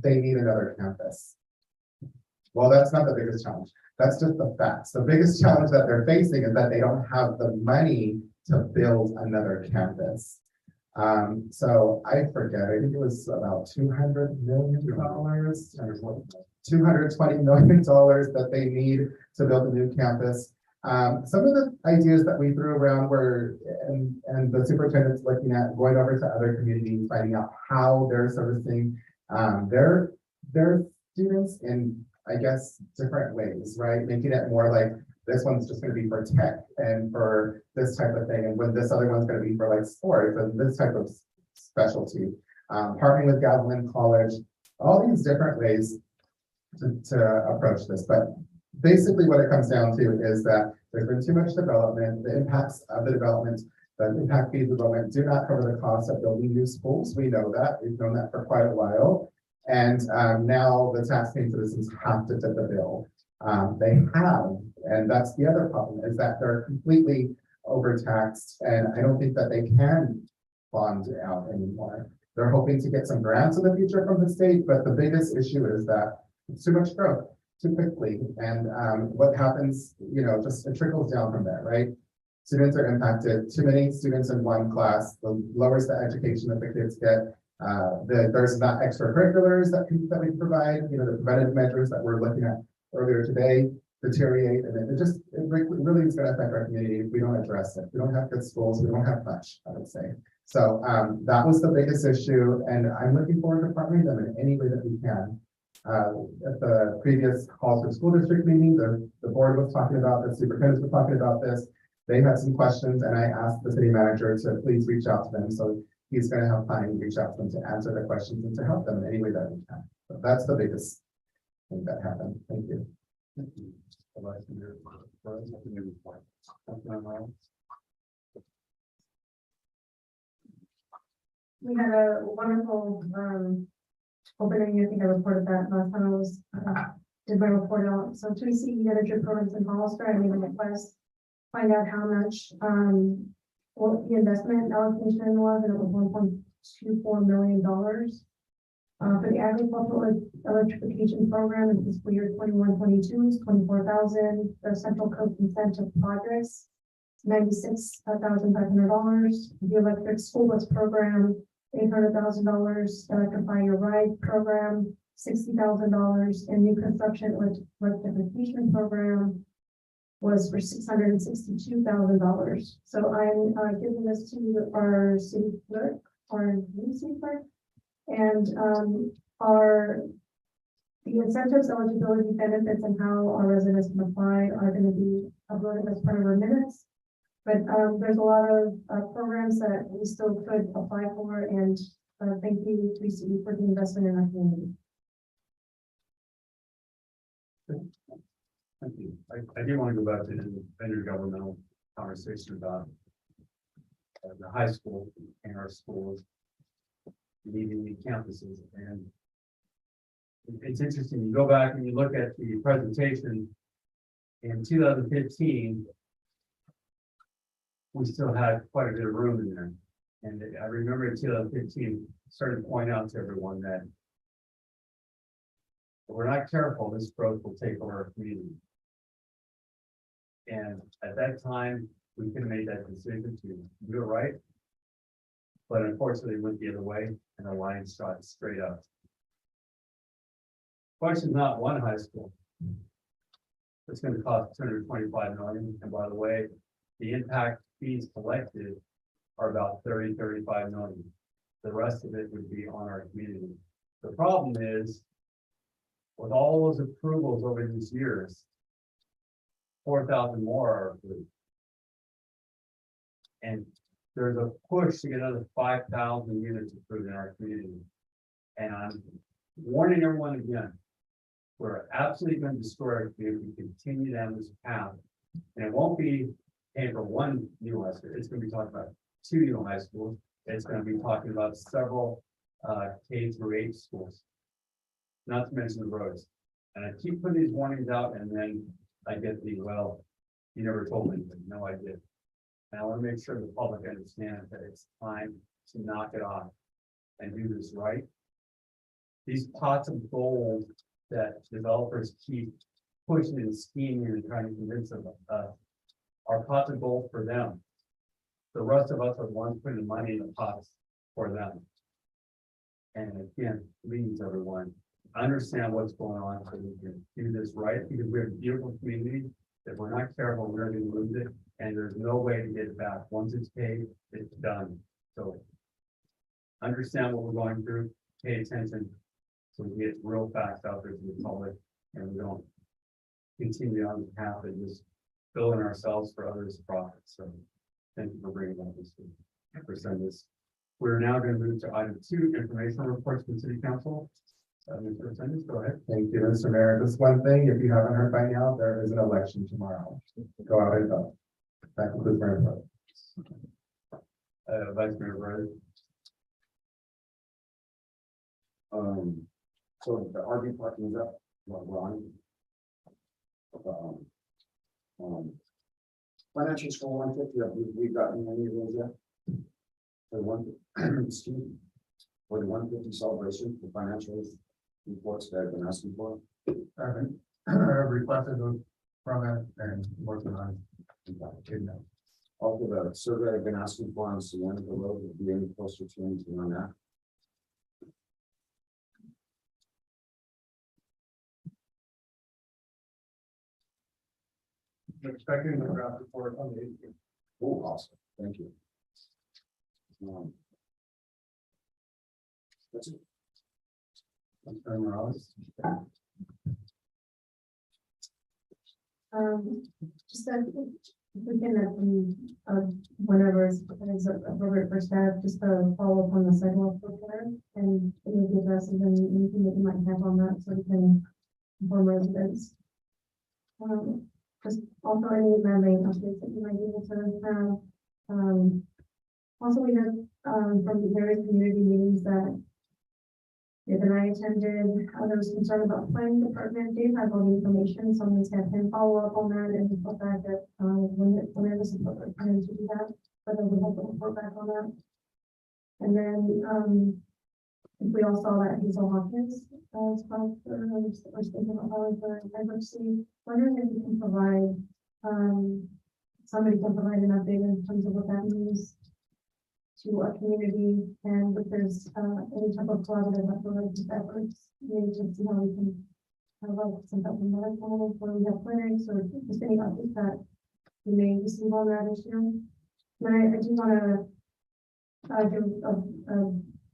They need another campus. Well, that's not the biggest challenge. That's just the facts. The biggest challenge that they're facing is that they don't have the money to build another campus. So I forget, I think it was about $200 million, $220 million that they need to build a new campus. Some of the ideas that we threw around were, and the superintendent's looking at going over to other communities, finding out how they're servicing their students in, I guess, different ways, right? Making it more like this one's just going to be for tech and for this type of thing, and when this other one's going to be for like sports and this type of specialty. Partnering with Gavilan College, all these different ways to approach this, but basically what it comes down to is that there's been too much development. The impacts of the development, the impact fees development do not cover the cost of building new schools. We know that. We've known that for quite a while. And now the taxpaying citizens have to fit the bill. They have, and that's the other problem, is that they're completely overtaxed, and I don't think that they can bond out anymore. They're hoping to get some grants in the future from the state, but the biggest issue is that it's too much growth too quickly. And what happens, just it trickles down from there, right? Students are impacted. Too many students in one class, lowers the education that the kids get. There's not extracurriculars that we can provide, the preventive measures that we're looking at earlier today deteriorate, and it really is going to affect our community if we don't address it. We don't have good schools, we don't have much, I would say. So, that was the biggest issue, and I'm looking forward to partnering them in any way that we can. At the previous calls for school district meeting, the board was talking about this, superintendents were talking about this. They had some questions, and I asked the city manager to please reach out to them, so he's gonna have time to reach out to them to answer their questions and to help them in any way that we can. So that's the biggest thing that happened. Thank you. We had a wonderful, opening. I think I reported that last time I was, did my report out. So Tracy, you had a trip programs in Hollister, I made a request, find out how much, what the investment allocation was, and it was $1.24 million. For the agricultural electrification program in fiscal year 21-22 is $24,000. The Central Coast incentive projects, $96,500. The electric school bus program, $800,000. Electrify Your Ride program, $60,000. And new construction electrification program was for $662,000. So I'm giving this to our city clerk, our new city clerk, and the incentives, eligibility, benefits, and how our residents can apply are going to be uploaded as part of our minutes. But there's a lot of programs that we still could apply for, and thank you, Tracy, for the investment in our community. Thank you. I do want to go back to the intergovernmental conversation about the high school and our schools needing the campuses. And it's interesting, you go back and you look at the presentation in 2015, we still had quite a bit of room in there. And I remember in 2015, started to point out to everyone that if we're not careful, this growth will take over our community. And at that time, we could have made that decision to do it right. But unfortunately, it went the other way and the line shot straight up. Question not one high school. It's going to cost $225 million. And by the way, the impact fees collected are about 35 million. The rest of it would be on our community. The problem is, with all those approvals over these years, 4,000 more are approved. And there's a push to get another 5,000 units approved in our community. And I'm warning everyone again, we're absolutely going to destroy our community if we continue down this path. And it won't be paying for one new high school. It's going to be talking about 2 new high schools. It's going to be talking about several K-8 schools, not to mention the roads. And I keep putting these warnings out, and then I get the, well, you never told me, no, I did. And I want to make sure the public understands that it's time to knock it off and do this right. These pots of gold that developers keep pushing and scheming and trying to convince them are pots of gold for them. The rest of us are the ones putting the money in the pots for them. And again, please, everyone, understand what's going on so we can do this right, because we have a beautiful community. If we're not careful, we're going to lose it, and there's no way to get it back. Once it's paid, it's done. So understand what we're going through, pay attention, so we get real facts out there to the public, and we don't continue on the path of just building ourselves for others' profits. So thank you for bringing that this week. Present this. We're now going to move to item 2, informational reports from City Council. Mr. Sanders, go ahead. Thank you, Mr. Mayor. Just one thing, if you haven't heard by now, there is an election tomorrow. Go out and vote. That concludes my report. Vice Mayor Bryant. So the RV parking is up, we're on. Financial score 150, we've gotten any of those yet? For one, excuse me, for the 150 celebration, the financial reports that I've been asking for. I've requested those from it and working on it. Also, the survey I've been asking for on Sienna Road would be any closer to anything on that. Expecting the draft report on the 18th. Oh, awesome, thank you. That's it. Councilmember Morales? Just that we can, whenever is appropriate for staff, just to follow up on the sidewalk repair and any of the addresses and anything that you might have on that, so we can inform residents. Just also any landing updates that you might be able to have. Also, we have, from the various community meetings that Dave and I attended, there was concern about planning department. Dave has all the information, so I'm going to have him follow up on that and the fact that, when it was appropriate for him to do that, but then we have to report back on that. And then, we all saw that Hazel Hawkins, sponsor, or speaking about all of the diversity, wondering if you can provide, somebody can provide an update in terms of what that means to our community, and if there's any type of collaborative efforts, maybe to see how we can have some type of medical, where we have clinics, or just any updates that we may receive on that issue. And I do want to give a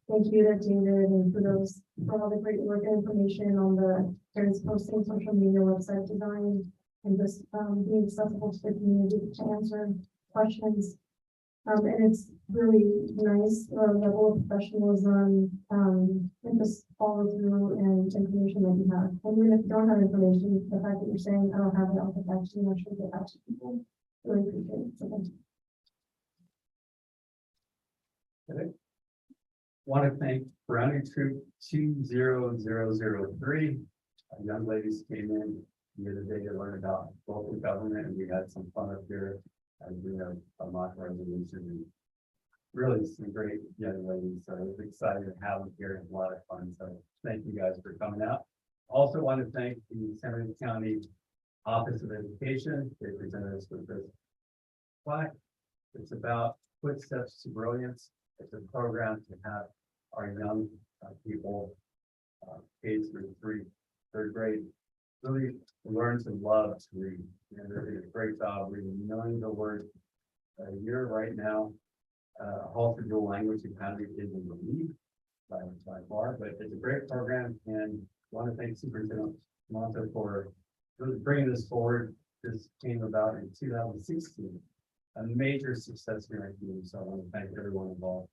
thank you to David and kudos for all the great work and information on the parents posting social media website design and just being accessible to the community to answer questions. And it's really nice, level of professionalism, and just follow through and information that you have. And even if you don't have information, the fact that you're saying, I don't have it, I'll get back to you, I'm sure get back to people. Really appreciate it. So thank you. Want to thank Brownie Troop 20003. Young ladies came in the other day to learn about local government, and we had some fun up here. And we have a mock resolution, and really some great young ladies. So I was excited to have them here. It was a lot of fun. So thank you guys for coming out. Also want to thank the San Bernardino County Office of Education. They presented us with this plaque. It's about Footsteps to Brilliance. It's a program to have our young people, kids through third grade, really learn to love to read. And they're doing a great job reading millions of words a year right now. Halter Dual Language Academy is in the lead by far, but it's a great program, and want to thank Superintendent Monta for really bringing this forward. This came about in 2016, a major success here in our community. So I want to thank everyone involved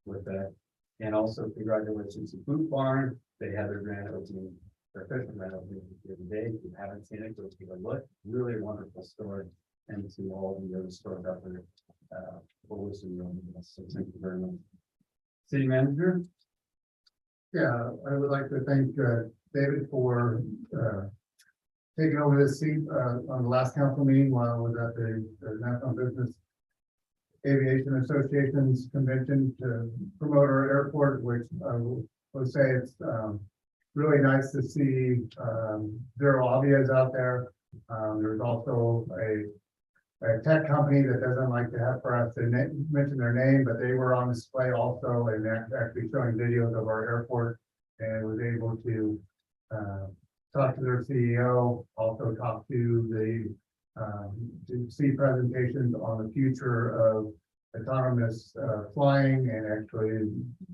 with that. And also congratulations to Boot Barn. They had their grand opening, their official grand opening the other day. If you haven't seen it, go take a look. Really a wonderful store, and to all the other stores out there. We'll listen to them. So thank you very much. City Manager. Yeah, I would like to thank David for taking over this seat on the last council meeting while I was at the National Business Aviation Association's convention to promote our airport, which I would say it's really nice to see Zero Avias out there. There's also a tech company that doesn't like to have for us to mention their name, but they were on display also and actually showing videos of our airport, and was able to talk to their CEO, also talk to see presentations on the future of autonomous flying and actually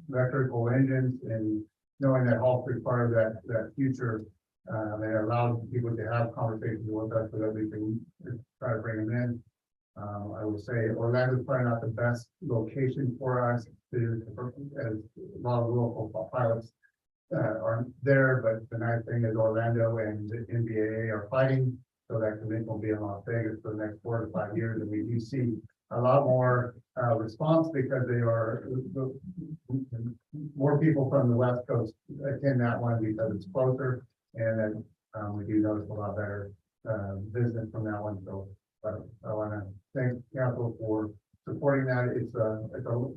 electrical engines, and knowing that Halter is part of that future. It allows people to have conversations with us so that we can try to bring them in. I will say Orlando is probably not the best location for us as a lot of local pilots aren't there, but the nice thing is Orlando and the NBAA are fighting, so that convention will be in Las Vegas for the next 4 to 5 years, and we do see a lot more response because they are more people from the West Coast attend that one because it's closer, and then we do notice a lot better business from that one. So I want to thank council for supporting that. It's a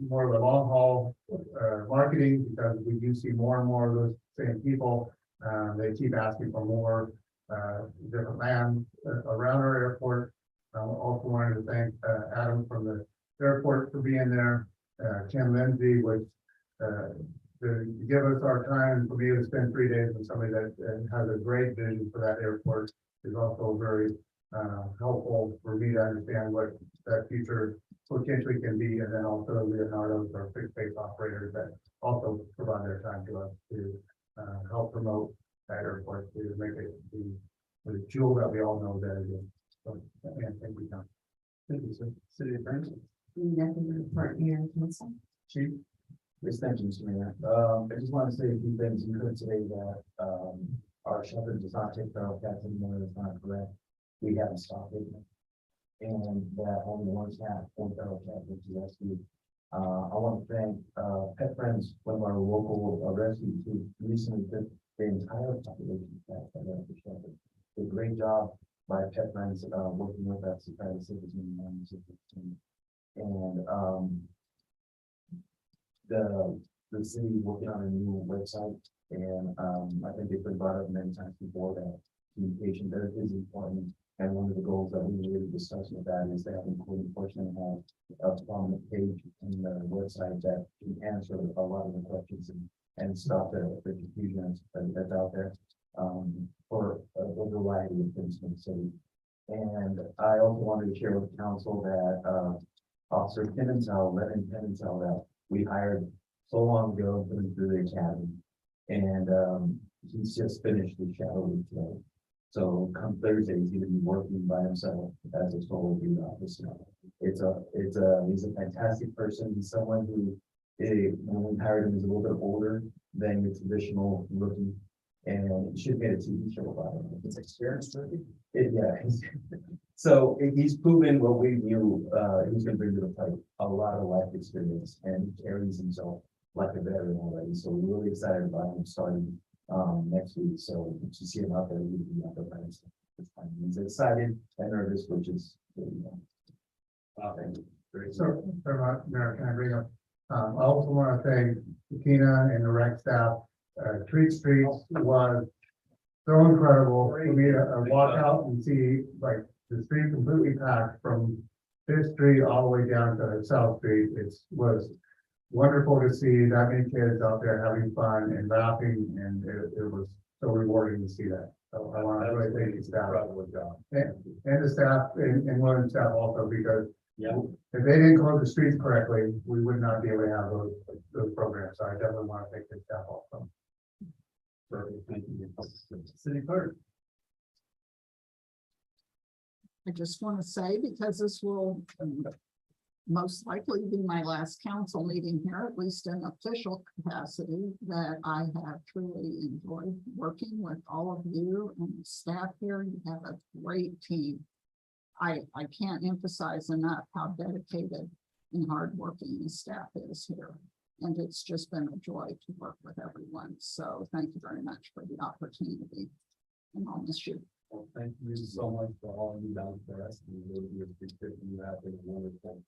more of a long haul marketing, because we do see more and more of those same people. They keep asking for more different land around our airport. I also wanted to thank Adam from the airport for being there, Ken Lindsay, which to give us our time, for me to spend 3 days with somebody that has a great vision for that airport is also very helpful for me to understand what that future potentially can be, and then also Leonardo's our fixed base operators that also provide their time to us to help promote that airport, to make it the jewel that we all know that it is. So, yeah, thank you, Tom. Thank you, sir. City Attorney, Nothing to report here, council. Chief. Yes, thank you, Mr. Mayor. I just want to say a few things. You heard today that, our shelter does not take feral cats anymore. That's not correct. We haven't stopped it. And that only one cat, one feral cat, which is rescued. I want to thank, Pet Friends, one of our local rescues who recently took the entire population of cats that left the shelter. Did a great job by Pet Friends, working with us to try to save as many animals as we can. And, the city is working on a new website, and I think it's been brought up many times before that communication there is important. And one of the goals that we really discussed with that is that including portion and have a prominent page in the website that can answer a lot of the questions and stop the confusion that's out there for a variety of things in the city. And I also wanted to share with the council that Officer Pimentel, Lieutenant Pimentel, that we hired so long ago through the academy. And he's just finished the shadow lead today. So come Thursday, he's gonna be working by himself as a solo lead officer. He's a fantastic person. He's someone who, when we hired him, is a little bit older than your traditional rookie. And he should get a TV show about him. It's experience rookie. Yeah. So he's proven what we knew, he's gonna bring to the fight, a lot of life experience, and he carries himself like a veteran already. So we're really excited about him starting next week. So to see him out there, he'll be out there. He's excited and nervous, which is really thank you. Great. So, Mayor, can I bring up, I also want to thank Tina and the rec staff. Treat Streets was so incredible for me to walk out and see like the street completely packed from Fifth Street all the way down to South Street. It was wonderful to see that many kids out there having fun and laughing, and it was so rewarding to see that. So I want to really thank the staff. And the staff and Williams staff also, because if they didn't close the streets correctly, we would not be able to have those programs. So I definitely want to thank the staff also. Thank you. City Clerk. I just want to say, because this will most likely be my last council meeting here, at least in official capacity, that I have truly enjoyed working with all of you and the staff here. You have a great team. I can't emphasize enough how dedicated and hardworking the staff is here. And it's just been a joy to work with everyone. So thank you very much for the opportunity. And I'll miss you. Well, thank you so much for all you've done for us. We really appreciate you have been a wonderful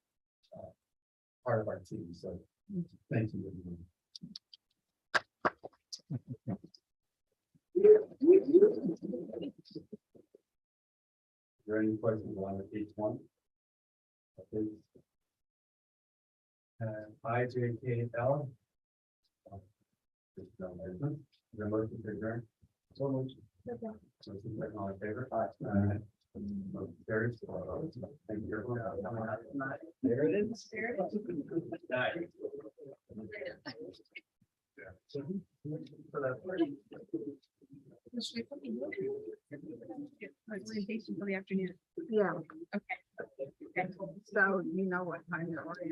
part of our team. So thank you. Is there any questions on each one? Okay. IJKL. Is there a motion to adjourn? So much. All in favor? Aye. Motion carries. Thank you, everyone. There it is. Orientation for the afternoon. Yeah. Okay. So you know what time you're oriented.